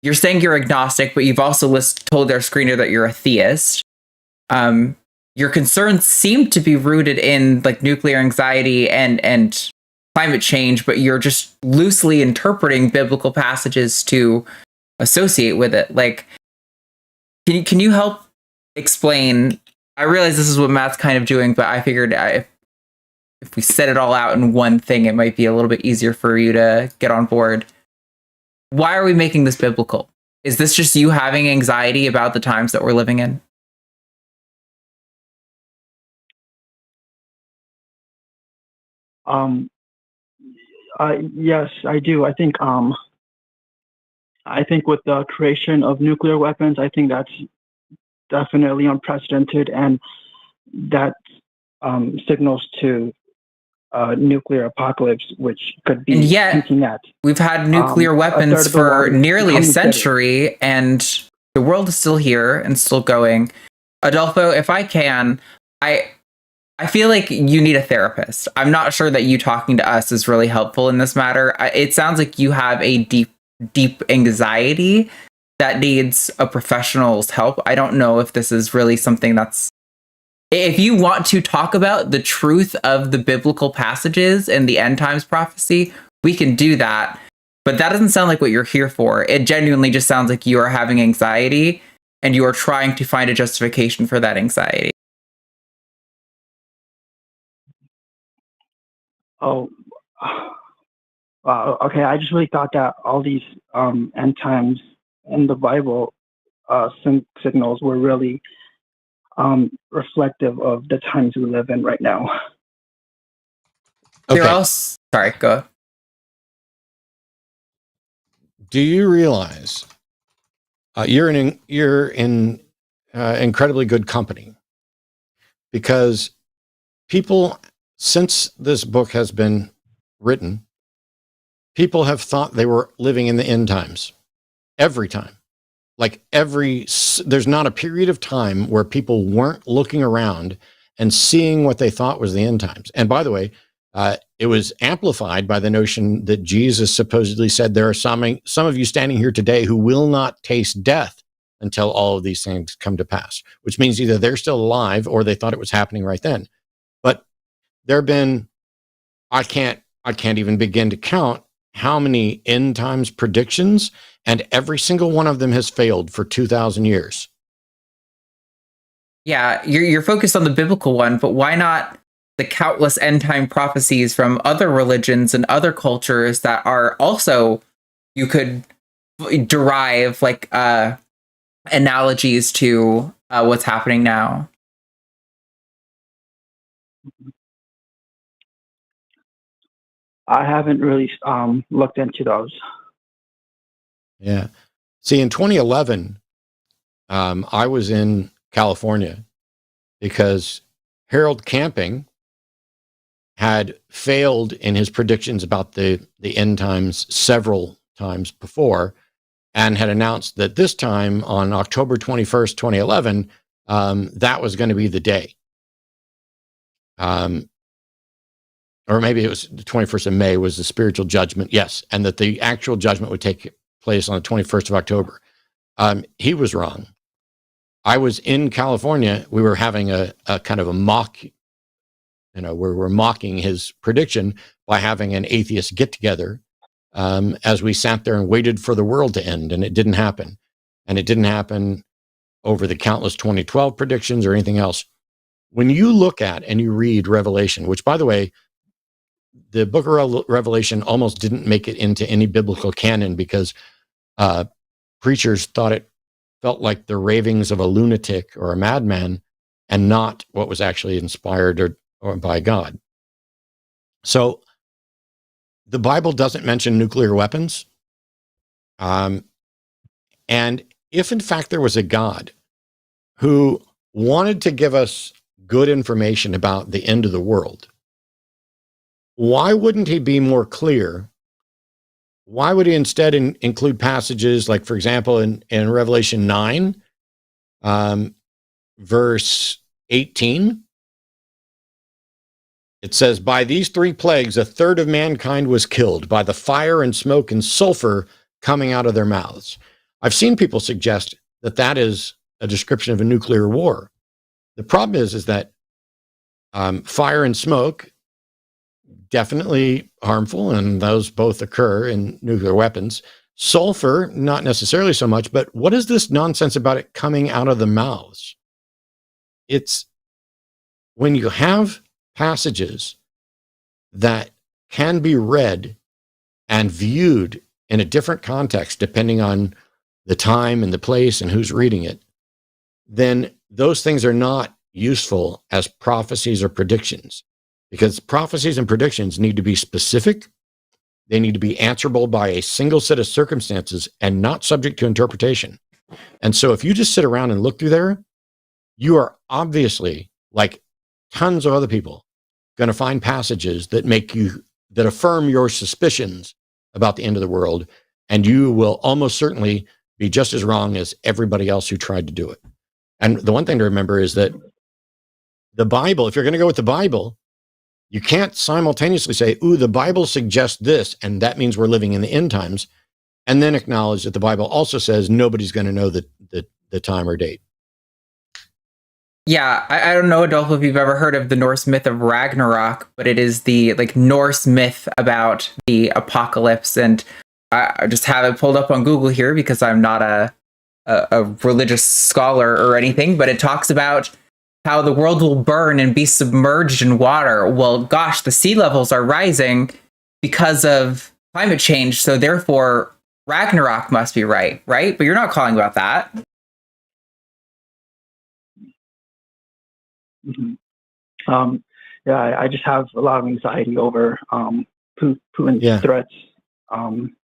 you're saying. You're agnostic, but you've also told our screener that you're a theist. Your concerns seem to be rooted in like nuclear anxiety and climate change, but you're just loosely interpreting biblical passages to associate with it. Like, can you help explain? I realize this is what Matt's kind of doing, but I figured if we set it all out in one thing, it might be a little bit easier for you to get on board. Why are we making this biblical? Is this just you having anxiety about the times that we're living in? Yes, I do. I think with the creation of nuclear weapons, I think that's definitely unprecedented, and that signals to nuclear apocalypse, which could be. And yet, hinting at, we've had nuclear weapons for nearly a century, and the world is still here and still going. Adolfo, if I can, I feel like you need a therapist. I'm not sure that you talking to us is really helpful in this matter. It sounds like you have a deep anxiety that needs a professional's help. I don't know if this is really something that's... If you want to talk about the truth of the biblical passages and the end times prophecy, we can do that. But that doesn't sound like what you're here for. It genuinely just sounds like you are having anxiety and you are trying to find a justification for that anxiety. Oh, Okay, I just really thought that all these end times in the Bible signals were really reflective of the times we live in right now. Okay. Sorry, go. Do you realize you're in incredibly good company? Because people, since this book has been written, people have thought they were living in the end times every time. Like there's not a period of time where people weren't looking around and seeing what they thought was the end times. And by the way, it was amplified by the notion that Jesus supposedly said, there are some of you standing here today who will not taste death until all of these things come to pass, which means either they're still alive or they thought it was happening right then. But there have been, I can't even begin to count how many end times predictions, and every single one of them has failed for 2,000 years. Yeah, you're focused on the biblical one, but why not the countless end time prophecies from other religions and other cultures that are also, you could derive like analogies to what's happening now? I haven't really looked into those. Yeah. See, in 2011, I was in California because Harold Camping had failed in his predictions about the end times several times before, and had announced that this time on October 21st, 2011, that was going to be the day. Or maybe it was the 21st of May was the spiritual judgment. Yes. And that the actual judgment would take place on the 21st of October. He was wrong. I was in California. We were having a kind of a mock, we're mocking his prediction by having an atheist get together as we sat there and waited for the world to end. And it didn't happen. And it didn't happen over the countless 2012 predictions or anything else. When you look at and you read Revelation, which, by the way, the book of Revelation almost didn't make it into any biblical canon because preachers thought it felt like the ravings of a lunatic or a madman and not what was actually inspired or by God. So the Bible doesn't mention nuclear weapons. And if in fact there was a God who wanted to give us good information about the end of the world, why wouldn't he be more clear? Why would he instead include passages like, for example, in Revelation 9, verse 18, it says, by these three plagues, 1/3 of mankind was killed by the fire and smoke and sulfur coming out of their mouths. I've seen people suggest that that is a description of a nuclear war. The problem is that fire and smoke, definitely harmful, and those both occur in nuclear weapons. Sulfur, not necessarily so much, but what is this nonsense about it coming out of the mouths? It's when you have passages that can be read and viewed in a different context, depending on the time and the place and who's reading it, then those things are not useful as prophecies or predictions. Because prophecies and predictions need to be specific. They need to be answerable by a single set of circumstances and not subject to interpretation. And so if you just sit around and look through there, you are obviously, like tons of other people, going to find passages that affirm your suspicions about the end of the world. And you will almost certainly be just as wrong as everybody else who tried to do it. And the one thing to remember is that the Bible, if you're going to go with the Bible, you can't simultaneously say, ooh, the Bible suggests this, and that means we're living in the end times, and then acknowledge that the Bible also says nobody's going to know the time or date. Yeah, I don't know, Adolfo, if you've ever heard of the Norse myth of Ragnarok, but it is the Norse myth about the apocalypse, and I just have it pulled up on Google here because I'm not a religious scholar or anything, but it talks about how the world will burn and be submerged in water. Well, gosh, the sea levels are rising because of climate change, so therefore Ragnarok must be right? But you're not calling about that. Mm-hmm. Yeah, I just have a lot of anxiety over Putin's threats.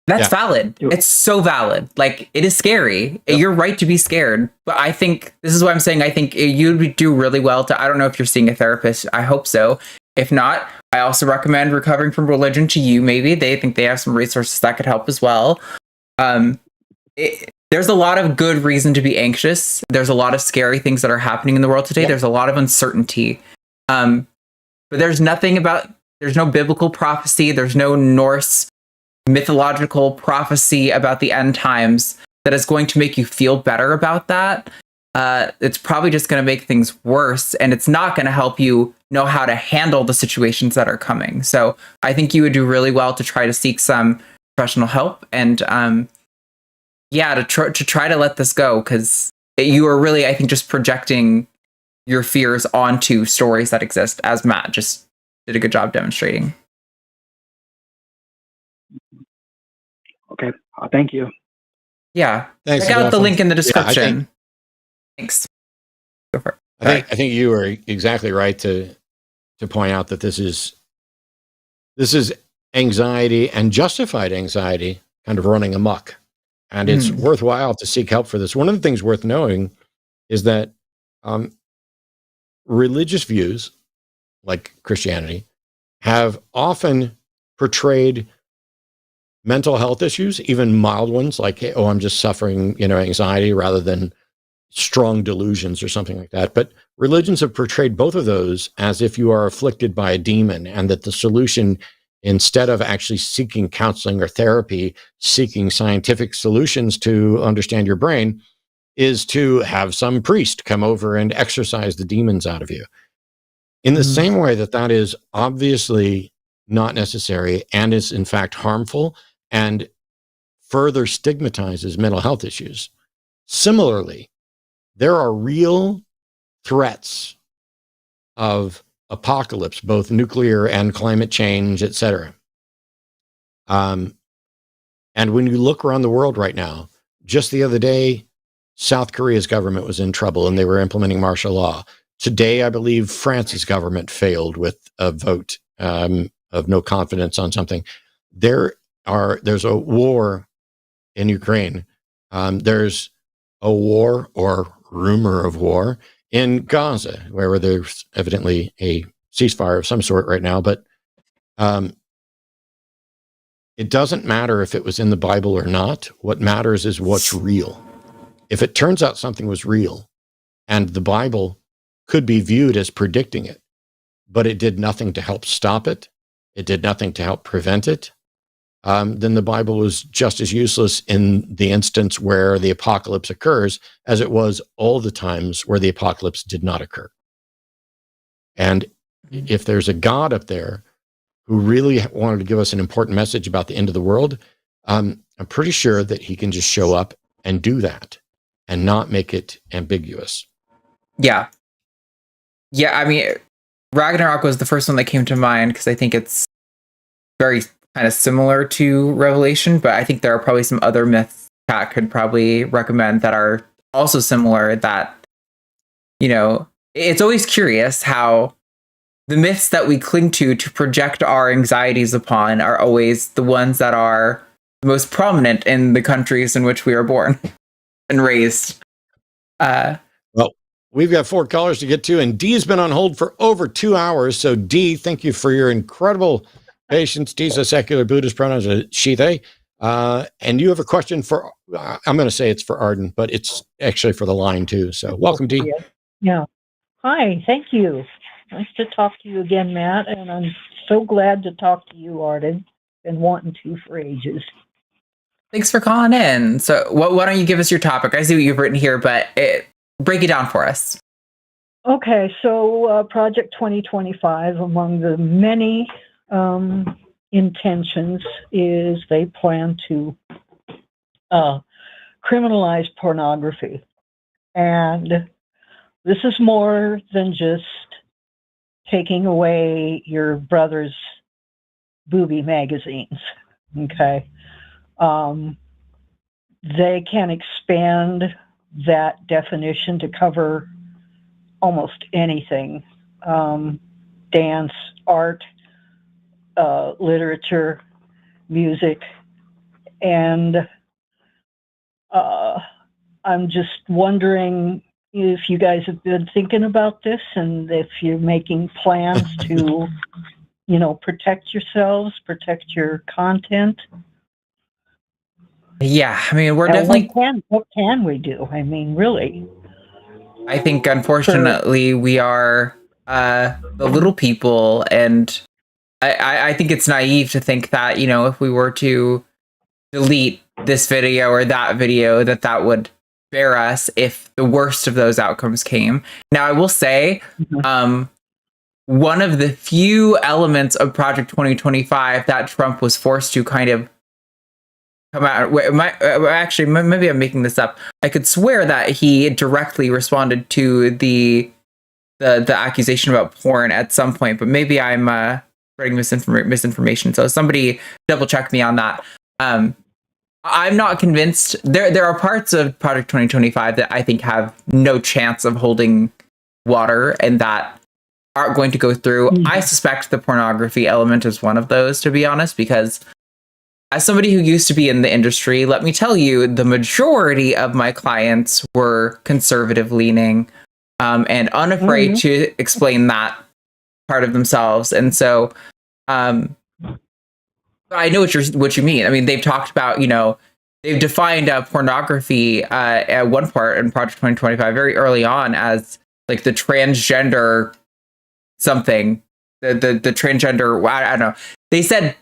That's valid. It's so valid. Like, it is scary. Yep. You're right to be scared. But I think, this is what I'm saying, I think you'd do really well to, I don't know if you're seeing a therapist. I hope so. If not, I also recommend Recovering from Religion to you, maybe. They think they have some resources that could help as well. There's a lot of good reason to be anxious. There's a lot of scary things that are happening in the world today. Yep. There's a lot of uncertainty. But there's no biblical prophecy. There's no Norse mythological prophecy about the end times that is going to make you feel better about that. It's probably just going to make things worse, and it's not going to help you know how to handle the situations that are coming. So I think you would do really well to try to seek some professional help and to try to let this go, because you are really, I think, just projecting your fears onto stories that exist, as Matt just did a good job demonstrating. Okay. Thank you. Yeah. Thanks. Check out the link in the description. Thanks. Go for it. I think you are exactly right to point out that this is anxiety, and justified anxiety, kind of running amok. And it's worthwhile to seek help for this. One of the things worth knowing is that religious views, like Christianity, have often portrayed mental health issues, even mild ones, like, oh, I'm just suffering, anxiety, rather than strong delusions or something like that. But religions have portrayed both of those as if you are afflicted by a demon, and that the solution, instead of actually seeking counseling or therapy, seeking scientific solutions to understand your brain, is to have some priest come over and exorcise the demons out of you. In the same way that is obviously not necessary, and is in fact harmful, and further stigmatizes mental health issues. Similarly, there are real threats of apocalypse, both nuclear and climate change, etc. And when you look around the world right now, just the other day, South Korea's government was in trouble and they were implementing martial law. Today, I believe France's government failed with a vote of no confidence on something. There's a war in Ukraine. There's a war, or rumor of war, in Gaza, where there's evidently a ceasefire of some sort right now. But it doesn't matter if it was in the Bible or not. What matters is what's real. If it turns out something was real, and the Bible could be viewed as predicting it, but it did nothing to help stop it, it did nothing to help prevent it, then the Bible was just as useless in the instance where the apocalypse occurs as it was all the times where the apocalypse did not occur. And if there's a God up there who really wanted to give us an important message about the end of the world, I'm pretty sure that he can just show up and do that and not make it ambiguous. Yeah. Yeah, I mean, Ragnarok was the first one that came to mind because I think it's very kind of similar to Revelation, but I think there are probably some other myths Kat could probably recommend that are also similar, that, it's always curious how the myths that we cling to project our anxieties upon are always the ones that are the most prominent in the countries in which we are born and raised. Well, we've got 4 callers to get to, and Dee's been on hold for over 2 hours. So Dee, thank you for your incredible patience. Dee's a secular Buddhist, pronouns are she, they. And you have a question for, I'm going to say it's for Arden, but it's actually for the line too. So welcome, Dee. Yeah. Hi, thank you. Nice to talk to you again, Matt. And I'm so glad to talk to you, Arden. Been wanting to for ages. Thanks for calling in. So why don't you give us your topic? I see what you've written here, but break it down for us. Okay, so Project 2025, among the many intentions, is they plan to criminalize pornography. And this is more than just taking away your brother's booby magazines. Okay. They can expand that definition to cover almost anything. Dance, art, literature, music, and I'm just wondering if you guys have been thinking about this and if you're making plans to, protect yourselves, protect your content. Yeah, I mean, we're definitely. What can we do? I mean, really. I think, unfortunately, we are the little people, and I think it's naive to think that, if we were to delete this video or that video, that would spare us if the worst of those outcomes came. Now, I will say, one of the few elements of Project 2025 that Trump was forced to kind of come out. Actually, maybe I'm making this up. I could swear that he directly responded to the accusation about porn at some point, but maybe I'm spreading misinformation. So somebody double check me on that. I'm not convinced. There are parts of Project 2025 that I think have no chance of holding water and that aren't going to go through. I suspect the pornography element is one of those, to be honest, because as somebody who used to be in the industry, let me tell you, the majority of my clients were conservative leaning and unafraid to explain that part of themselves. And so I know what you mean. I mean, they've talked about, they've defined pornography at one part in Project 2025 very early on as like the transgender something, the transgender, I don't know. They said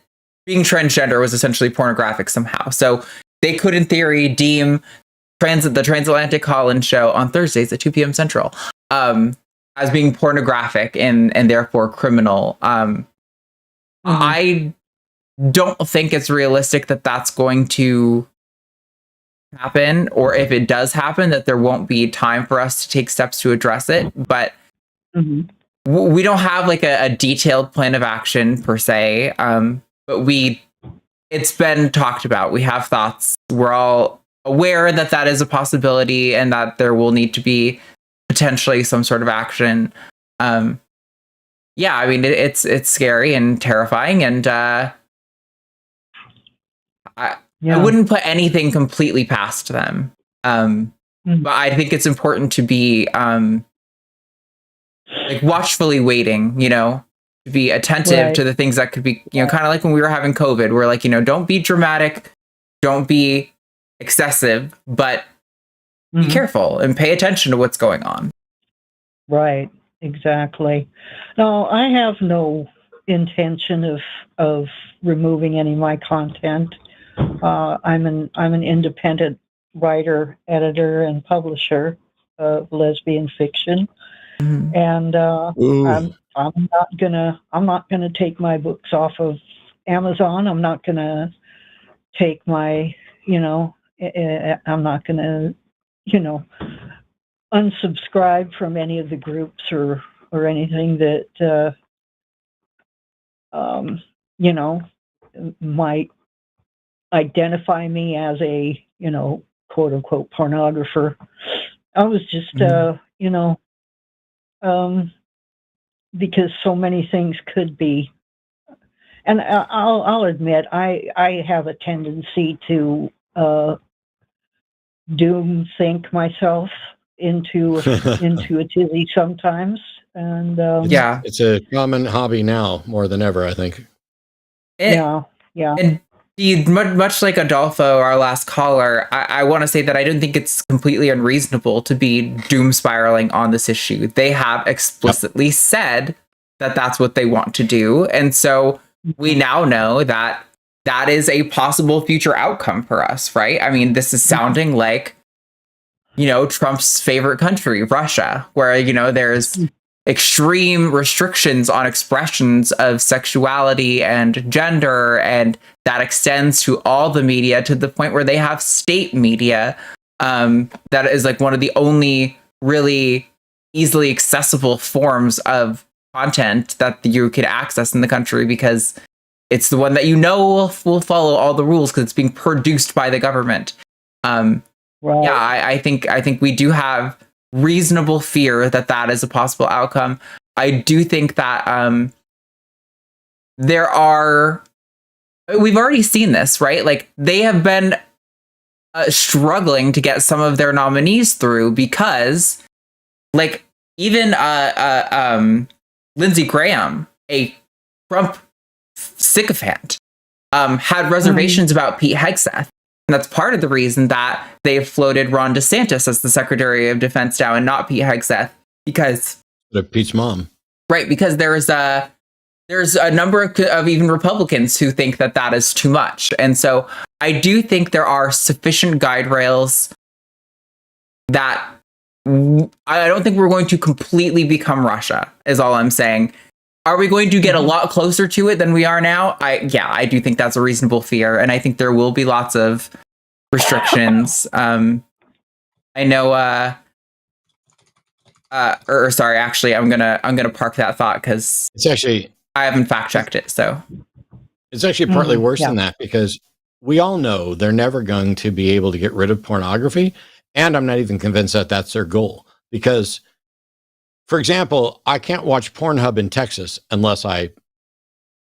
being transgender was essentially pornographic somehow. So they could, in theory, deem the Transatlantic Call-In show on Thursdays at 2 p.m. Central as being pornographic and therefore criminal. I don't think it's realistic that that's going to happen, or if it does happen, that there won't be time for us to take steps to address it. But we don't have like a detailed plan of action per se. But it's been talked about. We have thoughts. We're all aware that is a possibility and that there will need to be potentially some sort of action. Yeah, I mean, it's scary and terrifying, and I wouldn't put anything completely past them. But I think it's important to be like watchfully waiting, to be attentive to the things that could be, kind of like when we were having COVID, we're like, don't be dramatic, don't be excessive, but be careful and pay attention to what's going on. Right. Exactly. No, I have no intention of removing any of my content. I'm an independent writer, editor, and publisher of lesbian fiction, and I'm not gonna take my books off of Amazon. I'm not gonna take my, I'm not gonna, unsubscribe from any of the groups or anything that might identify me as a quote unquote pornographer. I was just because so many things could be, and I'll admit I have a tendency to doom think myself into a tizzy sometimes, and it's a common hobby now more than ever, I think. Yeah. And much like Adolfo, our last caller, I want to say that I don't think it's completely unreasonable to be doom spiraling on this issue. They have explicitly said that that's what they want to do, and so we now know that is a possible future outcome for us, right? I mean, this is sounding like Trump's favorite country, Russia, where, there's extreme restrictions on expressions of sexuality and gender, and that extends to all the media to the point where they have state media that is like one of the only really easily accessible forms of content that you could access in the country, because It's the one that will follow all the rules because it's being produced by the government. Yeah, I think we do have reasonable fear that is a possible outcome. I do think that we've already seen this, right? Like, they have been struggling to get some of their nominees through because, like, even Lindsey Graham, a Trump sycophant, had reservations about Pete Hegseth. And that's part of the reason that they floated Ron DeSantis as the Secretary of Defense now and not Pete Hegseth, because Pete's mom. Right, because there's a number of even Republicans who think that is too much. And so I do think there are sufficient guide rails that I don't think we're going to completely become Russia, is all I'm saying. Are we going to get a lot closer to it than we are now? I do think that's a reasonable fear, and I think there will be lots of restrictions. I know. Sorry, actually, I'm gonna park that thought because it's actually I haven't fact checked it. So it's actually partly worse than that, because we all know they're never going to be able to get rid of pornography, and I'm not even convinced that that's their goal, because, for example, I can't watch Pornhub in Texas unless I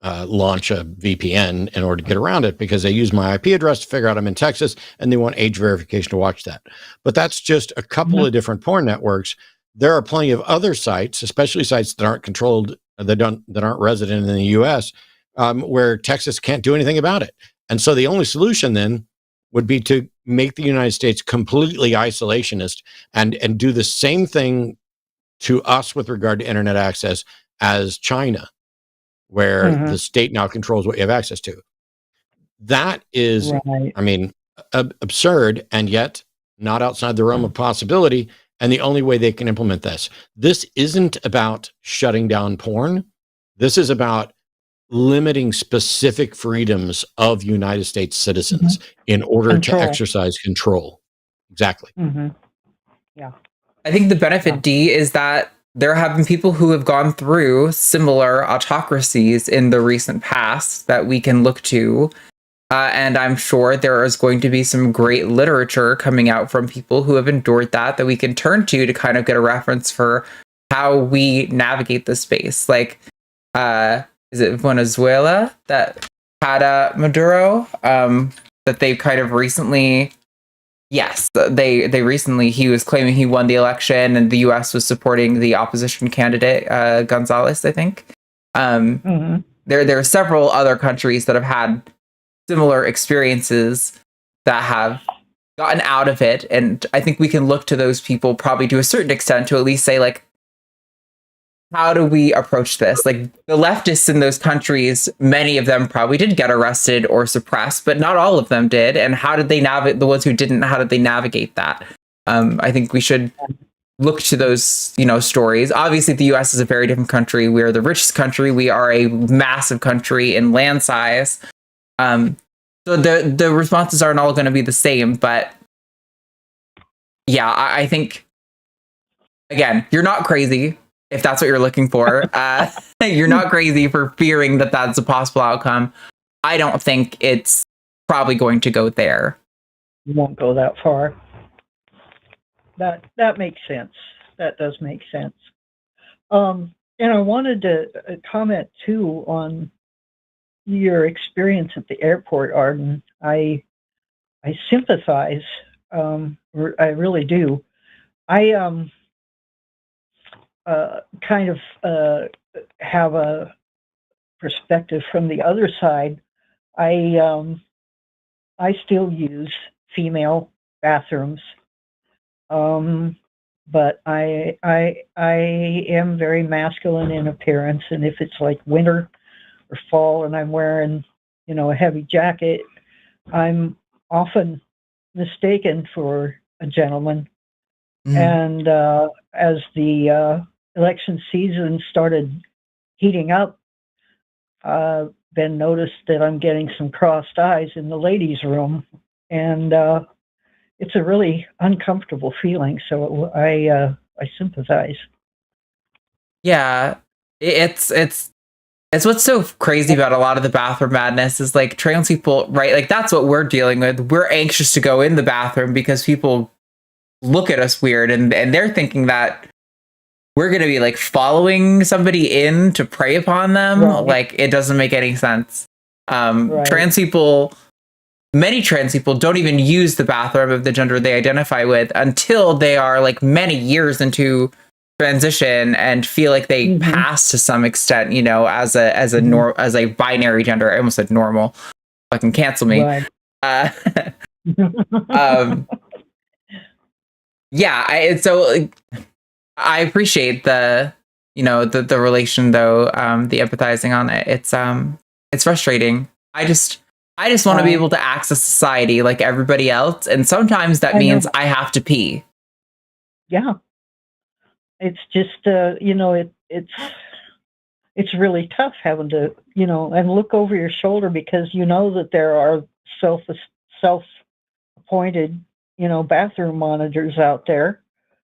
launch a VPN in order to get around it, because they use my IP address to figure out I'm in Texas, and they want age verification to watch that. But that's just a couple of different porn networks. There are plenty of other sites, especially sites that aren't controlled, that aren't resident in the U.S., where Texas can't do anything about it. And so the only solution then would be to make the United States completely isolationist and do the same thing to us with regard to internet access as China, where the state now controls what you have access to. That is, I mean, absurd, and yet not outside the realm of possibility. And the only way they can implement this isn't about shutting down porn. This is about limiting specific freedoms of United States citizens in order to exercise control. Exactly. Yeah. I think the benefit, D, is that there have been people who have gone through similar autocracies in the recent past that we can look to. And I'm sure there is going to be some great literature coming out from people who have endured that we can turn to kind of get a reference for how we navigate the space. Like, is it Venezuela that had Maduro? That they kind of recently... Yes, they recently, he was claiming he won the election and the U.S. was supporting the opposition candidate, Gonzalez, I think. There are several other countries that have had similar experiences that have gotten out of it. And I think we can look to those people probably to a certain extent to at least say, like, how do we approach this? Like, the leftists in those countries, many of them probably did get arrested or suppressed, but not all of them did. And how did they navigate, the ones who didn't, how did they navigate that? I think we should look to those, stories. Obviously, the US is a very different country. We are the richest country. We are a massive country in land size. So the responses aren't all going to be the same, but yeah, I think, again, you're not crazy. If that's what you're looking for, you're not crazy for fearing that that's a possible outcome. I don't think it's probably going to go there. You won't go that far. That makes sense. That does make sense. And I wanted to comment too on your experience at the airport, Arden. I sympathize. I really do. I kind of have a perspective from the other side. I still use female bathrooms, but I am very masculine in appearance, and if it's like winter or fall and I'm wearing, a heavy jacket, I'm often mistaken for a gentleman. And as the election season started heating up, then noticed that I'm getting some crossed eyes in the ladies' room, and it's a really uncomfortable feeling. So I sympathize. Yeah, it's It's what's so crazy about a lot of the bathroom madness is like trans people, right? Like that's what we're dealing with. We're anxious to go in the bathroom because people look at us weird and they're thinking that we're going to be like following somebody in to prey upon them. Right. Like it doesn't make any sense. Right. Many trans people don't even use the bathroom of the gender they identify with until they are like many years into transition and feel like they pass to some extent, you know, as a binary gender. I almost said normal. Fucking cancel me. Right. Yeah, so I appreciate the relation though, the empathizing on it. It's frustrating. I just want to be able to access society like everybody else, and sometimes that means I have to pee. Yeah. It's just, it's really tough having to, and look over your shoulder because you know that there are self-appointed, bathroom monitors out there.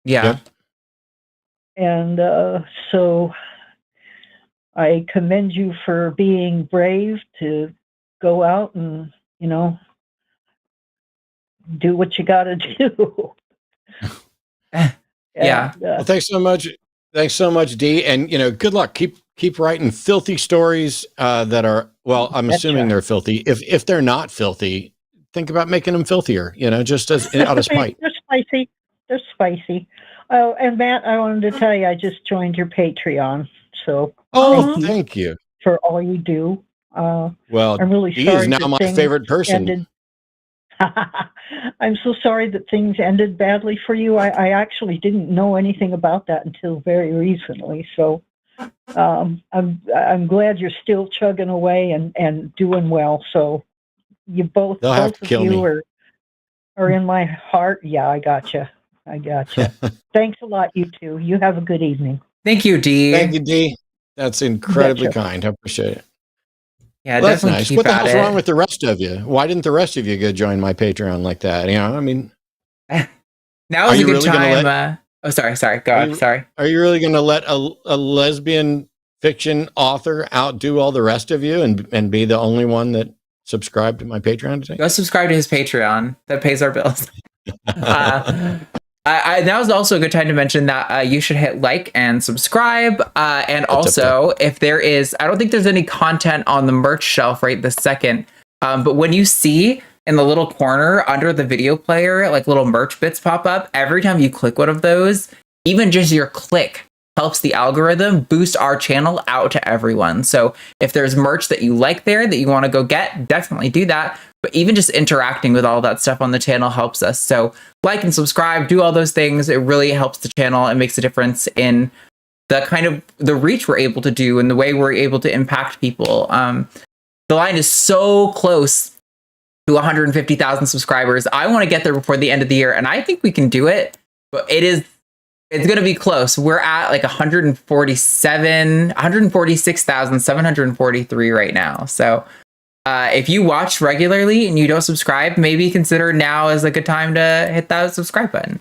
Yeah. And so I commend you for being brave to go out and, do what you got to do. Yeah. Well, thanks so much. Thanks so much, Dee. And, good luck. Keep writing filthy stories that are, well, I'm assuming they're filthy. If they're not filthy, think about making them filthier, just as out of spite. They're spicy. Oh, and Matt, I wanted to tell you, I just joined your Patreon. So thank you for all you do. Well, I'm really Dee sorry is now my favorite person. I'm so sorry that things ended badly for you. I actually didn't know anything about that until very recently. So I'm glad you're still chugging away and doing well. So you both of you are in my heart. Yeah, I gotcha. Thanks a lot, you two. You have a good evening. Thank you, Dee. Thank you, Dee. That's incredibly kind. I appreciate it. Yeah, well, that's nice. What the hell's wrong with the the rest of you? Why didn't the rest of you go join my Patreon like that? I mean, now is a good time. Sorry. Go on. Sorry. Are you really going to let a lesbian fiction author outdo all the rest of you and be the only one that subscribed to my Patreon today? Go subscribe to his Patreon that pays our bills. Now is also a good time to mention that you should hit like and subscribe. And also, if there is, I don't think there's any content on the merch shelf right this second. But when you see in the little corner under the video player, like little merch bits pop up, every time you click one of those, even just your click helps the algorithm boost our channel out to everyone. So if there's merch that you like there that you want to go get, definitely do that. But even just interacting with all that stuff on the channel helps us. So like and subscribe, do all those things. It really helps the channel and makes a difference in the kind of the reach we're able to do and the way we're able to impact people. The line is so close to 150,000 subscribers. I want to get there before the end of the year, and I think we can do it, but it's going to be close. We're at like 146,743 right now. So if you watch regularly and you don't subscribe, maybe consider now is a good time to hit that subscribe button.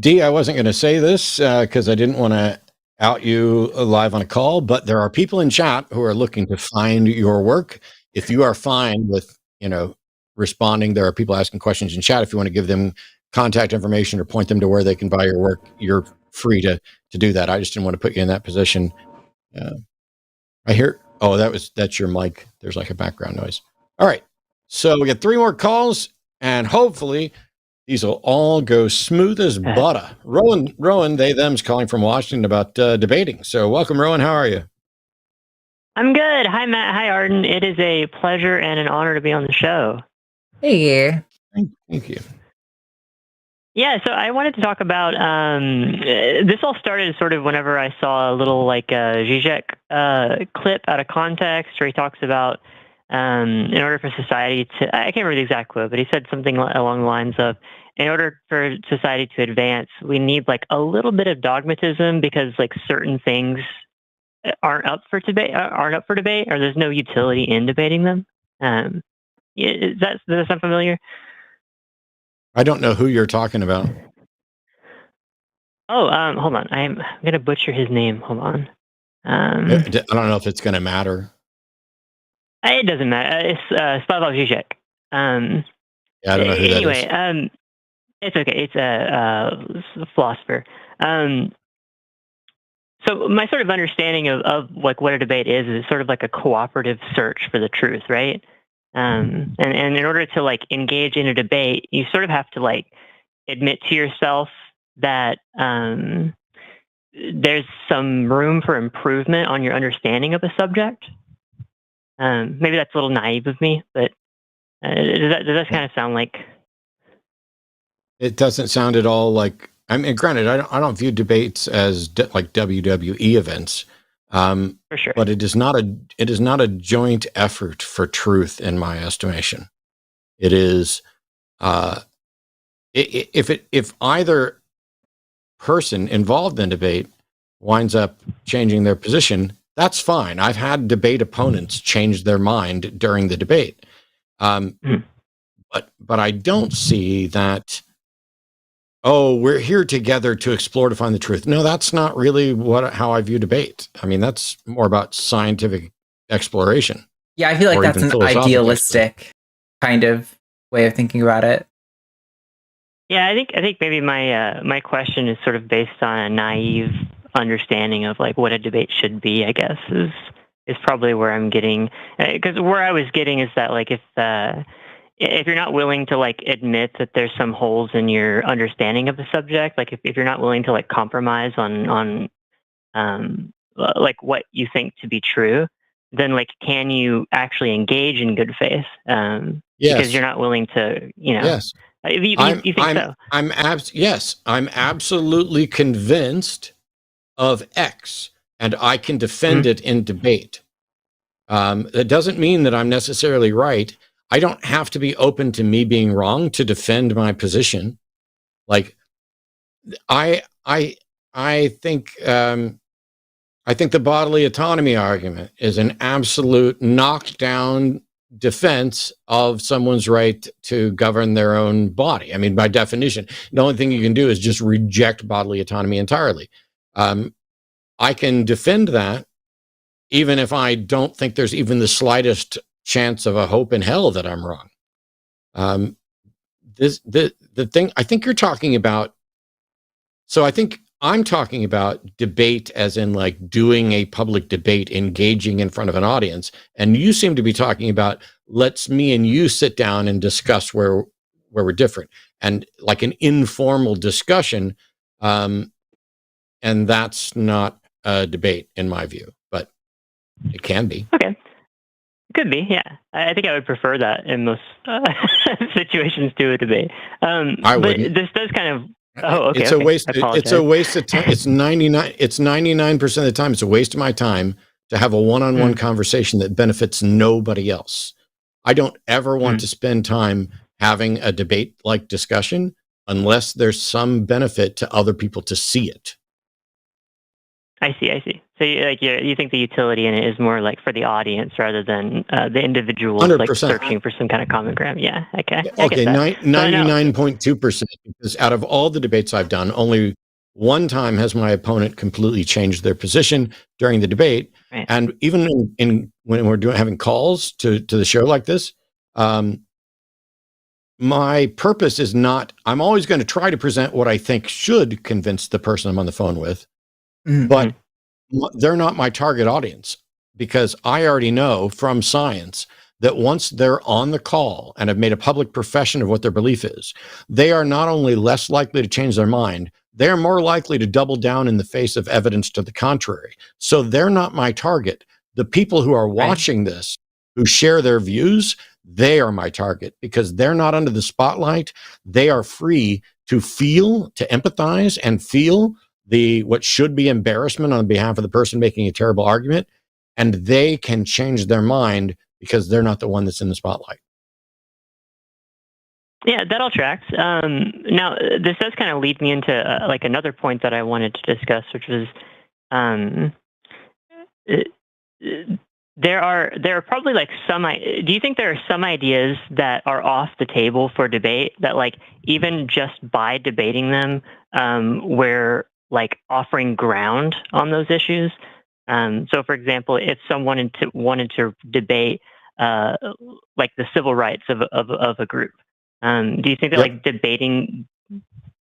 Dee, I wasn't going to say this because I didn't want to out you live on a call, but there are people in chat who are looking to find your work. If you are fine with, responding, there are people asking questions in chat. If you want to give them contact information or point them to where they can buy your work, you're free to do that. I just didn't want to put you in that position. I hear, that's your mic. There's like a background noise. All right. So we got 3 more calls and hopefully these will all go smooth as butter. Rowan, they, them's calling from Washington about debating. So welcome, Rowan. How are you? I'm good. Hi, Matt. Hi, Arden. It is a pleasure and an honor to be on the show. Hey. Thank you. Yeah, so I wanted to talk about, this all started sort of whenever I saw a little Zizek clip out of context where he talks about in order for society to, I can't remember the exact quote, but he said something along the lines of, in order for society to advance, we need a little bit of dogmatism because certain things aren't up for debate, or there's no utility in debating them. Does that sound familiar? I don't know who you're talking about. Oh, hold on. I'm going to butcher his name. Hold on. I don't know if it's going to matter. It doesn't matter. It's Slavoj Žižek. Yeah, I don't know who anyway, that is. it's okay. It's a philosopher. So my sort of understanding of like what a debate is sort of like a cooperative search for the truth, right? And in order to like engage in a debate, you sort of have to like admit to yourself that there's some room for improvement on your understanding of the subject. Maybe that's a little naive of me, but does that kind of sound like? It doesn't sound at all like. I mean, granted, I don't view debates as like WWE events, for sure. but it is not a joint effort for truth in my estimation. It is, if either person involved in debate winds up changing their position, that's fine. I've had debate opponents change their mind during the debate, but I don't see that. Oh, we're here together to explore to find the truth. No, that's not really how I view debate. I mean, that's more about scientific exploration. Yeah, I feel like that's an idealistic kind of way of thinking about it. Yeah, I think maybe my question is sort of based on a naive understanding of like what a debate should be. I guess is probably where I'm getting, because where I was getting is that like if you're not willing to like admit that there's some holes in your understanding of the subject, like if you're not willing to like compromise on like what you think to be true, then like can you actually engage in good faith? Yes. Because you're not willing to, Yes. You think so? I'm absolutely convinced of X, and I can defend it in debate. That doesn't mean that I'm necessarily right. I don't have to be open to me being wrong to defend my position. Like, I think the bodily autonomy argument is an absolute knockdown defense of someone's right to govern their own body. I mean, by definition, the only thing you can do is just reject bodily autonomy entirely. I can defend that even if I don't think there's even the slightest chance of a hope in hell that I'm wrong. The thing I think you're talking about. So I think I'm talking about debate as in like doing a public debate, engaging in front of an audience. And you seem to be talking about let's me and you sit down and discuss where we're different, and like an informal discussion. And that's not a debate in my view, but it can be. Okay. Could be, yeah. I think I would prefer that in most situations to a debate. I wouldn't. This does kind of. Oh, okay. It's a waste. It's a waste of time. It's 99% of the time. It's a waste of my time to have a one-on-one conversation that benefits nobody else. I don't ever want to spend time having a debate-like discussion unless there's some benefit to other people to see it. I see. So you think the utility in it is more like for the audience rather than the individual like searching for some kind of common ground. Yeah. Okay. Okay. 99.2%. Because out of all the debates I've done, only one time has my opponent completely changed their position during the debate. Right. And even when we're having calls to the show like this, my purpose is not. I'm always going to try to present what I think should convince the person I'm on the phone with. But they're not my target audience, because I already know from science that once they're on the call and have made a public profession of what their belief is, they are not only less likely to change their mind, they're more likely to double down in the face of evidence to the contrary. So they're not my target. The people who are watching this, who share their views, they are my target, because they're not under the spotlight. They are free to feel, to empathize and feel what should be embarrassment on behalf of the person making a terrible argument, and they can change their mind because they're not the one that's in the spotlight. Yeah, that all tracks. Now, this does kind of lead me into like another point that I wanted to discuss, which was there are probably like do you think there are some ideas that are off the table for debate that like even just by debating them, we're like offering ground on those issues? So, for example, if someone wanted to debate like the civil rights of a group, do you think that like debating?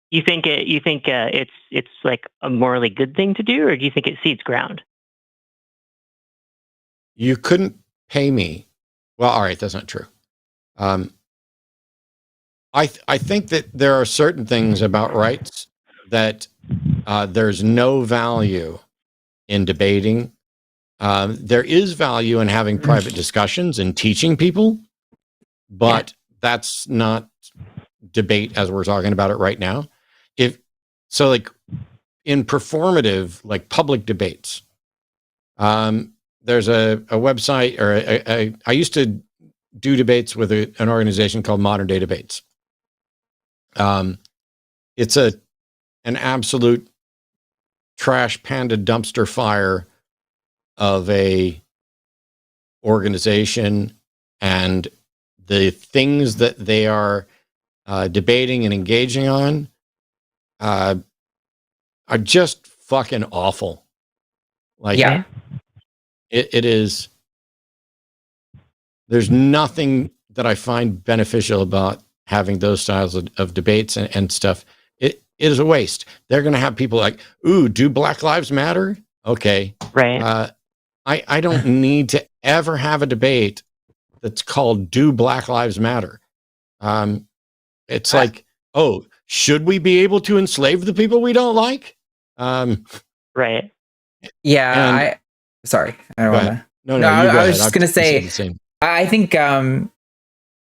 You think it's like a morally good thing to do, or do you think it cedes ground? You couldn't pay me. Well, all right, that's not true. I think that there are certain things about rights that there's no value in debating. There is value in having private discussions and teaching people, but that's not debate as we're talking about it right now. Like in performative, like public debates, there's a website, or I used to do debates with an organization called Modern Day Debates. It's an absolute trash panda dumpster fire of a organization, and the things that they are debating and engaging on are just fucking awful. Like, it is. There's nothing that I find beneficial about having those styles of debates and stuff. It is a waste. They're going to have people like, ooh, do Black Lives Matter? Okay. Right. I don't need to ever have a debate that's called Do Black Lives Matter. It's like, oh, should we be able to enslave the people we don't like? Right. Yeah. Sorry. I don't want to. No, I was just going to say, I think,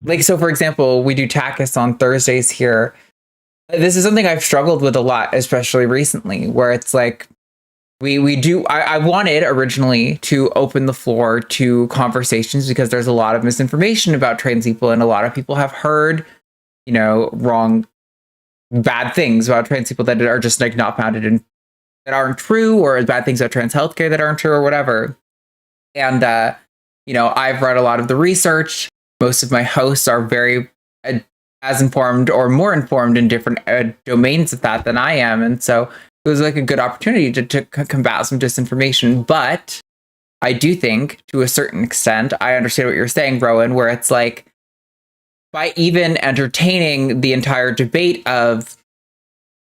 like, so for example, we do TACIS on Thursdays here. This is something I've struggled with a lot, especially recently, where it's like, we do, I wanted originally to open the floor to conversations because there's a lot of misinformation about trans people, and a lot of people have heard, wrong, bad things about trans people that are just like not founded in, that aren't true, or bad things about trans healthcare that aren't true, or whatever. And, I've read a lot of the research. Most of my hosts are very as informed or more informed in different domains of that than I am. And so it was like a good opportunity to combat some disinformation. But I do think, to a certain extent, I understand what you're saying, Rowan, where it's like, by even entertaining the entire debate of,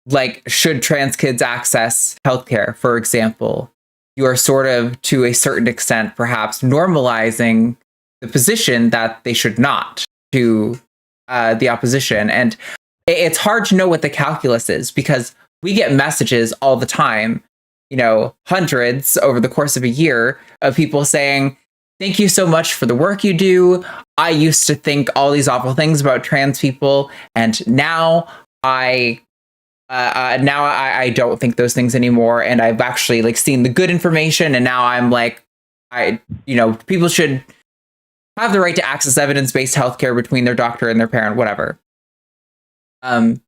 like, should trans kids access healthcare, for example, you are sort of, to a certain extent, perhaps normalizing the position that they should not, to the opposition. And it's hard to know what the calculus is, because we get messages all the time, hundreds over the course of a year, of people saying, thank you so much for the work you do. I used to think all these awful things about trans people, and now I don't think those things anymore. And I've actually like seen the good information, and now I'm like, people should have the right to access evidence-based healthcare between their doctor and their parent, whatever. I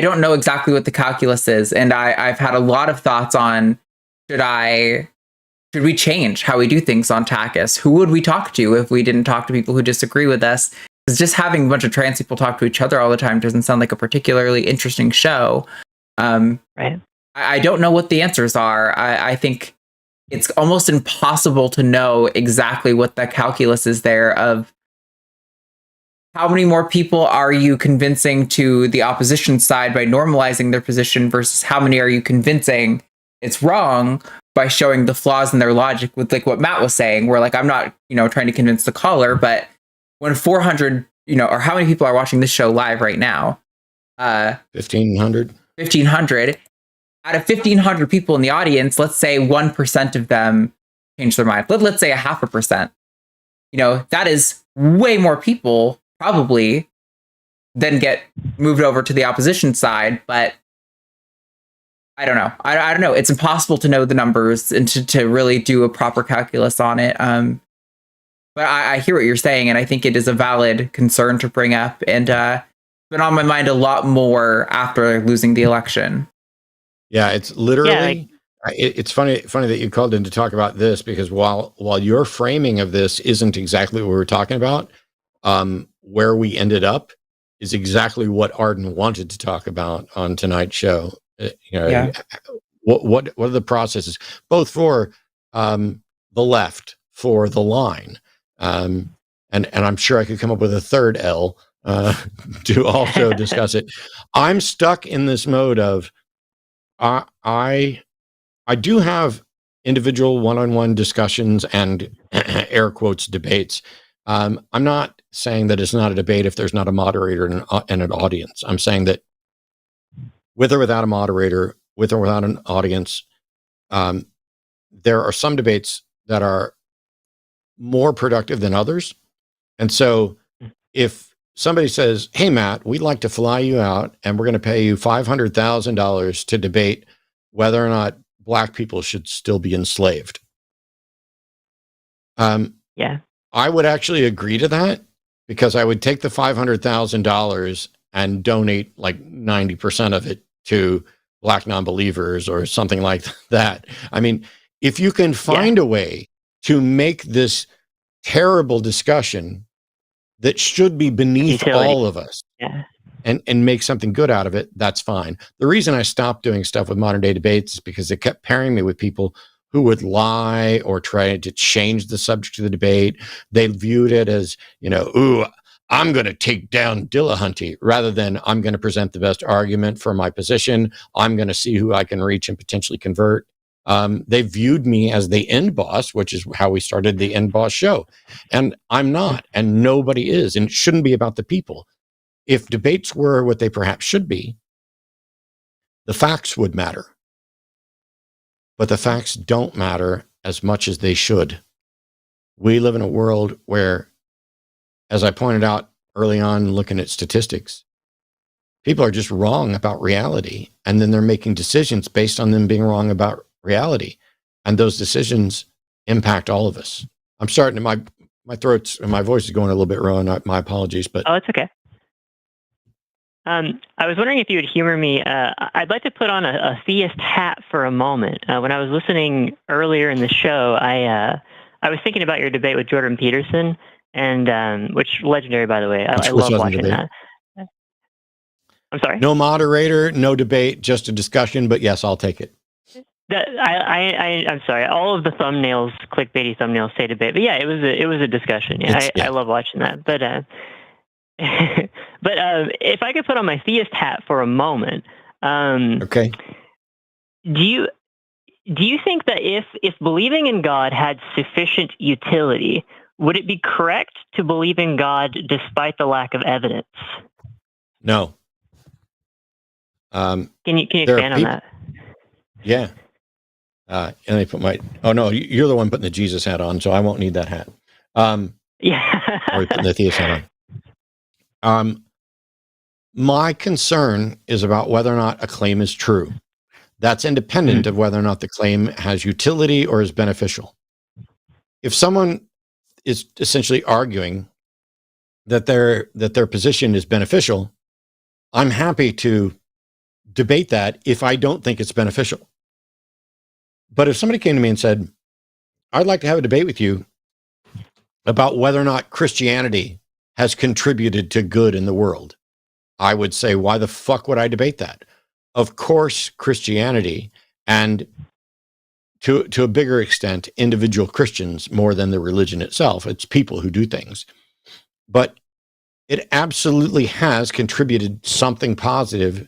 don't know exactly what the calculus is, and I've had a lot of thoughts on, should we change how we do things on TACIS? Who would we talk to if we didn't talk to people who disagree with us? Because just having a bunch of trans people talk to each other all the time doesn't sound like a particularly interesting show. Right. I don't know what the answers are. I think it's almost impossible to know exactly what the calculus is there of how many more people are you convincing to the opposition side by normalizing their position versus how many are you convincing it's wrong by showing the flaws in their logic, with like what Matt was saying, where like, I'm not, trying to convince the caller, but when 400, or how many people are watching this show live right now? 1,500. 1,500. Out of 1,500 people in the audience, let's say 1% of them change their mind. Let's say 0.5%. That is way more people probably than get moved over to the opposition side. But I don't know. I don't know. It's impossible to know the numbers and to really do a proper calculus on it. But I hear what you're saying, and I think it is a valid concern to bring up, and it's been on my mind a lot more after losing the election. Yeah, it's literally. It's funny that you called in to talk about this, because while your framing of this isn't exactly what we were talking about, where we ended up is exactly what Arden wanted to talk about on tonight's show. What are the processes, both for the left, for the line, and I'm sure I could come up with a third L to also discuss it. I'm stuck in this mode of I do have individual one-on-one discussions and air quotes debates. I'm not saying that it's not a debate if there's not a moderator and an audience. I'm saying that with or without a moderator, with or without an audience, there are some debates that are more productive than others. And so if somebody says, hey, Matt, we'd like to fly you out and we're going to pay you $500,000 to debate whether or not Black people should still be enslaved. Yeah. I would actually agree to that, because I would take the $500,000 and donate like 90% of it to Black non-believers or something like that. I mean, if you can find a way to make this terrible discussion that should be beneath all of us and make something good out of it, that's fine. The reason I stopped doing stuff with modern day debates is because it kept pairing me with people who would lie or try to change the subject of the debate. They viewed it as, ooh, I'm going to take down Dillahunty, rather than I'm going to present the best argument for my position. I'm going to see who I can reach and potentially convert. They viewed me as the end boss, which is how we started the End Boss show. And I'm not, and nobody is, and it shouldn't be about the people. If debates were what they perhaps should be, the facts would matter. But the facts don't matter as much as they should. We live in a world where, as I pointed out early on looking at statistics, people are just wrong about reality, and then they're making decisions based on them being wrong about reality. And those decisions impact all of us. I'm starting to, my throat's and my voice is going a little bit wrong. My apologies, but. Oh, it's okay. I was wondering if you would humor me. I'd like to put on a theist hat for a moment. When I was listening earlier in the show, I was thinking about your debate with Jordan Peterson, and which legendary, by the way. I love watching that. I'm sorry? No moderator, no debate, just a discussion, but yes, I'll take it. I'm sorry. All of the thumbnails, clickbaity thumbnails, say debate, but yeah, it was a discussion. Yeah, I love watching that. But but if I could put on my theist hat for a moment, okay. Do you think that if believing in God had sufficient utility, would it be correct to believe in God despite the lack of evidence? No. Can you expand on that? Yeah. And I put oh no, you're the one putting the Jesus hat on, so I won't need that hat. Yeah. Or putting the theist hat on. My concern is about whether or not a claim is true. That's independent of whether or not the claim has utility or is beneficial. If someone is essentially arguing that their position is beneficial, I'm happy to debate that if I don't think it's beneficial. But if somebody came to me and said, I'd like to have a debate with you about whether or not Christianity has contributed to good in the world, I would say, why the fuck would I debate that? Of course, Christianity, and to a bigger extent, individual Christians more than the religion itself. It's people who do things. But it absolutely has contributed something positive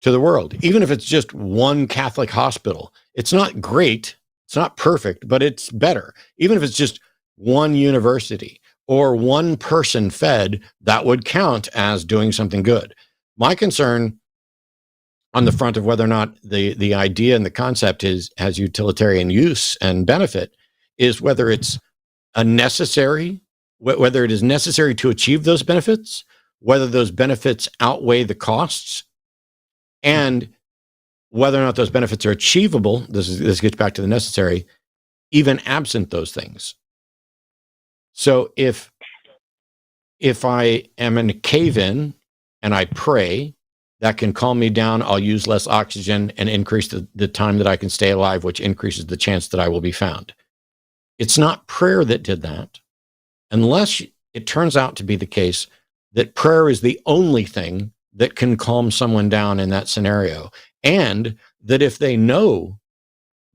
to the world, even if it's just one Catholic hospital. It's not great, it's not perfect, but it's better. Even if it's just one university or one person fed, that would count as doing something good. My concern on the front of whether or not the idea and the concept has utilitarian use and benefit is whether it's whether it is necessary to achieve those benefits, whether those benefits outweigh the costs, and whether or not those benefits are achievable. This gets back to the necessary, even absent those things. So if I am in a cave-in and I pray, that can calm me down. I'll use less oxygen and increase the time that I can stay alive, which increases the chance that I will be found. It's not prayer that did that, unless it turns out to be the case that prayer is the only thing that can calm someone down in that scenario, and that if they know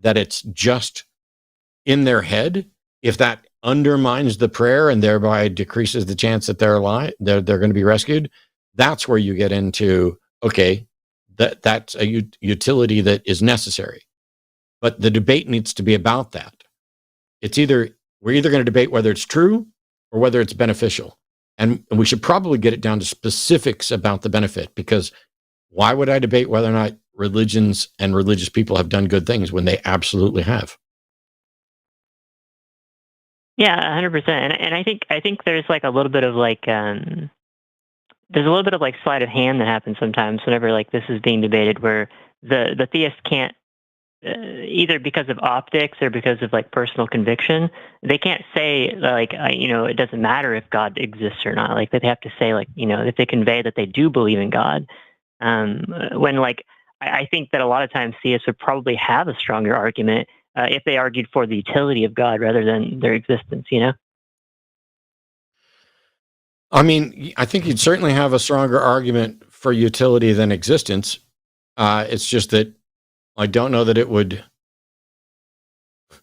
that it's just in their head, if that undermines the prayer and thereby decreases the chance that they're going to be rescued, that's where you get into, okay, that's a utility that is necessary. But the debate needs to be about that. We're either going to debate whether it's true or whether it's beneficial. And we should probably get it down to specifics about the benefit, because why would I debate whether or not religions and religious people have done good things when they absolutely have? Yeah, 100%. And I think there's like a little bit of like there's a little bit of like sleight of hand that happens sometimes whenever like this is being debated, where the theist can't either because of optics or because of like personal conviction, they can't say like it doesn't matter if God exists or not. Like they have to say like if they convey that they do believe in God. When like I think that a lot of times theists would probably have a stronger argument if they argued for the utility of God rather than their existence, I mean, I think you'd certainly have a stronger argument for utility than existence. It's just that I don't know that it would.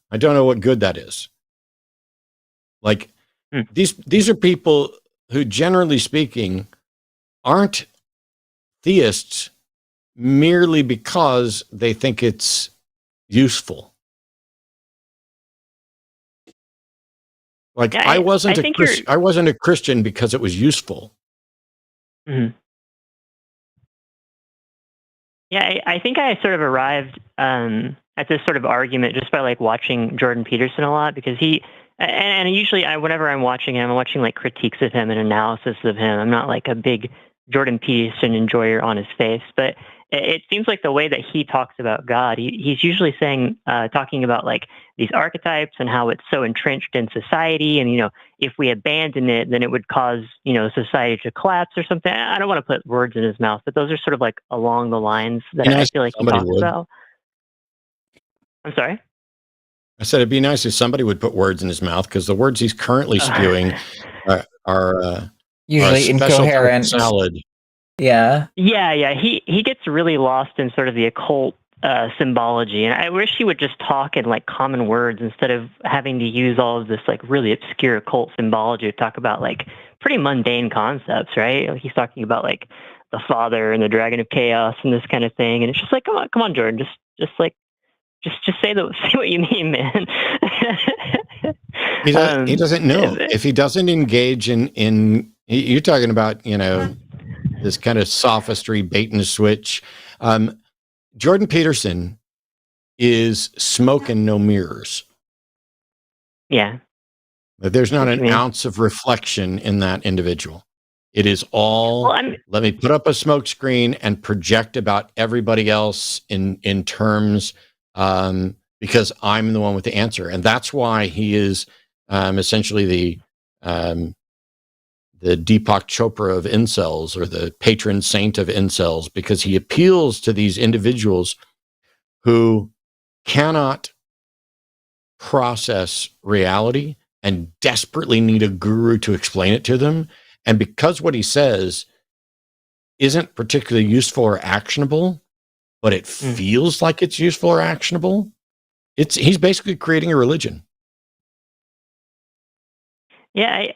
I don't know what good that is. Like these are people who, generally speaking, aren't theists merely because they think it's useful. Like I wasn't a Christian because it was useful. Mm-hmm. Yeah, I think I sort of arrived at this sort of argument just by like watching Jordan Peterson a lot, because and usually whenever I'm watching him, I'm watching like critiques of him and analysis of him. I'm not like a big Jordan Peterson enjoyer on his face, but it seems like the way that he talks about God, he's usually talking about like these archetypes and how it's so entrenched in society, and if we abandon it, then it would cause society to collapse or something. I don't want to put words in his mouth, but those are sort of like along the lines that I feel like he talks about. I'm sorry? I said it'd be nice if somebody would put words in his mouth, because the words he's currently spewing are usually incoherent. Salad. Yeah. He gets really lost in sort of the occult symbology, and I wish he would just talk in like common words instead of having to use all of this like really obscure occult symbology to talk about like pretty mundane concepts, right? Like, he's talking about like the Father and the Dragon of Chaos and this kind of thing, and it's just like, come on, Jordan, just say what you mean, man. He doesn't know. If he doesn't engage in you're talking about this kind of sophistry, bait and switch. Jordan Peterson is smoke and no mirrors. Yeah. There's not an ounce of reflection in that individual. It is all, let me put up a smoke screen and project about everybody else in terms, because I'm the one with the answer. And that's why he is essentially the Deepak Chopra of incels, or the patron saint of incels, because he appeals to these individuals who cannot process reality and desperately need a guru to explain it to them. And because what he says isn't particularly useful or actionable, but it feels like it's useful or actionable, he's basically creating a religion. Yeah,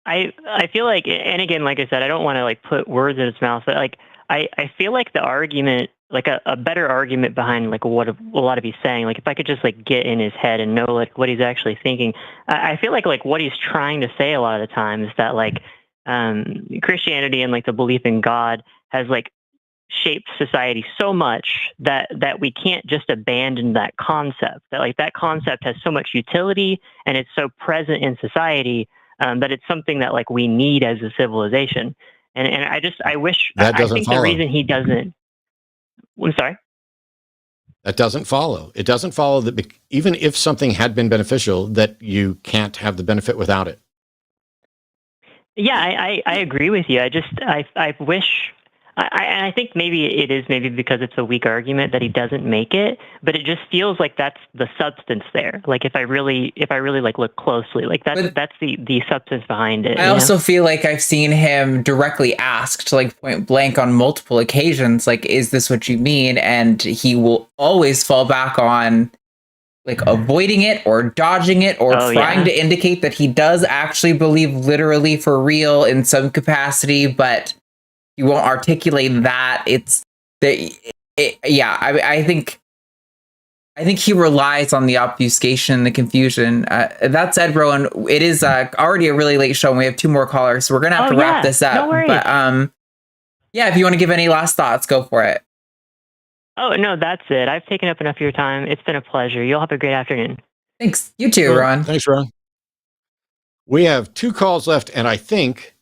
I feel like, and again, like I said, I don't want to like put words in his mouth, but like I feel like the argument, like a better argument behind like what a lot of he's saying, like if I could just like get in his head and know like what he's actually thinking, I feel like what he's trying to say a lot of the time is that like Christianity and like the belief in God has like shaped society so much that we can't just abandon that concept, that like that concept has so much utility and it's so present in society that it's something that like we need as a civilization. And I wish, that doesn't I think follow. The reason he doesn't, I'm sorry? That doesn't follow. It doesn't follow that even if something had been beneficial, that you can't have the benefit without it. Yeah, I agree with you. I wish, I think maybe it is because it's a weak argument that he doesn't make it, but it just feels like that's the substance there. Like if I really like look closely, like that's the substance behind it. I also feel like I've seen him directly asked, like point blank on multiple occasions, like, is this what you mean? And he will always fall back on like avoiding it or dodging it or trying to indicate that he does actually believe literally for real in some capacity, but you won't articulate that. It's I think he relies on the obfuscation, the confusion. That said, Rowan, it is already a really late show, and we have 2 more callers, so we're gonna have to wrap this up. No worries. But if you want to give any last thoughts, go for it. Oh no, that's it. I've taken up enough of your time. It's been a pleasure. You'll have a great afternoon. Thanks. You too, Ron. Thanks, Ron. We have 2 calls left, and I think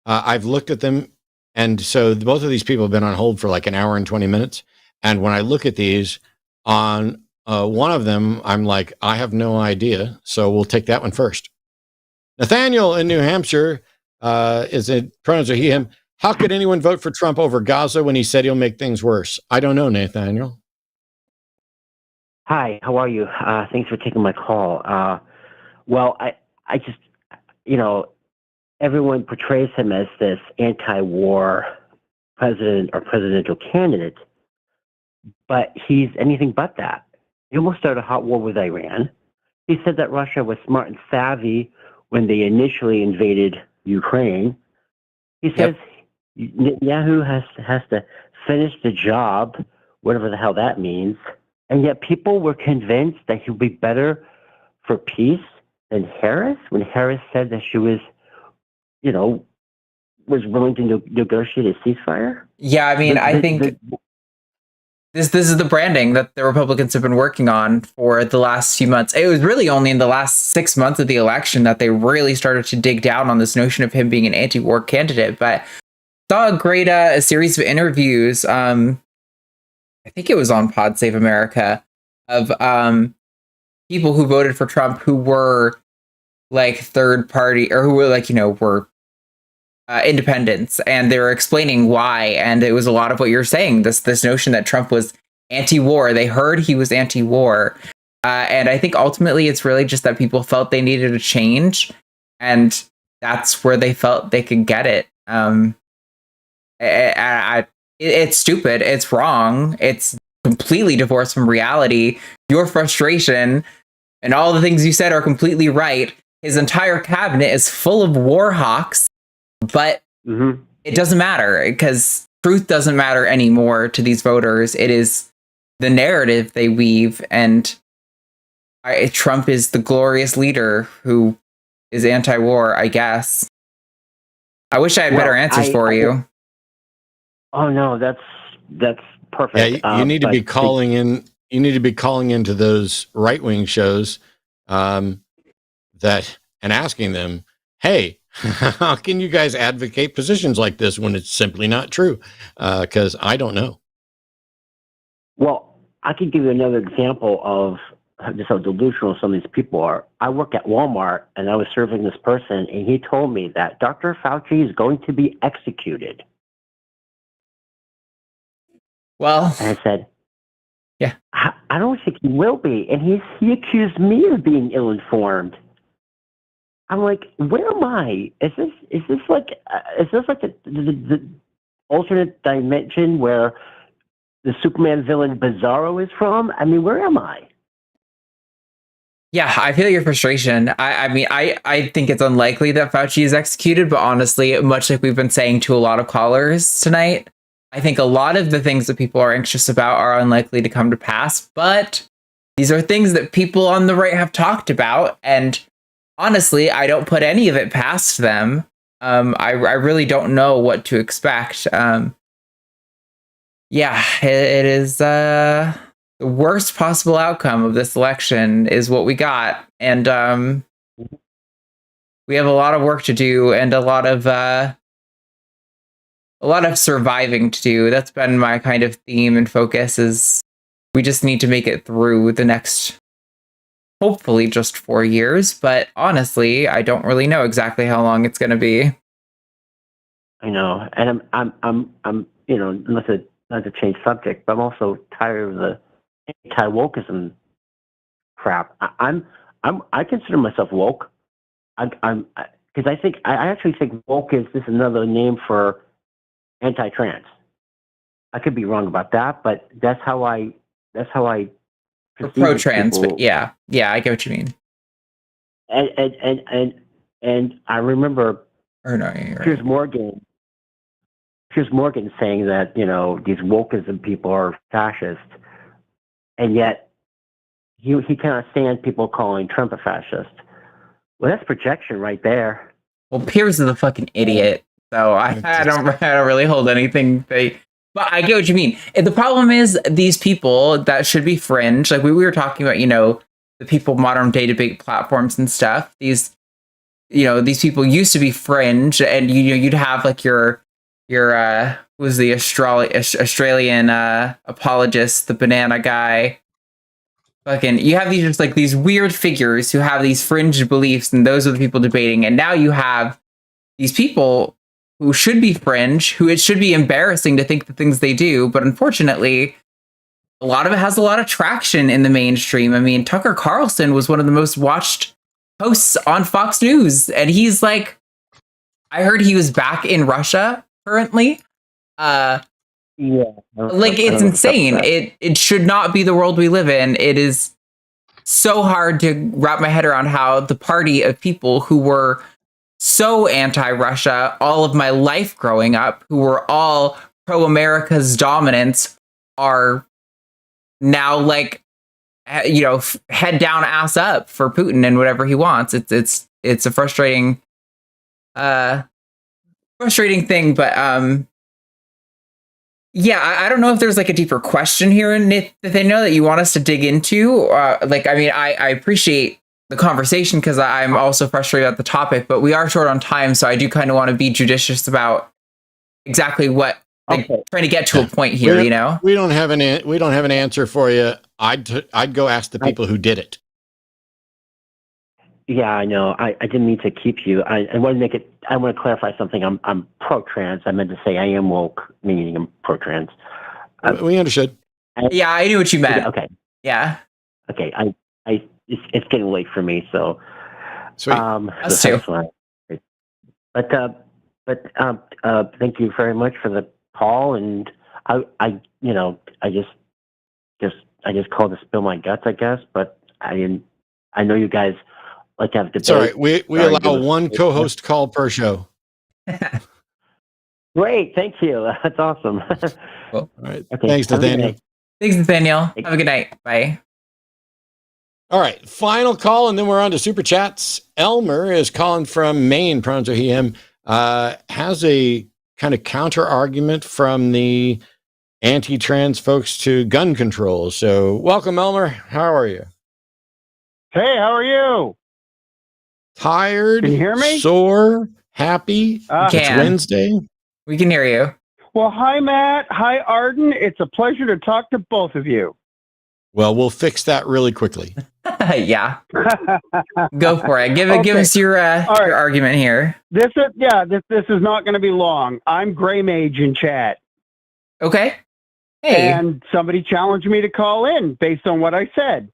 I've looked at them. And so both of these people have been on hold for like an hour and 20 minutes. And when I look at these, on one of them, I'm like, I have no idea. So we'll take that one first. Nathaniel in New Hampshire is it pronouns are he, him. How could anyone vote for Trump over Gaza when he said he'll make things worse? I don't know, Nathaniel. Hi, how are you? Thanks for taking my call. Well, I just, everyone portrays him as this anti-war president or presidential candidate, but he's anything but that. He almost started a hot war with Iran. He said that Russia was smart and savvy when they initially invaded Ukraine. He says Netanyahu has to finish the job, whatever the hell that means. And yet people were convinced that he would be better for peace than Harris when Harris said that she was willing to negotiate a ceasefire? Yeah, I mean, I think this is the branding that the Republicans have been working on for the last few months. It was really only in the last 6 months of the election that they really started to dig down on this notion of him being an anti-war candidate. But saw a great a series of interviews. I think it was on Pod Save America of people who voted for Trump who were like third party or who were like, were independents, and they were explaining why. And it was a lot of what you're saying, this notion that Trump was anti-war. They heard he was anti-war. And I think ultimately it's really just that people felt they needed a change, and that's where they felt they could get it. It's stupid. It's wrong. It's completely divorced from reality. Your frustration and all the things you said are completely right. His entire cabinet is full of war hawks, but it doesn't matter because truth doesn't matter anymore to these voters. It is the narrative they weave, and Trump is the glorious leader who is anti-war, I guess. I wish I had better answers for you. Oh no, that's perfect. Yeah, you need to be calling in. You need to be calling into those right-wing shows and asking them, "Hey, how can you guys advocate positions like this when it's simply not true?" Because I don't know. Well, I could give you another example of just how delusional some of these people are. I work at Walmart, and I was serving this person, and he told me that Dr. Fauci is going to be executed. Well, and I said, "Yeah, I don't think he will be." And he accused me of being ill-informed. I'm like, where am I? Is this like the alternate dimension where the Superman villain Bizarro is from? I mean, where am I? Yeah, I feel your frustration. I mean, I think it's unlikely that Fauci is executed, but honestly, much like we've been saying to a lot of callers tonight, I think a lot of the things that people are anxious about are unlikely to come to pass, but these are things that people on the right have talked about, and honestly, I don't put any of it past them. I really don't know what to expect. Yeah, it is the worst possible outcome of this election is what we got, and we have a lot of work to do and a lot of surviving to do. That's been my kind of theme and focus is we just need to make it through the next, hopefully just 4 years. But honestly, I don't really know exactly how long it's going to be. I know, and I'm not to change subject, but I'm also tired of the anti-wokeism crap. I consider myself woke. I'm because I actually think woke is just another name for anti-trans. I could be wrong about that, but that's how I Or pro-trans, but yeah, I get what you mean. And I remember Piers Morgan saying that these wokeism people are fascist, and yet he cannot stand people calling Trump a fascist. Well, that's projection right there. Well, Piers is a fucking idiot, so I don't really hold anything. But I get what you mean. And the problem is these people that should be fringe, like we were talking about, the people modern day debate platforms and stuff. These people used to be fringe, and you'd have like your who was the Australian apologist, the banana guy. Fucking, you have these just like these weird figures who have these fringe beliefs, and those are the people debating. And now you have these people who should be fringe, who it should be embarrassing to think the things they do, but unfortunately, a lot of it has a lot of traction in the mainstream. I mean, Tucker Carlson was one of the most watched hosts on Fox News, and he's like, I heard he was back in Russia currently. Yeah, like it's insane. It should not be the world we live in. It is so hard to wrap my head around how the party of people who were so anti-Russia all of my life growing up, who were all pro-America's dominance, are now like, head down, ass up for Putin and whatever he wants. It's a frustrating thing, but yeah, I don't know if there's like a deeper question here in it that they know that you want us to dig into. I appreciate the conversation because I'm also frustrated about the topic, but we are short on time, so I do kind of want to be judicious about exactly what trying to get to a point here. We don't have an answer for you. I'd go ask the people who did it. Yeah, I know. I didn't mean to keep you. I want to make it. I want to clarify something. I'm pro-trans. I meant to say I am woke, meaning I'm pro-trans. We understood. Yeah, I knew what you meant. Okay. Yeah. Okay. It's getting late for me, so. Sweet. Us too. But thank you very much for the call, and I just called to spill my guts, I guess, but I didn't. I know you guys like to have debate. It's all right. We allow one co-host call per show. Great, thank you. That's awesome. All right. Okay. Thanks, Nathaniel. Thanks, Nathaniel. Have a good night. Bye. All right, final call, and then we're on to super chats. Elmer is calling from Maine, pronouns are he, him, has a kind of counter argument from the anti-trans folks to gun control. So welcome, Elmer. How are you? Hey, how are you? Tired, can you hear me? Sore, happy. It's Wednesday. We can hear you. Well, hi, Matt. Hi, Arden. It's a pleasure to talk to both of you. Well, we'll fix that really quickly. Yeah. Go for it. Give us your argument here. This is not going to be long. I'm Gray Mage in chat. Okay. Hey. And somebody challenged me to call in based on what I said.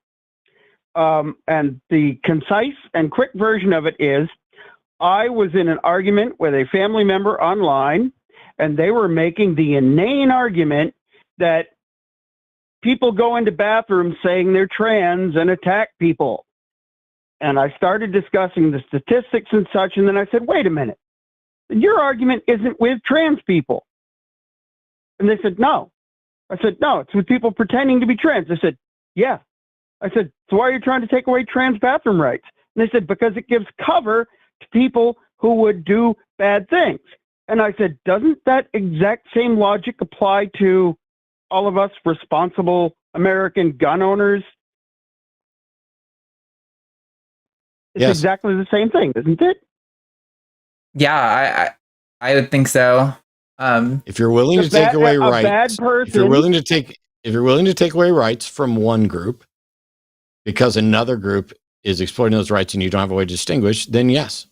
And the concise and quick version of it is, I was in an argument with a family member online, and they were making the inane argument that people go into bathrooms saying they're trans and attack people. And I started discussing the statistics and such, and then I said, wait a minute, your argument isn't with trans people. And they said, no. I said, no, it's with people pretending to be trans. I said, yeah. I said, so why are you trying to take away trans bathroom rights? And they said, because it gives cover to people who would do bad things. And I said, doesn't that exact same logic apply to all of us responsible American gun owners? It's exactly the same thing, isn't it? Yeah, I would think so. If you're willing to take away rights, if you're willing to take away rights from one group because another group is exploiting those rights and you don't have a way to distinguish, then yes.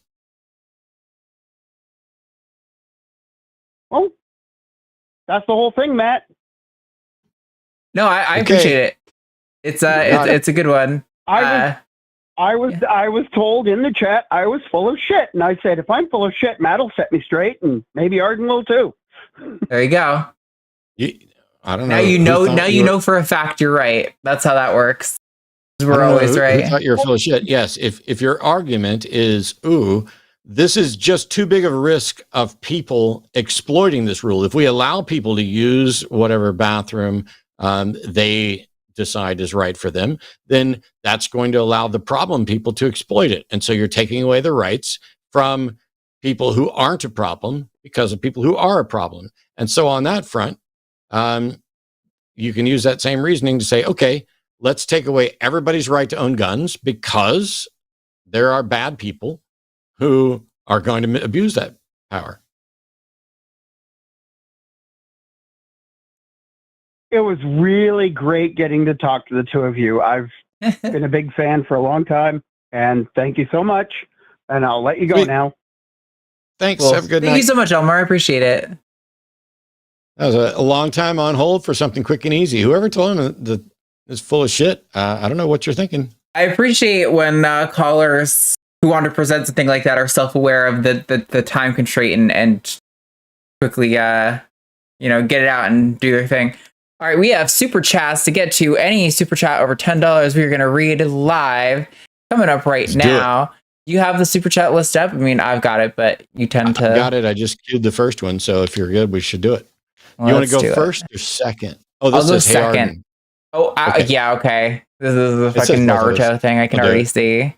Well, that's the whole thing, Matt. No, I appreciate it. It's a good one. I was told in the chat I was full of shit, and I said if I'm full of shit, Matt'll set me straight, and maybe Arden will too. There you go. I don't know. Now you know for a fact you're right. That's how that works. We're always right. Who thought you're full of shit? Yes. If your argument is, ooh, this is just too big of a risk of people exploiting this rule. If we allow people to use whatever bathroom they decide is right for them, then that's going to allow the problem people to exploit it. And so you're taking away the rights from people who aren't a problem because of people who are a problem. And so on that front, you can use that same reasoning to say, okay, let's take away everybody's right to own guns because there are bad people who are going to abuse that power. It was really great getting to talk to the two of you. I've been a big fan for a long time, and thank you so much. And I'll let you go now. Thanks. Well, have a good night. Thank you so much, Elmar. I appreciate it. That was a long time on hold for something quick and easy. Whoever told him that is full of shit. I don't know what you're thinking. I appreciate when callers who want to present something like that are self-aware of the time constraint and quickly get it out and do their thing. All right, we have super chats to get to. Any super chat over $10 we are going to read live coming up right now. You have the super chat list up? I mean, I've got it, but you tend to... I got it. I just queued the first one, so if you're good, we should do it. Well, you want to go first or second? Oh, this is second. Arden. Oh, okay. Yeah, okay. This is the fucking Naruto thing. I can already see.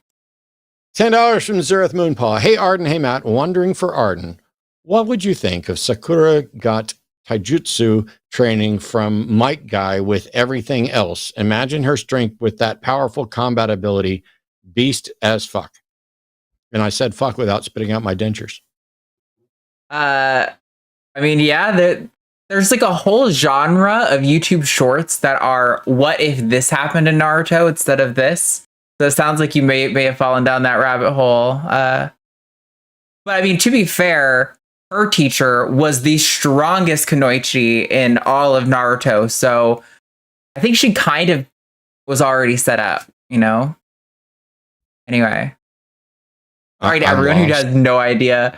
$10 from Zereth Moonpaw. Hey, Arden. Hey, Matt. Wondering for Arden, what would you think if Sakura got taijutsu training from Mike Guy with everything else? Imagine her strength with that powerful combat ability, beast as fuck. And I said fuck without spitting out my dentures. I mean, yeah, there's like a whole genre of YouTube shorts that are what if this happened in Naruto instead of this. So it sounds like you may have fallen down that rabbit hole. But I mean, to be fair, her teacher was the strongest kunoichi in all of Naruto. So I think she kind of was already set up, Anyway. All right, everyone who has no idea.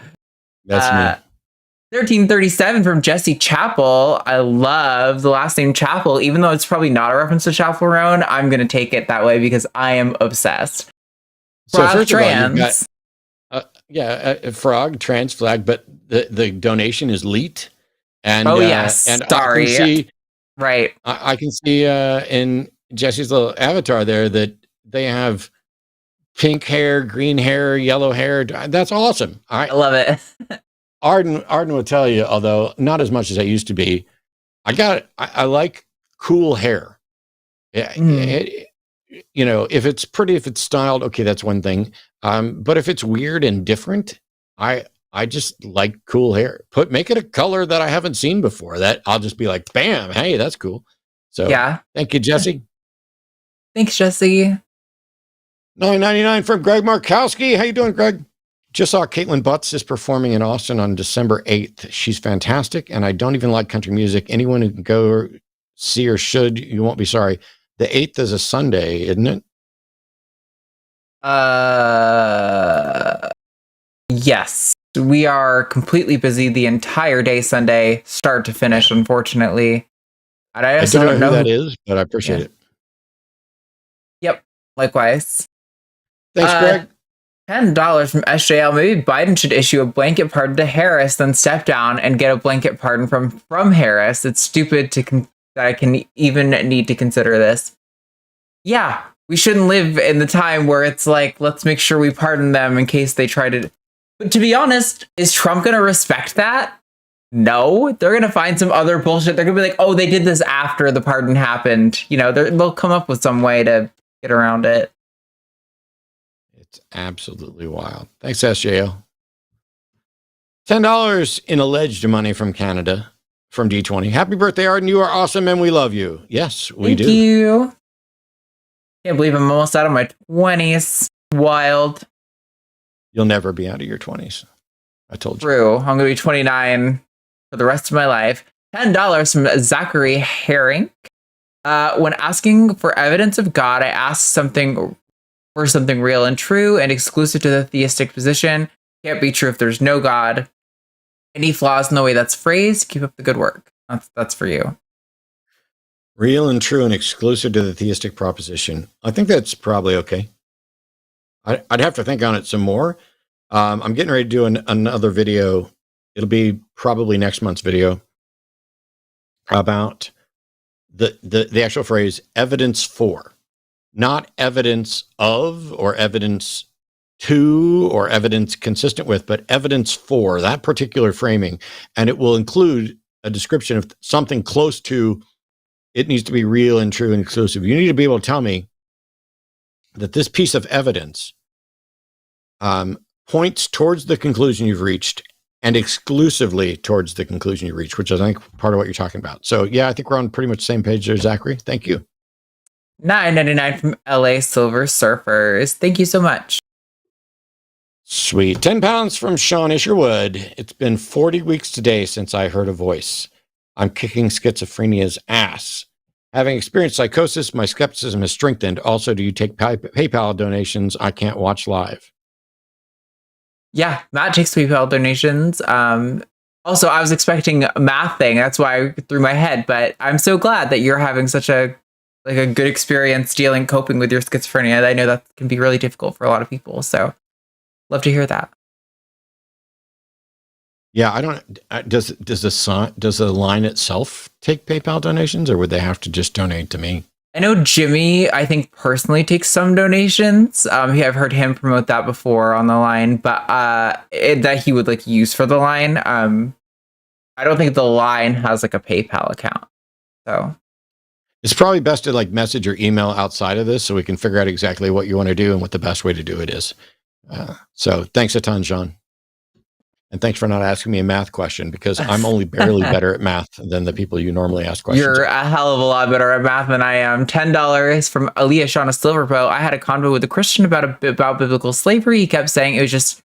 That's me. 1337 from Jesse Chappell. I love the last name Chappell, even though it's probably not a reference to Chappell Roan. I'm going to take it that way because I am obsessed. So first trans. Of all, you've got, frog, trans flag, but the donation is leet. And, yes. And sorry. I can see, right. I can see in Jesse's little avatar there that they have pink hair, green hair, yellow hair. That's awesome. I love it. Arden will tell you, although not as much as I used to be, I like cool hair. Yeah, if it's pretty, if it's styled, okay, that's one thing. But if it's weird and different, I just like cool hair. Make it a color that I haven't seen before. That I'll just be like, bam, hey, that's cool. So yeah, thank you, Jesse. Thanks, Jesse. $9.99 from Greg Markowski. How you doing, Greg? Just saw Caitlin Butts is performing in Austin on December 8th. She's fantastic, and I don't even like country music. Anyone who can go see her should. You won't be sorry. The 8th is a Sunday, isn't it? Yes. We are completely busy the entire day Sunday, start to finish, unfortunately. And I also don't know who that is, but I appreciate it. Yep, likewise. Thanks, Greg. $10 from SJL. Maybe Biden should issue a blanket pardon to Harris, then step down and get a blanket pardon from Harris. It's stupid that I can even need to consider this. Yeah, we shouldn't live in the time where it's like, let's make sure we pardon them in case they try to... But to be honest, is Trump going to respect that? No, they're going to find some other bullshit. They're going to be like, oh, they did this after the pardon happened. They'll come up with some way to get around it. It's absolutely wild. Thanks, SJL. $10 in alleged money from Canada, from D20. Happy birthday, Arden. You are awesome, and we love you. Yes, we do. Thank you. Can't believe I'm almost out of my 20s. Wild. You'll never be out of your 20s. I told you. True. I'm going to be 29 for the rest of my life. $10 from Zachary Herring. When asking for evidence of God, I ask something real and true and exclusive to the theistic position. Can't be true if there's no God. Any flaws in the way that's phrased? Keep up the good work. That's for you. Real and true and exclusive to the theistic proposition. I think that's probably okay. I'd have to think on it some more. I'm getting ready to do another video. It'll be probably next month's video about the actual phrase evidence for, not evidence of or evidence to or evidence consistent with, but evidence for that particular framing. And it will include a description of something close to it needs to be real and true and exclusive. You need to be able to tell me that this piece of evidence points towards the conclusion you've reached and exclusively towards the conclusion you reach, which I think part of what you're talking about. So yeah, I think we're on pretty much the same page there, Zachary. Thank you. $9.99 from LA Silver Surfers. Thank you so much. Sweet. 10 pounds from Sean Isherwood. It's been 40 weeks today since I heard a voice. I'm kicking schizophrenia's ass. Having experienced psychosis, my skepticism has strengthened. Also, do you take PayPal donations? I can't watch live. Yeah, Matt takes PayPal donations. Also, I was expecting a math thing. That's why I threw my head. But I'm so glad that you're having such a good experience coping with your schizophrenia. I know that can be really difficult for a lot of people. So, love to hear that. Yeah, I don't. Does the line itself take PayPal donations, or would they have to just donate to me? I know Jimmy, I think, personally takes some donations. I've heard him promote that before on the line, but that he would use for the line. I don't think the line has a PayPal account. So it's probably best to message or email outside of this so we can figure out exactly what you want to do and what the best way to do it is. So thanks a ton, Sean. And thanks for not asking me a math question, because I'm only barely better at math than the people you normally ask questions. You're a hell of a lot better at math than I am. $10 from Aaliyah Shauna Silverbow. I had a convo with a Christian about biblical slavery. He kept saying it was just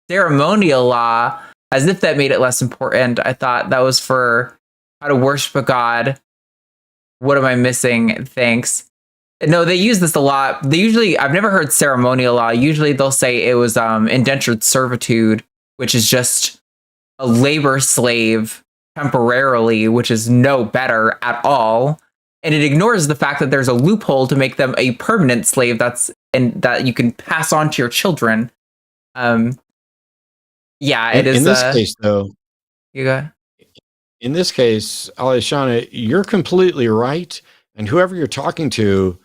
ceremonial law, as if that made it less important. I thought that was for how to worship a God. What am I missing? Thanks. No, they use this a lot. I've never heard ceremonial law. Usually they'll say it was indentured servitude, which is just a labor slave temporarily, which is no better at all. And it ignores the fact that there's a loophole to make them a permanent slave that you can pass on to your children. Yeah, it is. In this case, though, you go. In this case, Alishana, you're completely right. And whoever you're talking to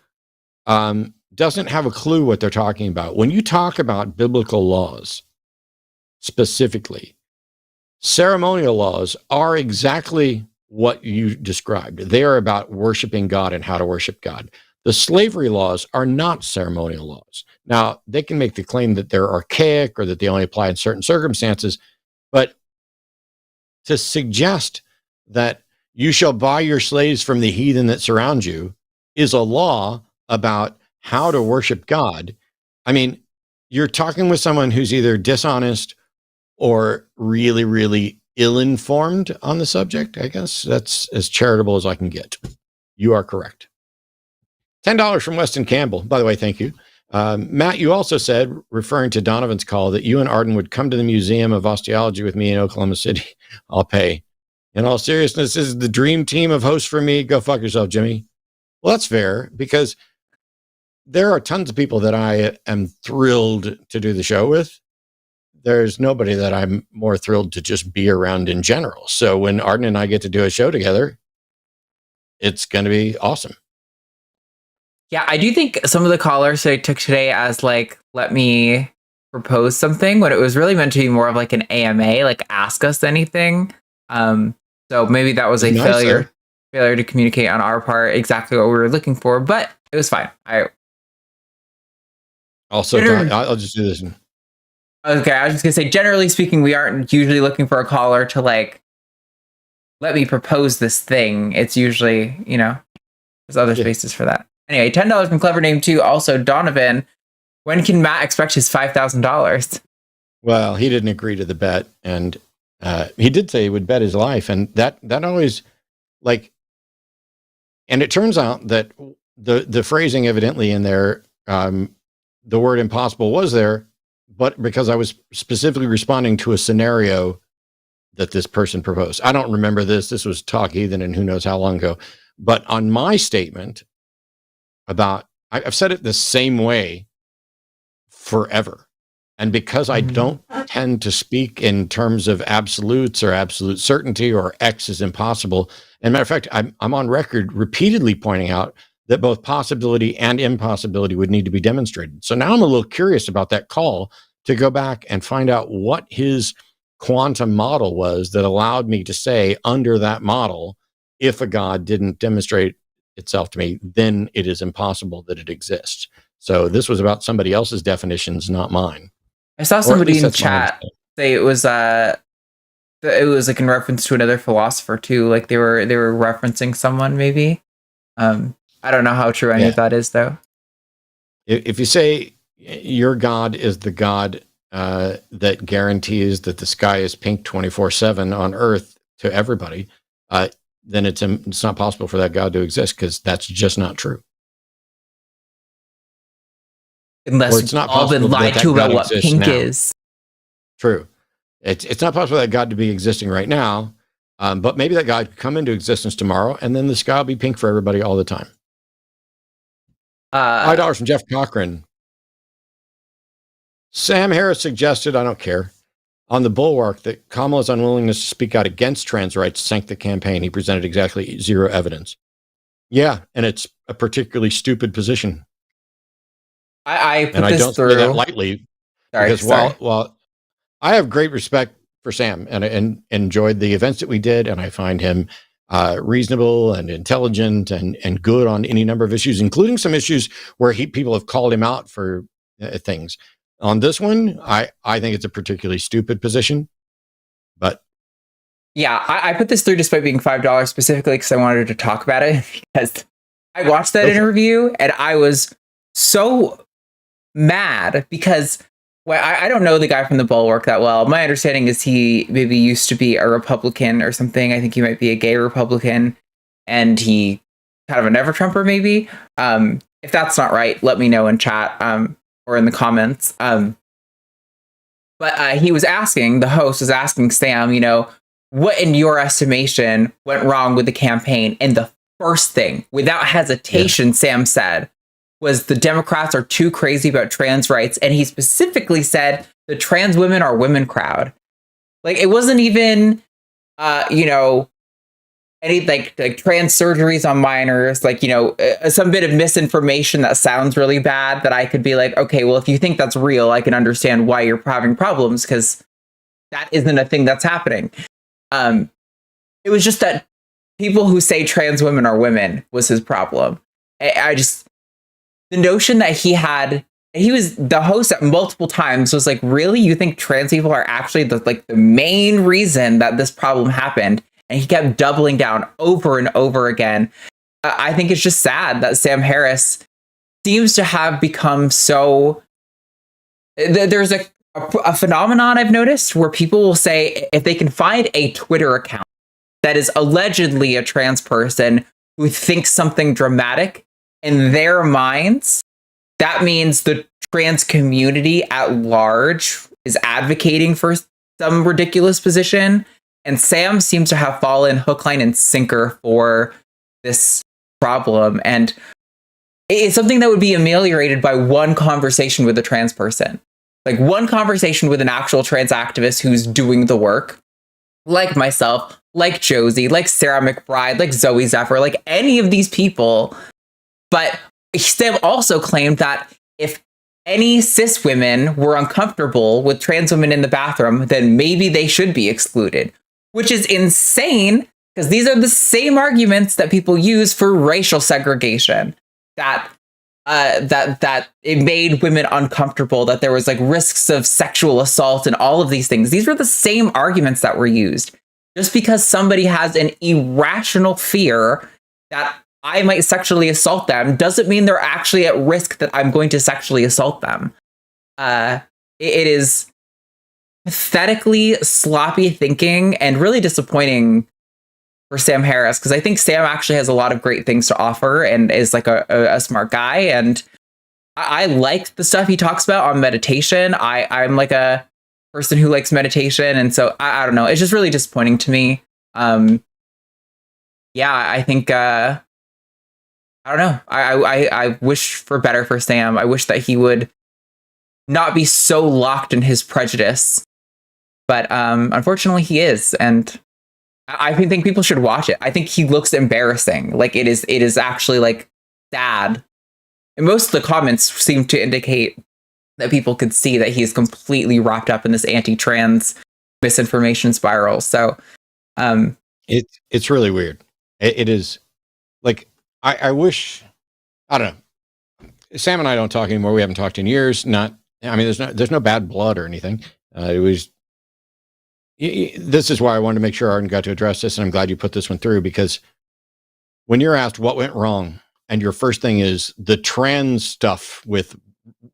doesn't have a clue what they're talking about. When you talk about biblical laws, specifically, ceremonial laws are exactly what you described. They are about worshiping God and how to worship God. The slavery laws are not ceremonial laws. Now, they can make the claim that they're archaic or that they only apply in certain circumstances, but to suggest that you shall buy your slaves from the heathen that surround you is a law about how to worship God. I mean, you're talking with someone who's either dishonest or really, really ill-informed on the subject. I guess that's as charitable as I can get. You are correct. $10 from Weston Campbell. By the way, thank you. Matt, you also said, referring to Donovan's call, that you and Arden would come to the Museum of HOSTility with me in Oklahoma City. I'll pay. In all seriousness, this is the dream team of hosts for me. Go fuck yourself, Jimmy. Well, that's fair, because there are tons of people that I am thrilled to do the show with. There's nobody that I'm more thrilled to just be around in general. So when Arden and I get to do a show together, it's going to be awesome. Yeah, I do think some of the callers I took today as let me propose something, when it was really meant to be more of an AMA, ask us anything. So maybe that was a failure to communicate on our part exactly what we were looking for, but it was fine. I'll just do this. Okay, I was just gonna say, generally speaking, we aren't usually looking for a caller to let me propose this thing. It's usually, there's other spaces for that. Anyway, $10 from Clever Name 2. Also, Donovan, when can Matt expect his $5,000? Well, he didn't agree to the bet, and He did say he would bet his life, and that always, like, and it turns out that the phrasing evidently in there, the word impossible was there, but because I was specifically responding to a scenario that this person proposed. I don't remember this. This was Talk Heathen and who knows how long ago. But on my statement about, I've said it the same way forever. And because I don't tend to speak in terms of absolutes or absolute certainty or X is impossible. And matter of fact, I'm on record repeatedly pointing out that both possibility and impossibility would need to be demonstrated. So now I'm a little curious about that call to go back and find out what his quantum model was that allowed me to say under that model, if a God didn't demonstrate itself to me, then it is impossible that it exists. So this was about somebody else's definitions, not mine. I saw somebody in chat say it was like in reference to another philosopher too. Like they were referencing someone maybe. I don't know how true any of that is though. If you say your God is the God that guarantees that the sky is pink 24/7 on Earth to everybody, then it's not possible for that God to exist because that's just not true. Unless it's not all been lied to about what pink is. True. It's not possible for that God to be existing right now, but maybe that God could come into existence tomorrow, and then the sky will be pink for everybody all the time. $5 from Jeff Cochran. Sam Harris suggested, I don't care, on the Bulwark that Kamala's unwillingness to speak out against trans rights sank the campaign. He presented exactly zero evidence. Yeah, and it's a particularly stupid position. I don't say that lightly. Because while I have great respect for Sam and enjoyed the events that we did, and I find him reasonable and intelligent and good on any number of issues, including some issues where people have called him out for things. On this one, I think it's a particularly stupid position, but yeah, I put this through despite being $5 specifically because I wanted to talk about it because I watched that interview and I was so mad because I don't know the guy from the Bulwark that well. My understanding is he maybe used to be a Republican or something. I think he might be a gay Republican and he kind of a never Trumper maybe. If that's not right, let me know in chat or in the comments. But he was asking, the host was asking Sam, what in your estimation went wrong with the campaign? And the first thing, without hesitation, Sam said, was the Democrats are too crazy about trans rights. And he specifically said the trans women are women crowd. Like, it wasn't even, any like trans surgeries on minors, some bit of misinformation that sounds really bad that I could be like, okay, well, if you think that's real, I can understand why you're having problems because that isn't a thing that's happening. It was just that people who say trans women are women was his problem. The notion that he was the host at multiple times was like, really? You think trans people are actually the main reason that this problem happened? And he kept doubling down over and over again. I think it's just sad that Sam Harris seems to have become so... There's a phenomenon I've noticed where people will say if they can find a Twitter account that is allegedly a trans person who thinks something dramatic in their minds, that means the trans community at large is advocating for some ridiculous position. And Sam seems to have fallen hook, line, and sinker for this problem. And it's something that would be ameliorated by one conversation with a trans person. Like one conversation with an actual trans activist who's doing the work. Like myself, like Josie, like Sarah McBride, like Zoe Zephyr, like any of these people. But Sam also claimed that if any cis women were uncomfortable with trans women in the bathroom, then maybe they should be excluded. Which is insane, because these are the same arguments that people use for racial segregation. That it made women uncomfortable, that there was risks of sexual assault and all of these things. These were the same arguments that were used. Just because somebody has an irrational fear that I might sexually assault them doesn't mean they're actually at risk that I'm going to sexually assault them. It is pathetically sloppy thinking and really disappointing for Sam Harris, because I think Sam actually has a lot of great things to offer and is like a smart guy. And I like the stuff he talks about on meditation. I'm like a person who likes meditation. And so I don't know. It's just really disappointing to me. Yeah, I think, I don't know. I wish for better for Sam. I wish that he would not be so locked in his prejudice. But unfortunately he is. And I think people should watch it. I think he looks embarrassing. Like it is actually like sad. And most of the comments seem to indicate that people could see that he's completely wrapped up in this anti-trans misinformation spiral. So it's really weird. It is like, I wish, I don't know. Sam and I don't talk anymore. We haven't talked in years. There's no bad blood or anything. This is why I wanted to make sure Arden got to address this, and I'm glad you put this one through, because when you're asked what went wrong, and your first thing is the trans stuff with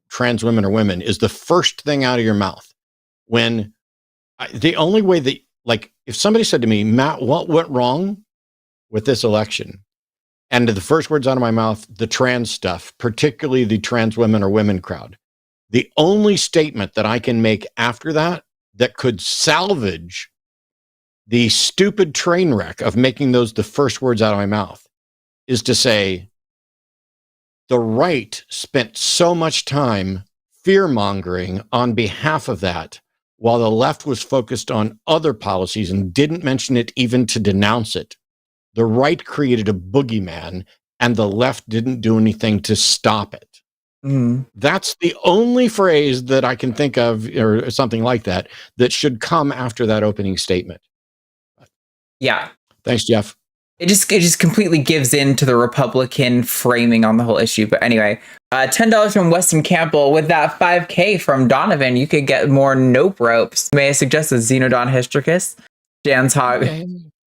trans women or women is the first thing out of your mouth. When the only way that, like, if somebody said to me, Matt, what went wrong with this election? And the first words out of my mouth, the trans stuff, particularly the trans women or women crowd. The only statement that I can make after that could salvage the stupid train wreck of making those the first words out of my mouth is to say, the right spent so much time fear-mongering on behalf of that, while the left was focused on other policies and didn't mention it even to denounce it. The right created a boogeyman, and the left didn't do anything to stop it. That's the only phrase that I can think of, or something like that should come after that opening statement. Yeah. Thanks, Jeff. It just completely gives in to the Republican framing on the whole issue. But anyway, $10 from Weston Campbell. With that $5K from Donovan, you could get more nope ropes. May I suggest a Xenodon hystricus? Jan's hog. Okay.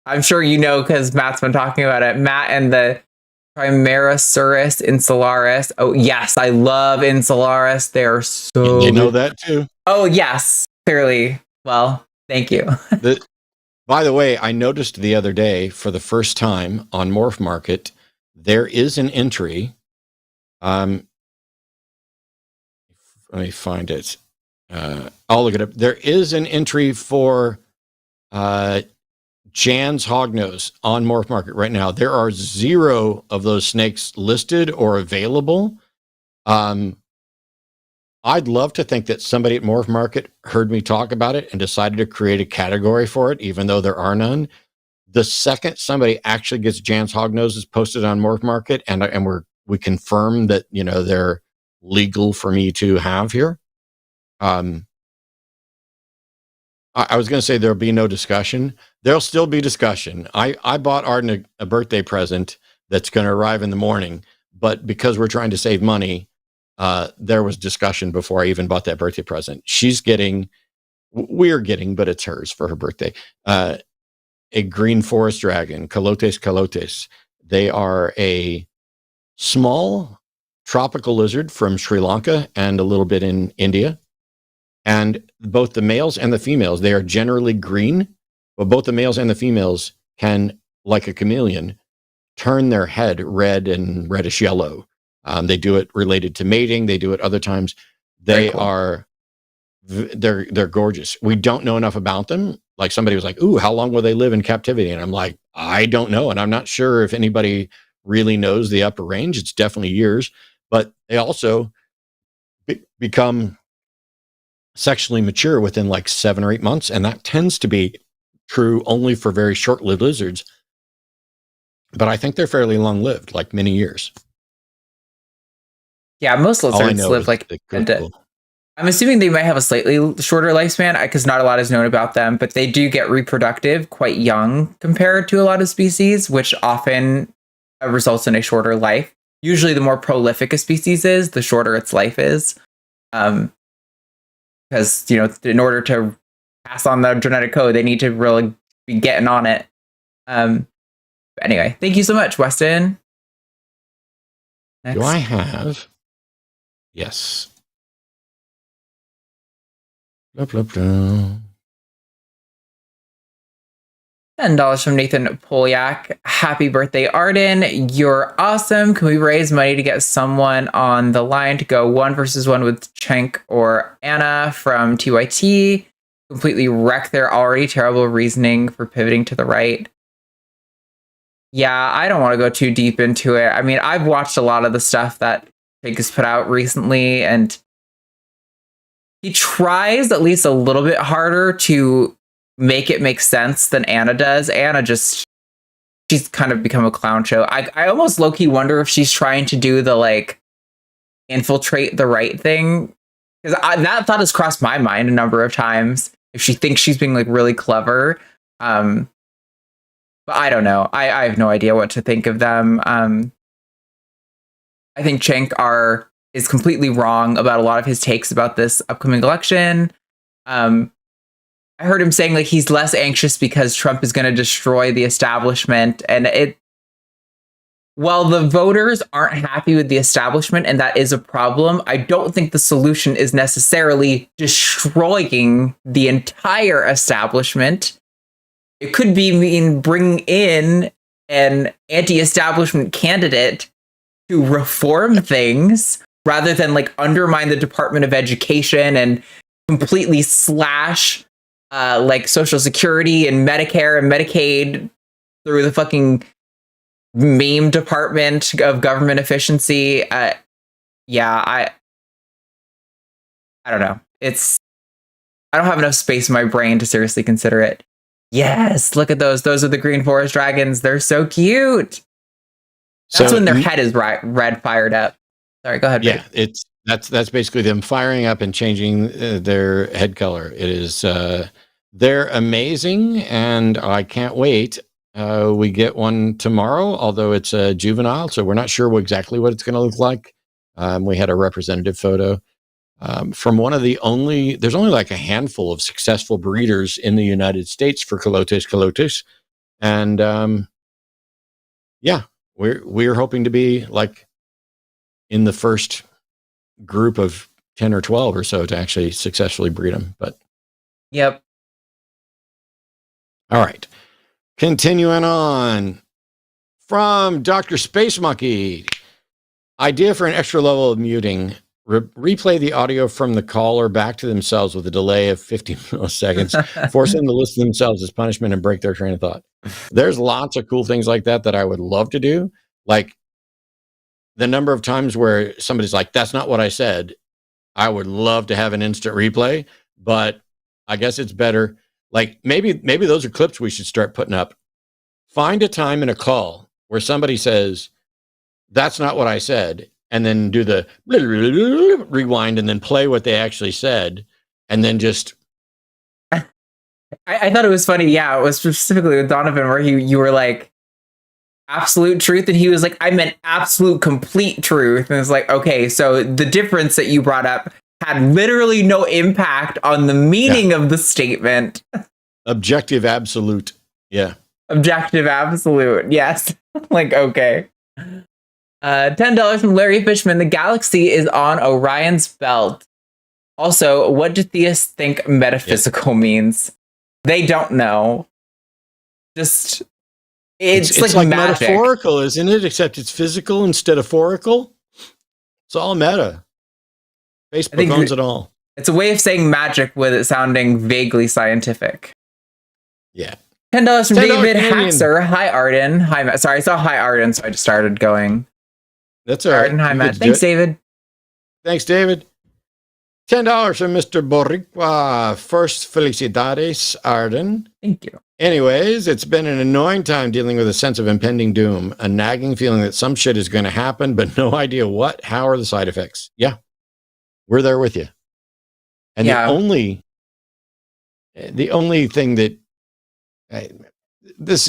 I'm sure you know because Matt's been talking about it. Matt and the Trimerosaurus insularis. Oh, yes. I love insularis. They are so... You know that too? Oh, yes. Clearly. Well, thank you. By the way, I noticed the other day, for the first time on Morph Market, there is an entry. Let me find it. I'll look it up. There is an entry for Jan's Hognose on Morph Market right now. There are 0 of those snakes listed or available. I'd love to think that somebody at Morph Market heard me talk about it and decided to create a category for it, even though there are none. The second somebody actually gets Jan's Hognoses posted on Morph Market, and we confirm that, they're legal for me to have here. I was going to say there'll be no discussion. There'll still be discussion. I bought Arden a birthday present that's going to arrive in the morning, but because we're trying to save money, there was discussion before I even bought that birthday present. We're getting, but it's hers for her birthday, a green forest dragon, Calotes calotes. They are a small tropical lizard from Sri Lanka and a little bit in India. And both the males and the females, they are generally green, but both the males and the females can, like a chameleon, turn their head red and reddish yellow. They do it related to mating. They do it other times. They're gorgeous. We don't know enough about them. Like, somebody was like, ooh, how long will they live in captivity? And I'm like, I don't know. And I'm not sure if anybody really knows the upper range. It's definitely years, but they also become sexually mature within like 7 or 8 months. And that tends to be true only for very short-lived lizards. But I think they're fairly long-lived, like many years. Yeah, most lizards live like... I'm assuming they might have a slightly shorter lifespan because not a lot is known about them, but they do get reproductive quite young compared to a lot of species, which often results in a shorter life. Usually the more prolific a species is, the shorter its life is. Because, in order to pass on the genetic code, they need to really be getting on it. Anyway, thank you so much, Weston. Next. Do I have... Yes. Blah, blah, blah. $10 from Nathan Polyak. Happy birthday, Arden. You're awesome. Can we raise money to get someone on the line to go 1v1 with Cenk or Anna from TYT? Completely wreck their already terrible reasoning for pivoting to the right. Yeah, I don't want to go too deep into it. I mean, I've watched a lot of the stuff that Cenk has put out recently, and he tries at least a little bit harder to make it make sense than Anna does. Anna she's kind of become a clown show. I almost low-key wonder if she's trying to do the like infiltrate the right thing, because that thought has crossed my mind a number of times, if she thinks she's being like really clever. But I don't know. I have no idea what to think of them. I think Cenk is completely wrong about a lot of his takes about this upcoming election. I heard him saying like he's less anxious because Trump is going to destroy the establishment, and while the voters aren't happy with the establishment, and that is a problem, I don't think the solution is necessarily destroying the entire establishment. It could mean bringing in an anti-establishment candidate to reform things rather than like undermine the Department of Education and completely slash like Social Security and Medicare and Medicaid through the fucking meme department of government efficiency. Yeah, I don't know. I don't have enough space in my brain to seriously consider it. Yes, look at those. Those are the Green Forest dragons. They're so cute. That's when their head is red fired up. Sorry, go ahead. Yeah, that's basically them firing up and changing their head color. It is they're amazing, and I can't wait. We get one tomorrow, although it's a juvenile, so we're not sure exactly what it's going to look like. We had a representative photo from one of there's only like a handful of successful breeders in the United States for Calotes. And yeah, we're hoping to be like in the first group of 10 or 12 or so to actually successfully breed them. But yep. All right. Continuing on from Dr. Space Monkey. Idea for an extra level of muting. Replay the audio from the caller back to themselves with a delay of 50 milliseconds. Force them to listen to themselves as punishment and break their train of thought. There's lots of cool things like that I would love to do. Like the number of times where somebody's like, that's not what I said. I would love to have an instant replay, but I guess it's better. Like maybe those are clips we should start putting up. Find a time in a call where somebody says, that's not what I said, and then do the rewind and then play what they actually said, and then just... I thought it was funny. Yeah, it was specifically with Donovan where you were like, absolute truth, and he was like, I meant absolute complete truth. And it's like, okay, so the difference that you brought up had literally no impact on the meaning of the statement. Objective absolute. Yeah. Objective absolute. Yes. Like, okay. $10 from Larry Fishman. The galaxy is on Orion's belt. Also, what do theists think metaphysical means? They don't know. Just it's like metaphorical, isn't it? Except it's physical instead of phorical. It's all meta. Facebook owns it all. It's a way of saying magic with it sounding vaguely scientific. Yeah. $10 from David Haxer. Hi, Arden. Hi, Matt. Sorry, I saw hi, Arden, so I just started going. That's all right. Arden, hi, Matt. Thanks, David. Thanks, David. $10 from Mr. Boricua. First, felicidades, Arden. Thank you. Anyways, it's been an annoying time dealing with a sense of impending doom, a nagging feeling that some shit is going to happen, but no idea what, how, or the side effects. Yeah, we're there with you. And the only thing that I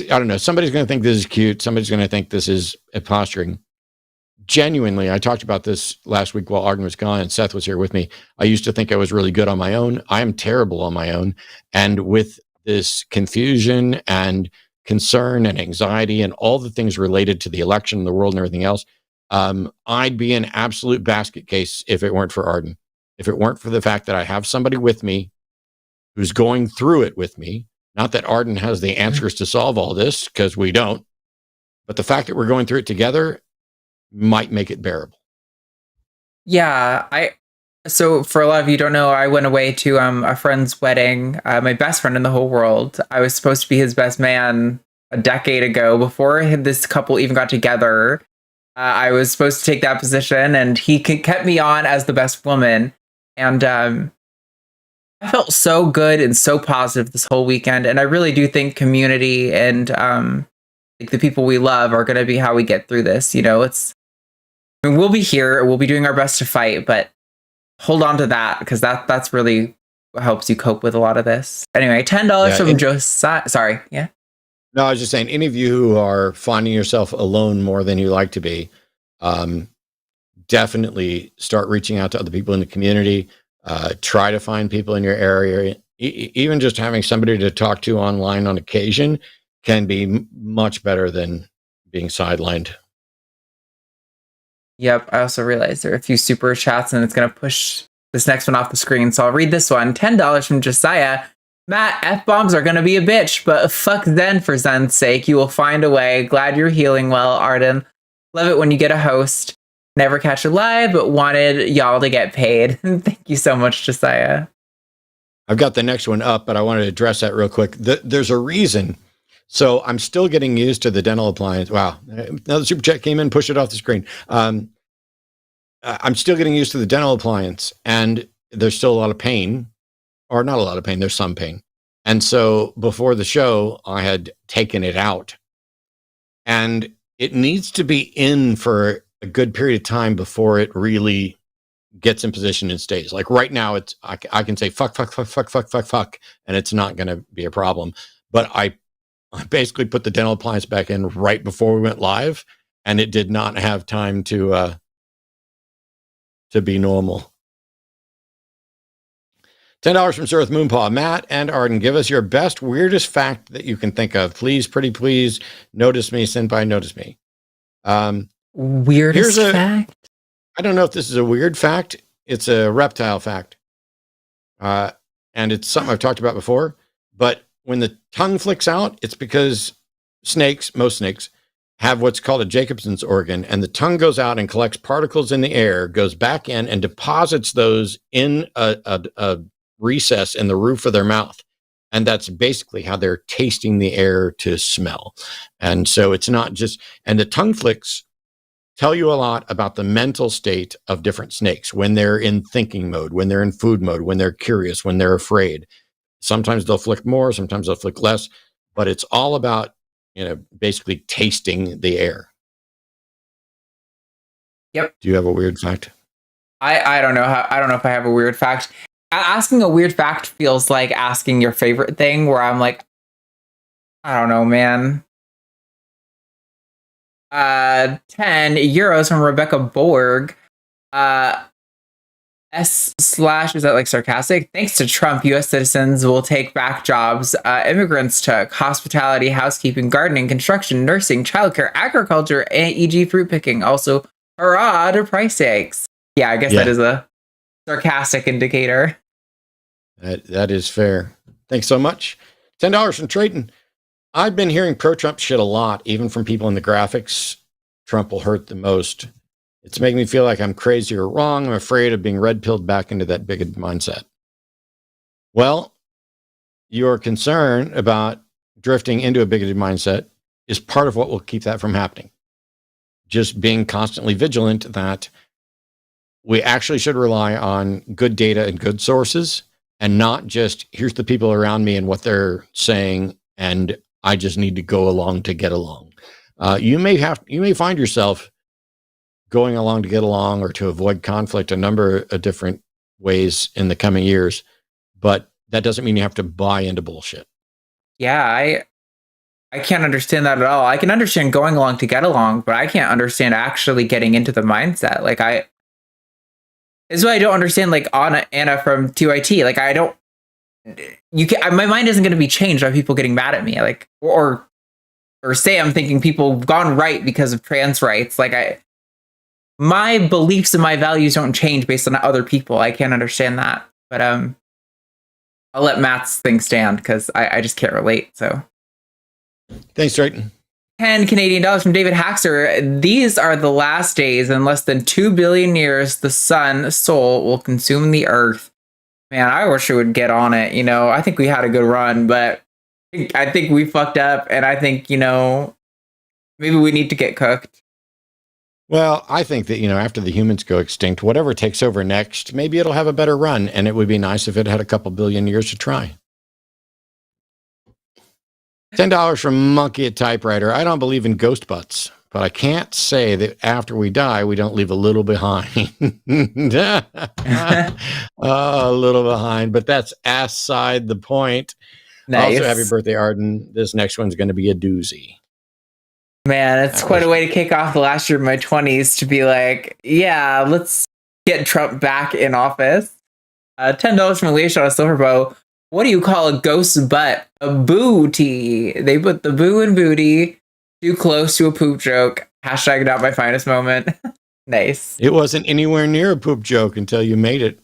don't know, somebody's going to think this is cute. Somebody's going to think this is posturing. Genuinely, I talked about this last week while Arden was gone and Seth was here with me. I used to think I was really good on my own. I am terrible on my own. And with this confusion and concern and anxiety and all the things related to the election, the world, and everything else, I'd be an absolute basket case if it weren't for Arden. If it weren't for the fact that I have somebody with me who's going through it with me. Not that Arden has the answers to solve all this, because we don't. But the fact that we're going through it together might make it bearable. Yeah, so for a lot of you who don't know, I went away to a friend's wedding, my best friend in the whole world. I was supposed to be his best man a decade ago, before this couple even got together. I was supposed to take that position, and he kept me on as the best woman. And I felt so good and so positive this whole weekend. And I really do think community and like the people we love are going to be how we get through this. I mean, we'll be here, we'll be doing our best to fight, but hold on to that, because that's really what helps you cope with a lot of this. Anyway, $10 from Josiah. Sorry, yeah. No, I was just saying, any of you who are finding yourself alone more than you like to be, definitely start reaching out to other people in the community. Try to find people in your area. Even just having somebody to talk to online on occasion can be much better than being sidelined. Yep, I also realized there are a few super chats, and it's going to push this next one off the screen. So I'll read this one. $10 from Josiah. Matt, F-bombs are going to be a bitch, but fuck Zen for Zen's sake. You will find a way. Glad you're healing well, Arden. Love it when you get a host. Never catch a live, but wanted y'all to get paid. Thank you so much, Josiah. I've got the next one up, but I wanted to address that real quick. There's a reason. So I'm still getting used to the dental appliance. Wow. Another super chat came in, pushed it off the screen. I'm still getting used to the dental appliance, and there's still a lot of pain, or not a lot of pain. There's some pain. And so before the show, I had taken it out, and it needs to be in for a good period of time before it really gets in position and stays. Like right now, I can say fuck, and it's not going to be a problem. But I basically put the dental appliance back in right before we went live, and it did not have time to be normal. $10 from Sir with Moonpaw. Matt and Arden, give us your best, weirdest fact that you can think of. Please, pretty please, notice me, senpai, notice me. Weirdest fact? I don't know if this is a weird fact. It's a reptile fact. And it's something I've talked about before. But when the tongue flicks out, it's because most snakes, have what's called a Jacobson's organ, and the tongue goes out and collects particles in the air, goes back in and deposits those in a recess in the roof of their mouth. And that's basically how they're tasting the air to smell. And so it's not just, and the tongue flicks tell you a lot about the mental state of different snakes when they're in thinking mode, when they're in food mode, when they're curious, when they're afraid. Sometimes they'll flick more, sometimes they'll flick less, but it's all about, basically tasting the air. Yep. Do you have a weird fact? I don't know I don't know if I have a weird fact. Asking a weird fact feels like asking your favorite thing, where I'm like, I don't know, man. 10 euros from Rebecca Borg. S/ is that like sarcastic? Thanks to Trump, U.S. citizens will take back jobs immigrants took: hospitality, housekeeping, gardening, construction, nursing, childcare, agriculture, e.g. fruit picking. Also, hurrah to price hikes. Yeah, I guess that is a sarcastic indicator. That is fair. Thanks so much. $10 from Trayton. I've been hearing pro-Trump shit a lot, even from people in the graphics. Trump will hurt the most. It's making me feel like I'm crazy or wrong. I'm afraid of being red-pilled back into that bigoted mindset. Well, your concern about drifting into a bigoted mindset is part of what will keep that from happening. Just being constantly vigilant that we actually should rely on good data and good sources, and not just, here's the people around me and what they're saying, and I just need to go along to get along. You may find yourself going along to get along or to avoid conflict a number of different ways in the coming years, but that doesn't mean you have to buy into bullshit. Yeah, I can't understand that at all. I can understand going along to get along, but I can't understand actually getting into the mindset. Like this is why I don't understand like Anna from 2IT. Like my mind isn't going to be changed by people getting mad at me. Like, or say I'm thinking people have gone right because of trans rights. Like my beliefs and my values don't change based on other people. I can't understand that. But I'll let Matt's thing stand because I just can't relate. So thanks, Drayton. 10 Canadian dollars from David Haxer. These are the last days. In less than 2 billion years, the sun, soul, will consume the earth. Man, I wish we would get on it. You know, I think we had a good run, but I think we fucked up. And I think, you know, maybe we need to get cooked. Well, I think that, you know, after the humans go extinct, whatever takes over next, maybe it'll have a better run. And it would be nice if it had a couple billion years to try. $10 from Monkey at Typewriter. I don't believe in ghost butts, but I can't say that after we die, we don't leave a little behind. A little behind, but that's aside the point. Nice. Also, happy birthday, Arden. This next one's going to be a doozy. Man, it's quite a way to kick off the last year of my 20s to be like, yeah, let's get Trump back in office. $10 from Alicia on a silver bow. What do you call a ghost butt? A booty. They put the boo in booty. Too close to a poop joke. Hashtag not my finest moment. Nice. It wasn't anywhere near a poop joke until you made it.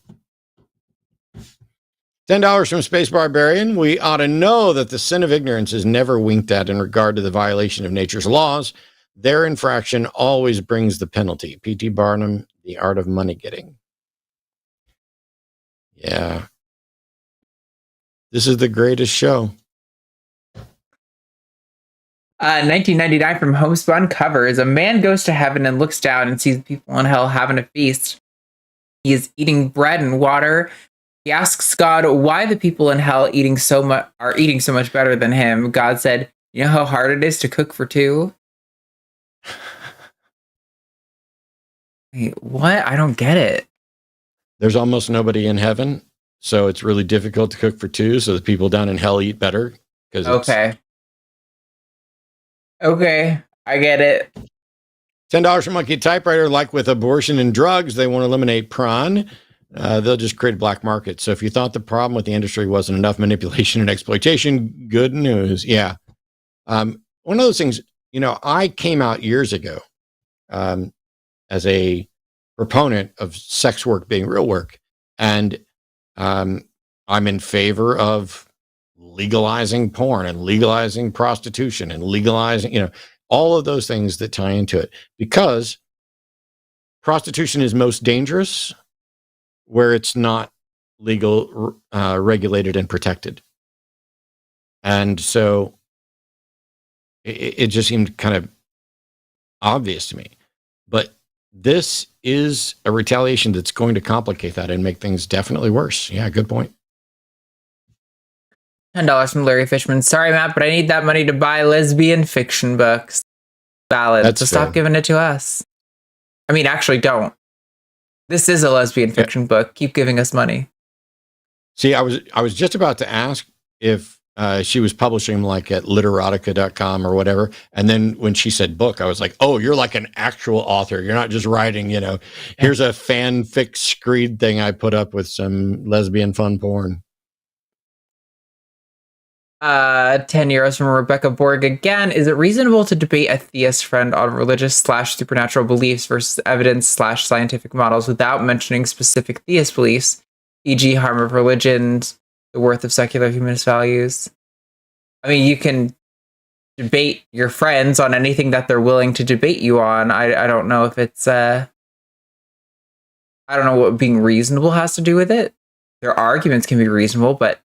$10 from Space Barbarian. We ought to know that the sin of ignorance is never winked at in regard to the violation of nature's laws. Their infraction always brings the penalty. P.T. Barnum, The Art of Money Getting. Yeah. This is the greatest show. 1999 from Homespun Covers. A man goes to heaven and looks down and sees people in hell having a feast. He is eating bread and water. He asks God why the people in hell are eating so much better than him. God said, "You know how hard it is to cook for two?" Wait, what? I don't get it. There's almost nobody in heaven, so it's really difficult to cook for two, so the people down in hell eat better. Okay, I get it. $10 from Monkey Typewriter. Like with abortion and drugs, they won't eliminate prawn. They'll just create a black market. So if you thought the problem with the industry wasn't enough manipulation and exploitation, good news. Yeah. One of those things, you know, I came out years ago as a proponent of sex work being real work. And I'm in favor of legalizing porn and legalizing prostitution and legalizing, you know, all of those things that tie into it, because prostitution is most dangerous where it's not legal, regulated, and protected. And so it just seemed kind of obvious to me. But this is a retaliation that's going to complicate that and make things definitely worse. Yeah, good point. $10 from Larry Fishman. Sorry, Matt, but I need that money to buy lesbian fiction books. Valid. That's so stop giving it to us. I mean, actually, don't. This is a lesbian fiction book. Keep giving us money. See, I was just about to ask if she was publishing them like at literotica.com or whatever. And then when she said book, I was like, oh, you're like an actual author. You're not just writing, you know, here's a fanfic screed thing I put up with some lesbian fun porn. 10 euros from Rebecca Borg again. Is it reasonable to debate a theist friend on religious/supernatural beliefs versus evidence/scientific models without mentioning specific theist beliefs, e.g. harm of religion, the worth of secular humanist values? I mean, you can debate your friends on anything that they're willing to debate you on. I don't know if it's I don't know what being reasonable has to do with it. Their arguments can be reasonable, but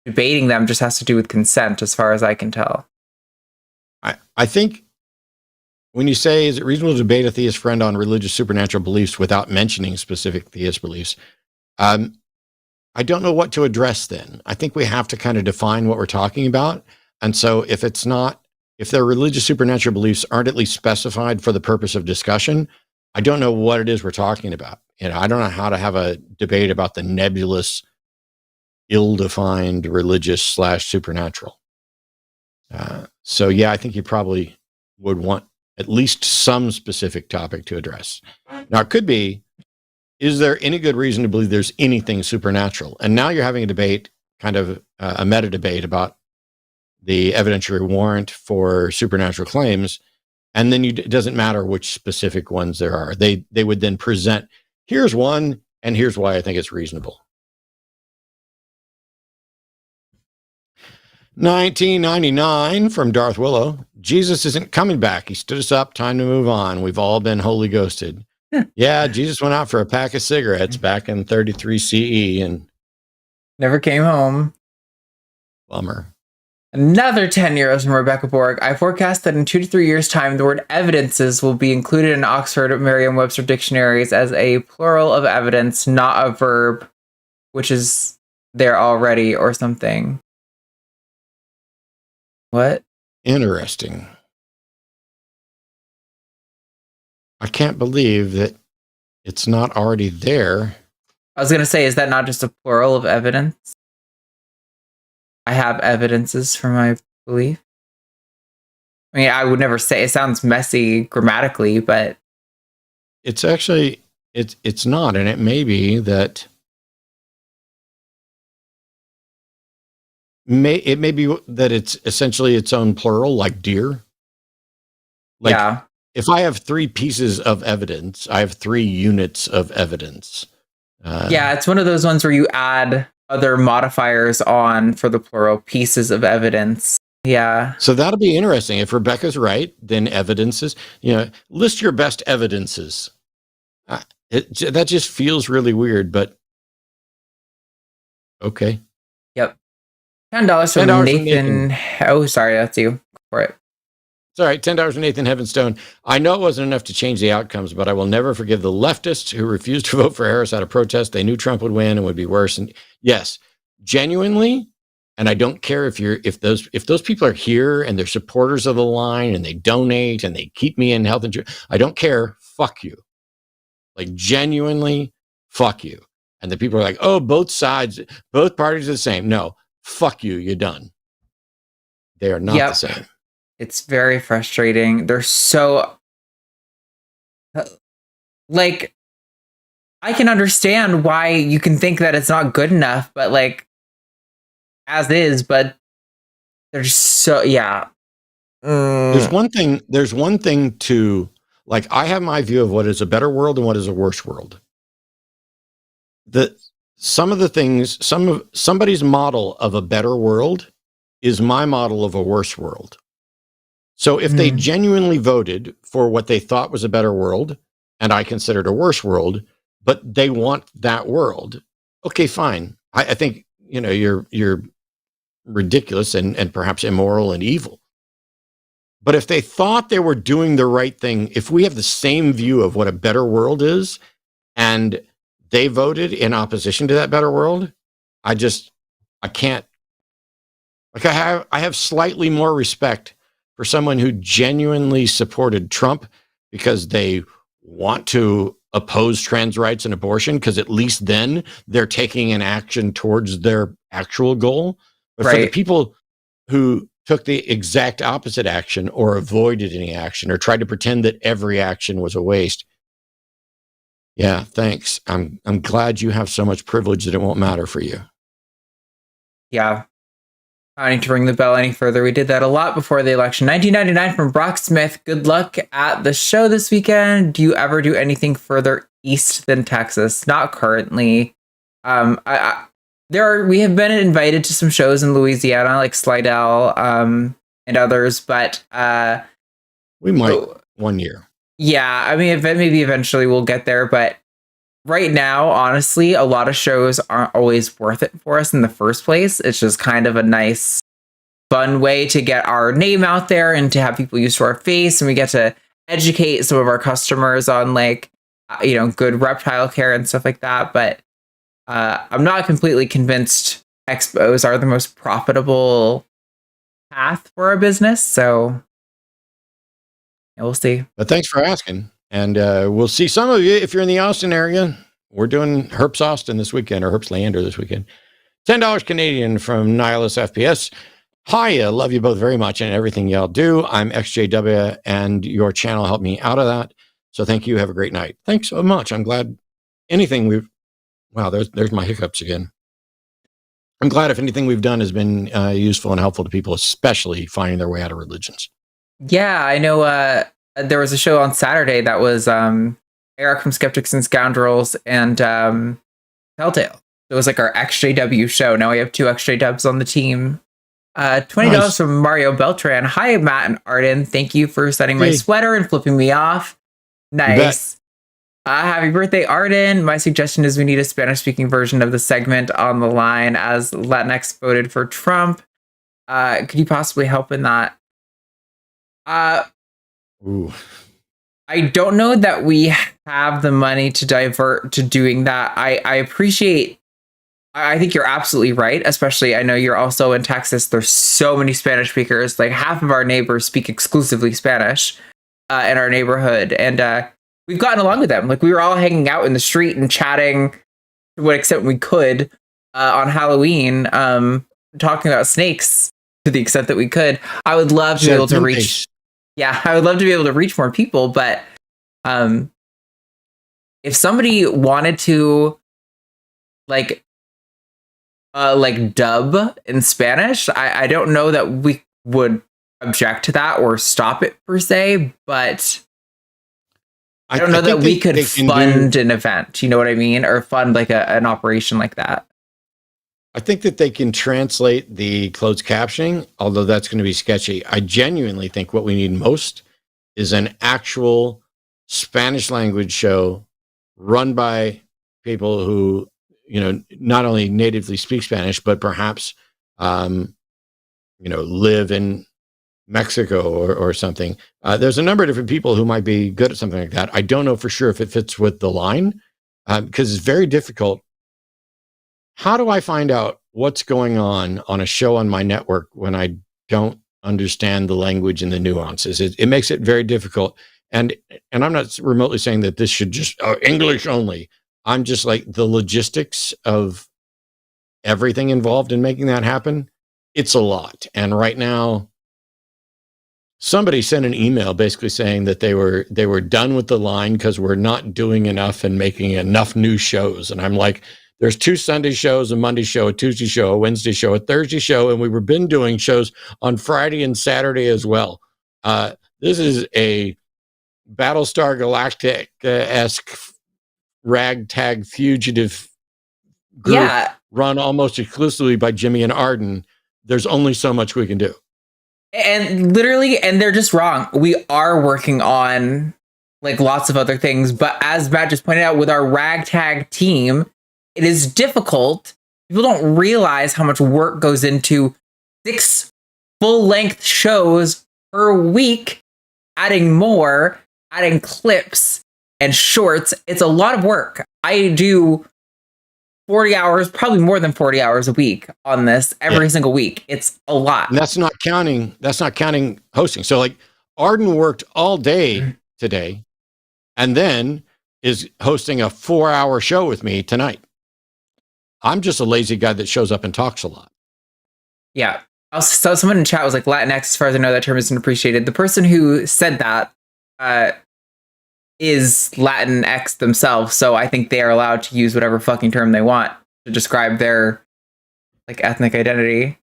debating them just has to do with consent, as far as I can tell. I think when you say, is it reasonable to debate a theist friend on religious supernatural beliefs without mentioning specific theist beliefs? I don't know what to address then. I think we have to kind of define what we're talking about. And so if their religious supernatural beliefs aren't at least specified for the purpose of discussion, I don't know what it is we're talking about. You know, I don't know how to have a debate about the nebulous, ill-defined religious/supernatural. So yeah, I think you probably would want at least some specific topic to address. Now it could be, is there any good reason to believe there's anything supernatural? And now you're having a debate, kind of a meta debate about the evidentiary warrant for supernatural claims. And then it doesn't matter which specific ones there are. They would then present, here's one, and here's why I think it's reasonable. 1999 from Darth Willow. Jesus isn't coming back. He stood us up. Time to move on. We've all been Holy Ghosted. Yeah, Jesus went out for a pack of cigarettes back in 33 CE and never came home. Bummer. Another 10 euros from Rebecca Borg. I forecast that in 2 to 3 years' time, the word evidences will be included in Oxford Merriam-Webster dictionaries as a plural of evidence, not a verb, which is there already or something. What? Interesting. I can't believe that it's not already there. I was going to say, is that not just a plural of evidence? I have evidences for my belief. I mean, I would never say, it sounds messy grammatically, but it's actually, it's not. And it may be that it may be that it's essentially its own plural, like deer. Like, yeah. If I have 3 pieces of evidence, I have 3 units of evidence. Yeah, it's one of those ones where you add other modifiers on for the plural, pieces of evidence. Yeah. So that'll be interesting. If Rebecca's right, then evidences, list your best evidences. That just feels really weird, but okay. Yep. $10 from Nathan. Oh, sorry, that's you for it. It's all right. $10 from Nathan Heavenstone. I know it wasn't enough to change the outcomes, but I will never forgive the leftists who refused to vote for Harris out of protest. They knew Trump would win and would be worse. And yes, genuinely, and I don't care if those people are here and they're supporters of the line and they donate and they keep me in health insurance. I don't care. Fuck you. Like, genuinely, fuck you. And the people are like, oh, both sides, both parties are the same. No, fuck you. You're done. They are not the same. It's very frustrating. They're so, like, I can understand why you can think that it's not good enough, but like, as is, but they're just so, yeah. There's one thing to, like, I have my view of what is a better world and what is a worse world. Some of the things, somebody's model of a better world is my model of a worse world. So if they genuinely voted for what they thought was a better world, and I considered a worse world, but they want that world, okay, fine. I think, you're ridiculous and perhaps immoral and evil. But if they thought they were doing the right thing, if we have the same view of what a better world is, and they voted in opposition to that better world, I can't. Like, I have slightly more respect for someone who genuinely supported Trump because they want to oppose trans rights and abortion, because at least then they're taking an action towards their actual goal. But for the people who took the exact opposite action or avoided any action or tried to pretend that every action was a waste, yeah, thanks. I'm glad you have so much privilege that it won't matter for you. Yeah. I don't need to ring the bell any further. We did that a lot before the election. 1999 from Brock Smith. Good luck at the show this weekend. Do you ever do anything further east than Texas? Not currently. We have been invited to some shows in Louisiana, like Slidell, and others, but we might one year. Yeah, I mean, maybe eventually we'll get there, but right now, honestly, a lot of shows aren't always worth it for us in the first place. It's just kind of a nice, fun way to get our name out there and to have people used to our face, and we get to educate some of our customers on, like, good reptile care and stuff like that. But I'm not completely convinced expos are the most profitable path for our business, so we'll see. But thanks for asking. And we'll see some of you if you're in the Austin area. We're doing Herps Austin this weekend, or Herps Leander this weekend. $10 Canadian from Nihilus FPS. Hiya, love you both very much and everything y'all do. I'm XJW, and your channel helped me out of that. So thank you. Have a great night. Thanks so much. I'm glad wow, there's my hiccups again. I'm glad if anything we've done has been useful and helpful to people, especially finding their way out of religions. Yeah, I know. There was a show on Saturday that was Eric from Skeptics and Scoundrels and Telltale. It was like our XJW show. Now we have 2 XJWs on the team. $20 from Mario Beltran. Hi, Matt and Arden. Thank you for sending my sweater and flipping me off. Nice. Happy birthday, Arden. My suggestion is we need a Spanish-speaking version of the segment on the line as Latinx voted for Trump. Could you possibly help in that? Ooh. I don't know that we have the money to divert to doing that. I appreciate. I think you're absolutely right. Especially, I know you're also in Texas. There's so many Spanish speakers. Like half of our neighbors speak exclusively Spanish in our neighborhood, and we've gotten along with them. Like we were all hanging out in the street and chatting to what extent we could on Halloween, talking about snakes to the extent that we could. I would love to be able to reach. Yeah, I would love to be able to reach more people, but if somebody wanted to like dub in Spanish, I don't know that we would object to that or stop it per se, but I don't know that we could fund an event, you know what I mean? Or fund like an operation like that. I think that they can translate the closed captioning, although that's going to be sketchy. I genuinely think what we need most is an actual Spanish language show run by people who, you know, not only natively speak Spanish, but perhaps, you know, live in Mexico or something. There's a number of different people who might be good at something like that. I don't know for sure if it fits with the line because it's very difficult. How do I find out what's going on a show on my network when I don't understand the language and the nuances? It makes it very difficult. And I'm not remotely saying that this should just English only. I'm just like the logistics of everything involved in making that happen. It's a lot. And right now, somebody sent an email basically saying that they were done with the line because we're not doing enough and making enough new shows. And I'm like, there's 2 Sunday shows, a Monday show, a Tuesday show, a Wednesday show, a Thursday show, and we've been doing shows on Friday and Saturday as well. This is a Battlestar Galactic-esque ragtag fugitive group run almost exclusively by Jimmy and Arden. There's only so much we can do. And literally, and they're just wrong. We are working on like lots of other things, but as Matt just pointed out, with our ragtag team, it is difficult. People don't realize how much work goes into 6 full-length shows per week, adding more, adding clips and shorts. It's a lot of work. I do 40 hours, probably more than 40 hours a week on this every single week. It's a lot. And that's not counting hosting. So like Arden worked all day today and then is hosting a 4-hour show with me tonight. I'm just a lazy guy that shows up and talks a lot. Yeah. So someone in chat was like, Latinx, as far as I know, that term isn't appreciated. The person who said that is Latinx themselves. So I think they are allowed to use whatever fucking term they want to describe their like ethnic identity.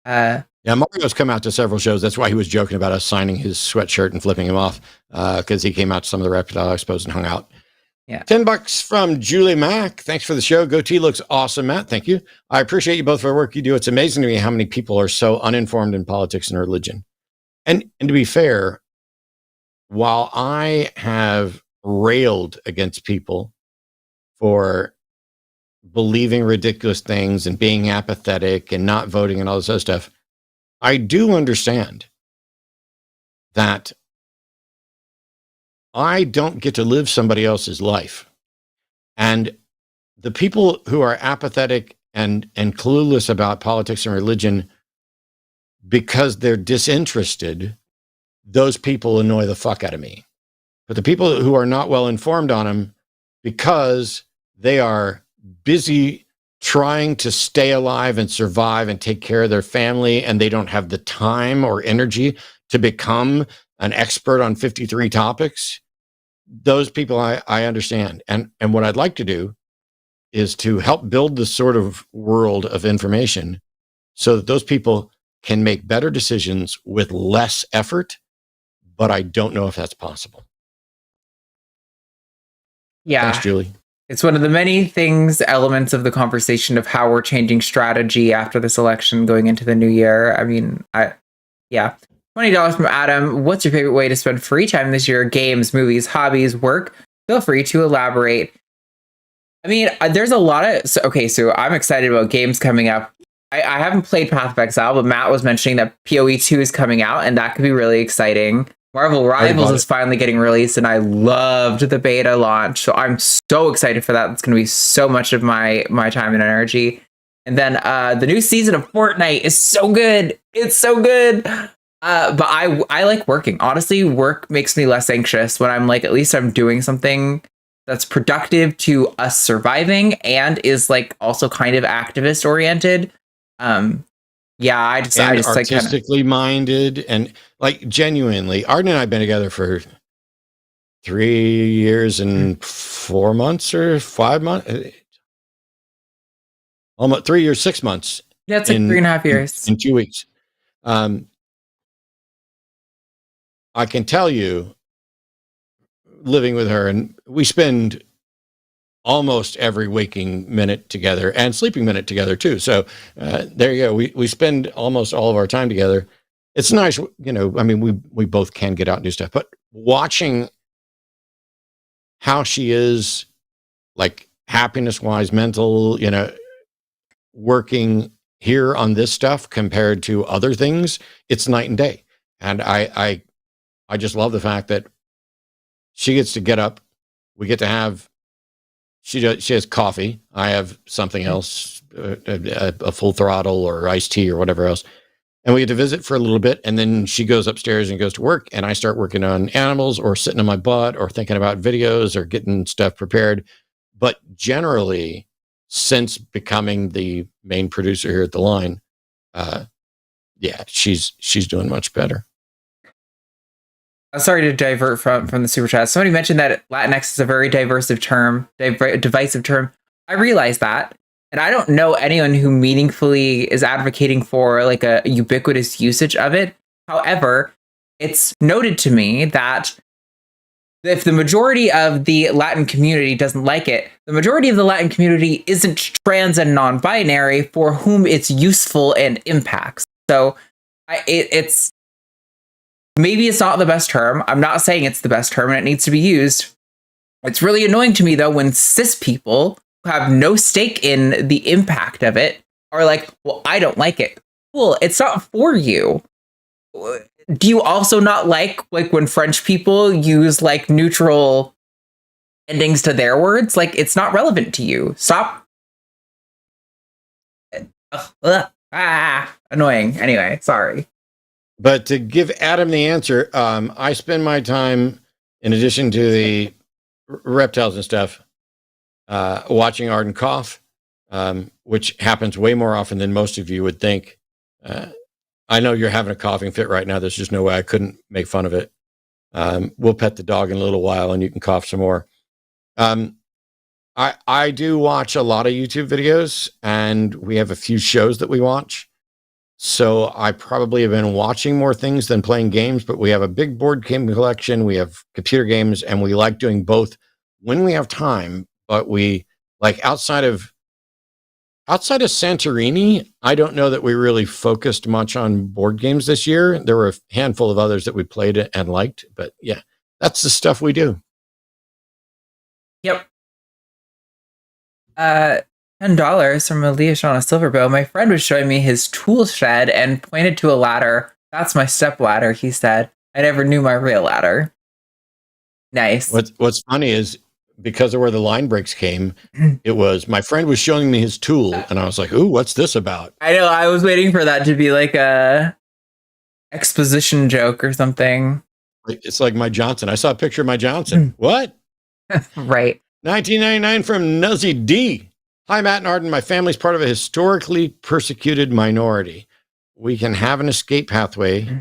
Yeah, Mario's come out to several shows. That's why he was joking about us signing his sweatshirt and flipping him off because he came out to some of the Reptile Expos and hung out. Yeah. $10 from Julie Mack. Thanks for the show. Goatee looks awesome, Matt. Thank you. I appreciate you both for the work you do. It's amazing to me how many people are so uninformed in politics and religion. And to be fair, while I have railed against people for believing ridiculous things and being apathetic and not voting and all this other stuff, I do understand that I don't get to live somebody else's life. And the people who are apathetic and clueless about politics and religion because they're disinterested, those people annoy the fuck out of me. But the people who are not well informed on them because they are busy trying to stay alive and survive and take care of their family, and they don't have the time or energy to become an expert on 53 topics, those people I understand. And what I'd like to do is to help build the sort of world of information so that those people can make better decisions with less effort, but I don't know if that's possible. Yeah. Thanks, Julie. It's one of the many elements of the conversation of how we're changing strategy after this election going into the new year. I mean, yeah. $20 from Adam. What's your favorite way to spend free time this year? Games, movies, hobbies, work? Feel free to elaborate. I mean, there's a lot of... So I'm excited about games coming up. I haven't played Path of Exile, but Matt was mentioning that PoE 2 is coming out, and that could be really exciting. Marvel Rivals is finally getting released, and I loved the beta launch, so I'm so excited for that. It's going to be so much of my time and energy. And then the new season of Fortnite is so good. It's so good. But I like working. Honestly, work makes me less anxious when I'm like, at least I'm doing something that's productive to us surviving and is like also kind of activist oriented. I just artistically minded and like genuinely. Arden and I have been together for 3 years and 4 months or 5 months, almost 3 years, 6 months. Yeah, it's like 3.5 years in 2 weeks. I can tell you, living with her, and we spend almost every waking minute together and sleeping minute together too. So there you go. We spend almost all of our time together. It's nice, I mean, we both can get out and do stuff, but watching how she is, like happiness wise, mental, working here on this stuff compared to other things, it's night and day. And I just love the fact that she gets to get up. We get to have, she has coffee. I have something else, a full throttle or iced tea or whatever else. And we get to visit for a little bit. And then she goes upstairs and goes to work. And I start working on animals or sitting on my butt or thinking about videos or getting stuff prepared. But generally, since becoming the main producer here at the line, she's doing much better. Sorry to divert from the super chat. Somebody mentioned that Latinx is a very divisive term. I realize that. And I don't know anyone who meaningfully is advocating for like a ubiquitous usage of it. However, it's noted to me that if the majority of the Latin community doesn't like it, the majority of the Latin community isn't trans and non-binary for whom it's useful and impacts. So it's maybe it's not the best term. I'm not saying it's the best term and it needs to be used. It's really annoying to me, though, when cis people who have no stake in the impact of it are like, well, I don't like it. Well, it's not for you. Do you also not like when French people use like neutral endings to their words? Like, it's not relevant to you. Stop. Annoying. Anyway, sorry. But to give Adam the answer, I spend my time, in addition to the reptiles and stuff, watching Arden cough, which happens way more often than most of you would think. I know you're having a coughing fit right now. There's just no way I couldn't make fun of it. We'll pet the dog in a little while and you can cough some more. I do watch a lot of YouTube videos and we have a few shows that we watch. So I probably have been watching more things than playing games, but we have a big board game collection. We have computer games and we like doing both when we have time. But we like outside of Santorini, I don't know that we really focused much on board games this year. There were a handful of others that we played and liked, but yeah, that's the stuff we do. Yep. $10 from Elias on a silver bow. My friend was showing me his tool shed and pointed to a ladder. That's my step ladder, he said. I never knew my real ladder. Nice. What's funny is because of where the line breaks came, it was my friend was showing me his tool and I was like, ooh, what's this about? I know, I was waiting for that to be like a exposition joke or something. It's like my Johnson. I saw a picture of my Johnson. What? Right. 1999 from Nuzzy D. Hi, Matt and Arden. My family's part of a historically persecuted minority. We can have an escape pathway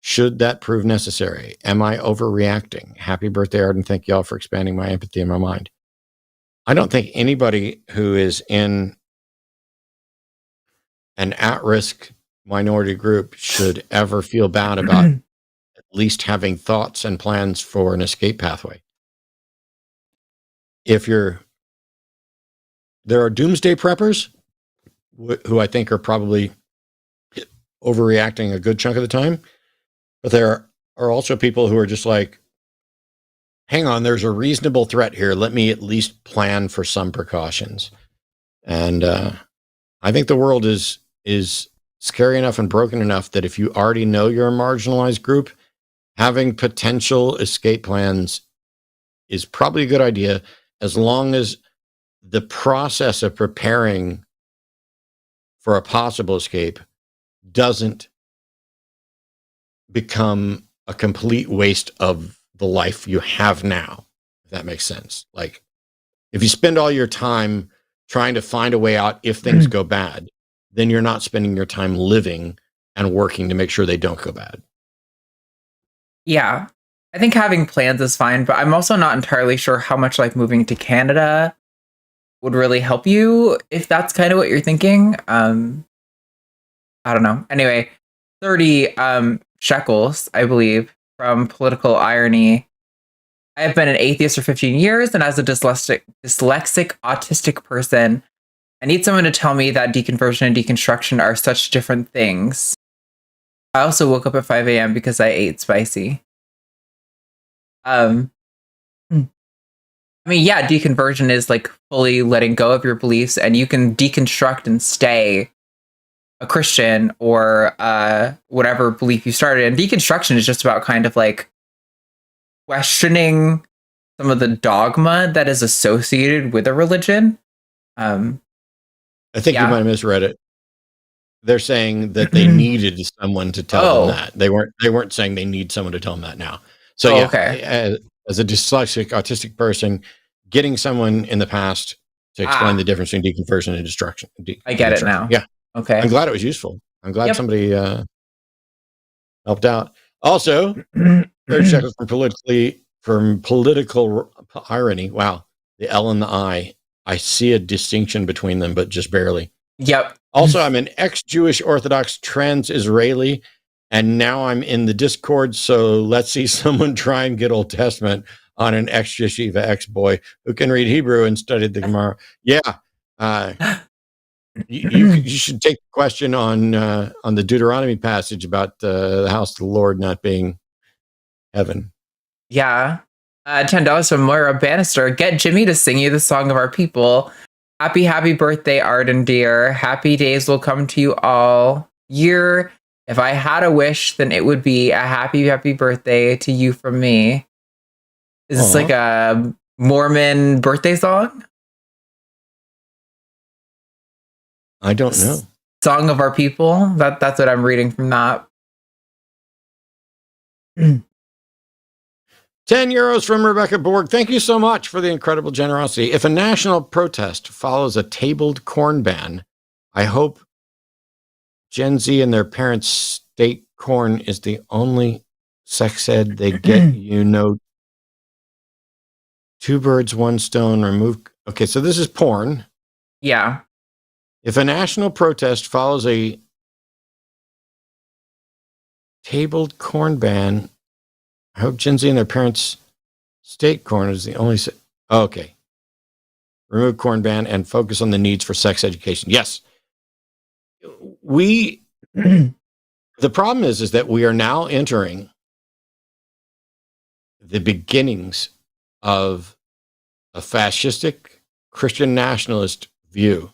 should that prove necessary. Am I overreacting? Happy birthday, Arden. Thank you all for expanding my empathy in my mind. I don't think anybody who is in an at-risk minority group should ever feel bad about at least having thoughts and plans for an escape pathway. If you're there are doomsday preppers who I think are probably overreacting a good chunk of the time. But there are also people who are just like, hang on, there's a reasonable threat here. Let me at least plan for some precautions. And I think the world is scary enough and broken enough that if you already know you're a marginalized group, having potential escape plans is probably a good idea, as long as the process of preparing for a possible escape doesn't become a complete waste of the life you have now, if that makes sense. Like, if you spend all your time trying to find a way out if things go bad, then you're not spending your time living and working to make sure they don't go bad. Yeah. I think having plans is fine, but I'm also not entirely sure how much like moving to Canada would really help you if that's kind of what you're thinking. I don't know. Anyway, 30 shekels, I believe, from Political Irony. I have been an atheist for 15 years, and as a dyslexic autistic person, I need someone to tell me that deconversion and deconstruction are such different things. I also woke up at 5 a.m. because I ate spicy. I mean, yeah, deconversion is like fully letting go of your beliefs, and you can deconstruct and stay a Christian or whatever belief you started. And deconstruction is just about kind of like questioning some of the dogma that is associated with a religion. I think you might have misread it. They're saying that they needed someone to tell them that. They weren't saying they need someone to tell them that now. So as a dyslexic autistic person, getting someone in the past to explain the difference between deconversion and destruction. I get it now. Yeah. Okay. I'm glad it was useful. I'm glad somebody helped out. Also, 30 seconds from political irony. Wow. The L and the I see a distinction between them, but just barely. Yep. Also, I'm an ex-Jewish Orthodox trans-Israeli, and now I'm in the Discord, so let's see someone try and get Old Testament on an ex-yeshiva ex-boy who can read Hebrew and studied the Gemara. Yeah. You should take the question on the Deuteronomy passage about the house of the Lord not being heaven. Yeah. $10 from Moira Bannister. Get Jimmy to sing you the song of our people. Happy, happy birthday, Arden dear. Happy days will come to you all year. If I had a wish, then it would be a happy, happy birthday to you from me. Is this like a Mormon birthday song? I don't know. Song of our people. That's what I'm reading from that. 10 euros from Rebecca Borg. Thank you so much for the incredible generosity. If a national protest follows a tabled corn ban, I hope Gen Z and their parents' state corn is the only sex ed they get. Two birds, one stone, remove. Okay, so this is porn. Yeah. If a national protest follows a tabled corn ban, I hope Gen Z and their parents' state corn is the only. Okay. Remove corn ban and focus on the needs for sex education. Yes. The problem is that we are now entering the beginnings of a fascistic Christian nationalist view,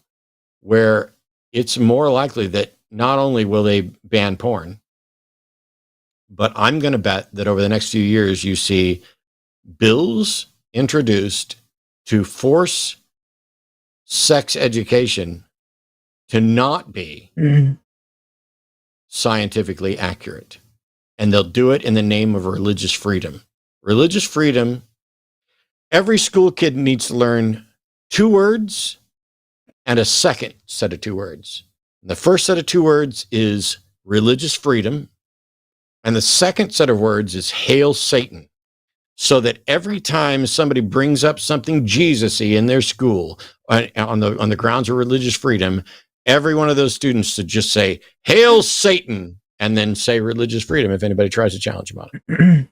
where it's more likely that not only will they ban porn, but I'm going to bet that over the next few years, you see bills introduced to force sex education to not be scientifically accurate. And they'll do it in the name of religious freedom. Religious freedom, every school kid needs to learn 2 words and a second set of 2 words. And the first set of 2 words is religious freedom. And the second set of words is Hail Satan. So that every time somebody brings up something Jesus-y in their school on the grounds of religious freedom, every one of those students should just say, Hail Satan, and then say religious freedom if anybody tries to challenge them on it.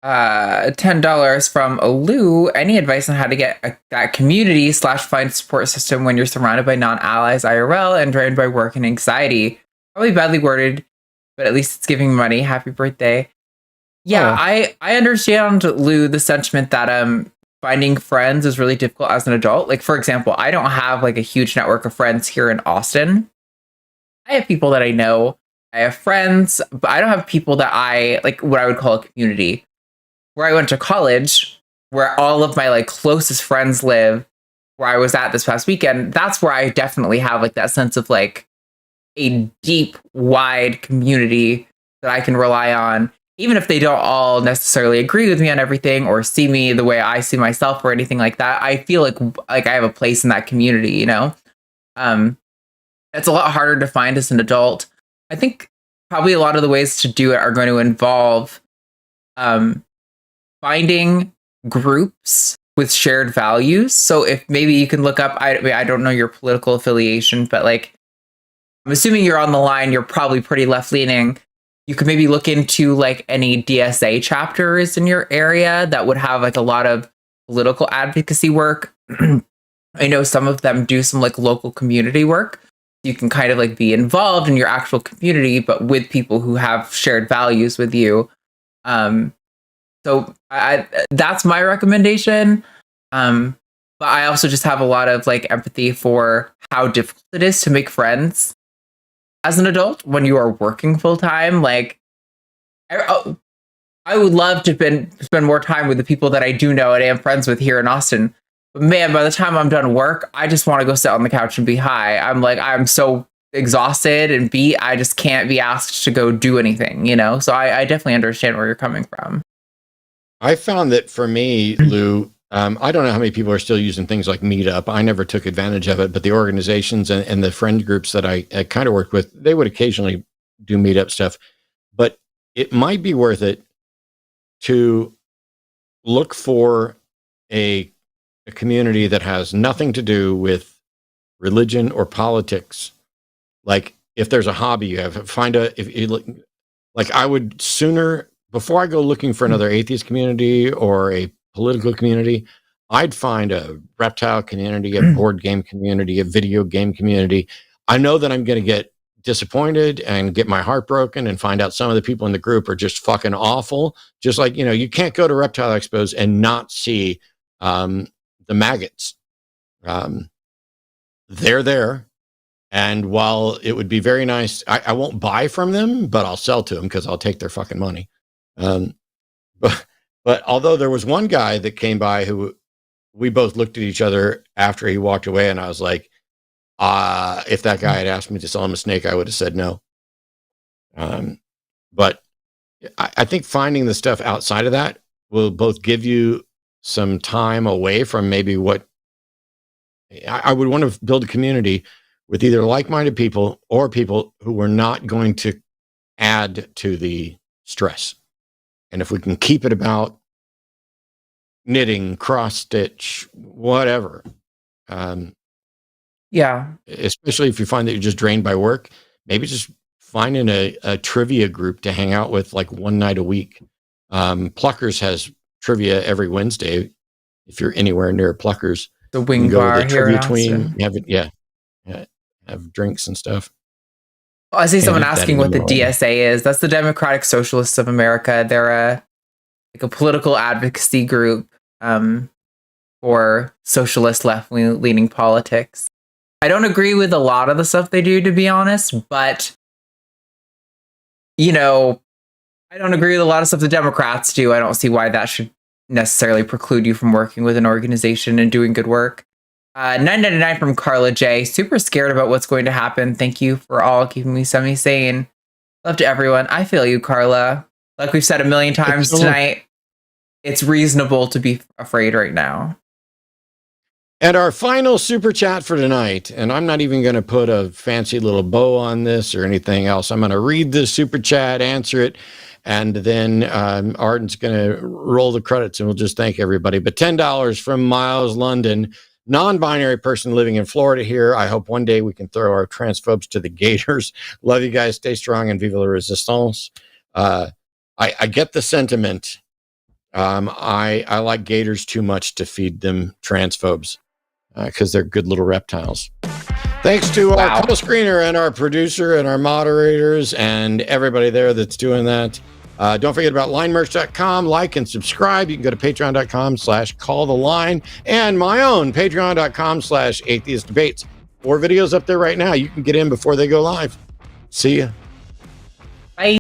$10 from Lou. Any advice on how to get that community / find support system when you're surrounded by non-allies IRL and drained by work and anxiety? Probably badly worded, but at least it's giving money. Happy birthday. Yeah, I understand, Lou, the sentiment that finding friends is really difficult as an adult. Like, for example, I don't have like a huge network of friends here in Austin. I have people that I know. I have friends, but I don't have people that I like what I would call a community. Where I went to college, where all of my like closest friends live, where I was at this past weekend, that's where I definitely have like that sense of like a deep, wide community that I can rely on, even if they don't all necessarily agree with me on everything or see me the way I see myself or anything like that. I feel like I have a place in that community, you know? It's a lot harder to find as an adult. I think probably a lot of the ways to do it are going to involve finding groups with shared values. So if maybe you can look up, I don't know your political affiliation, but like, I'm assuming you're on the line, you're probably pretty left leaning. You could maybe look into like any DSA chapters in your area that would have like a lot of political advocacy work. I know some of them do some like local community work. You can kind of like be involved in your actual community, but with people who have shared values with you. So that's my recommendation. But I also just have a lot of like empathy for how difficult it is to make friends as an adult when you are working full time. Like, I would love to spend more time with the people that I do know and I am friends with here in Austin. But man, by the time I'm done work, I just want to go sit on the couch and be high. I'm so exhausted and beat. I just can't be asked to go do anything, you know? So I definitely understand where you're coming from. I found that for me, Lou, I don't know how many people are still using things like Meetup. I never took advantage of it, but the organizations and the friend groups that I kind of worked with, they would occasionally do Meetup stuff. But it might be worth it to look for a community that has nothing to do with religion or politics. Like if there's a hobby you have, if you look, like I would sooner, before I go looking for another atheist community or a political community, I'd find a reptile community, a board game community, a video game community. I know that I'm going to get disappointed and get my heart broken and find out some of the people in the group are just fucking awful. Just like, you know, you can't go to reptile expos and not see the maggots. They're there. And while it would be very nice, I won't buy from them, but I'll sell to them because I'll take their fucking money. But although there was one guy that came by who we both looked at each other after he walked away, and I was like, if that guy had asked me to sell him a snake, I would have said no. But I think finding the stuff outside of that will both give you some time away from maybe what I would want to build a community with either like-minded people or people who were not going to add to the stress. And if we can keep it about knitting, cross stitch, whatever. Yeah. Especially if you find that you're just drained by work, maybe just finding a trivia group to hang out with like one night a week. Pluckers has trivia every Wednesday. If you're anywhere near Pluckers, the wing bar here in Austin. Have drinks and stuff. Oh, I see someone asking what the DSA is. That's the Democratic Socialists of America. They're a political advocacy group for socialist left-leaning politics. I don't agree with a lot of the stuff they do, to be honest, but, you know, I don't agree with a lot of stuff the Democrats do. I don't see why that should necessarily preclude you from working with an organization and doing good work. 999 from Carla J. Super scared about what's going to happen. Thank you for all keeping me semi-sane. Love to everyone. I feel you, Carla. Like we've said a million times tonight, it's reasonable to be afraid right now. And our final super chat for tonight, and I'm not even going to put a fancy little bow on this or anything else. I'm going to read this super chat, answer it, and then Arden's going to roll the credits and we'll just thank everybody. But $10 from Miles London, non-binary person living in Florida here. I hope one day we can throw our transphobes to the gators. Love you guys. Stay strong and vive la resistance. I get the sentiment, I like gators too much to feed them transphobes because they're good little reptiles. Thanks to our call screener and our producer and our moderators and everybody there that's doing that. Don't forget about linemerch.com. Like and subscribe. You can go to patreon.com/calltheline and my own patreon.com/atheistdebates. 4 videos up there right now. You can get in before they go live. See ya.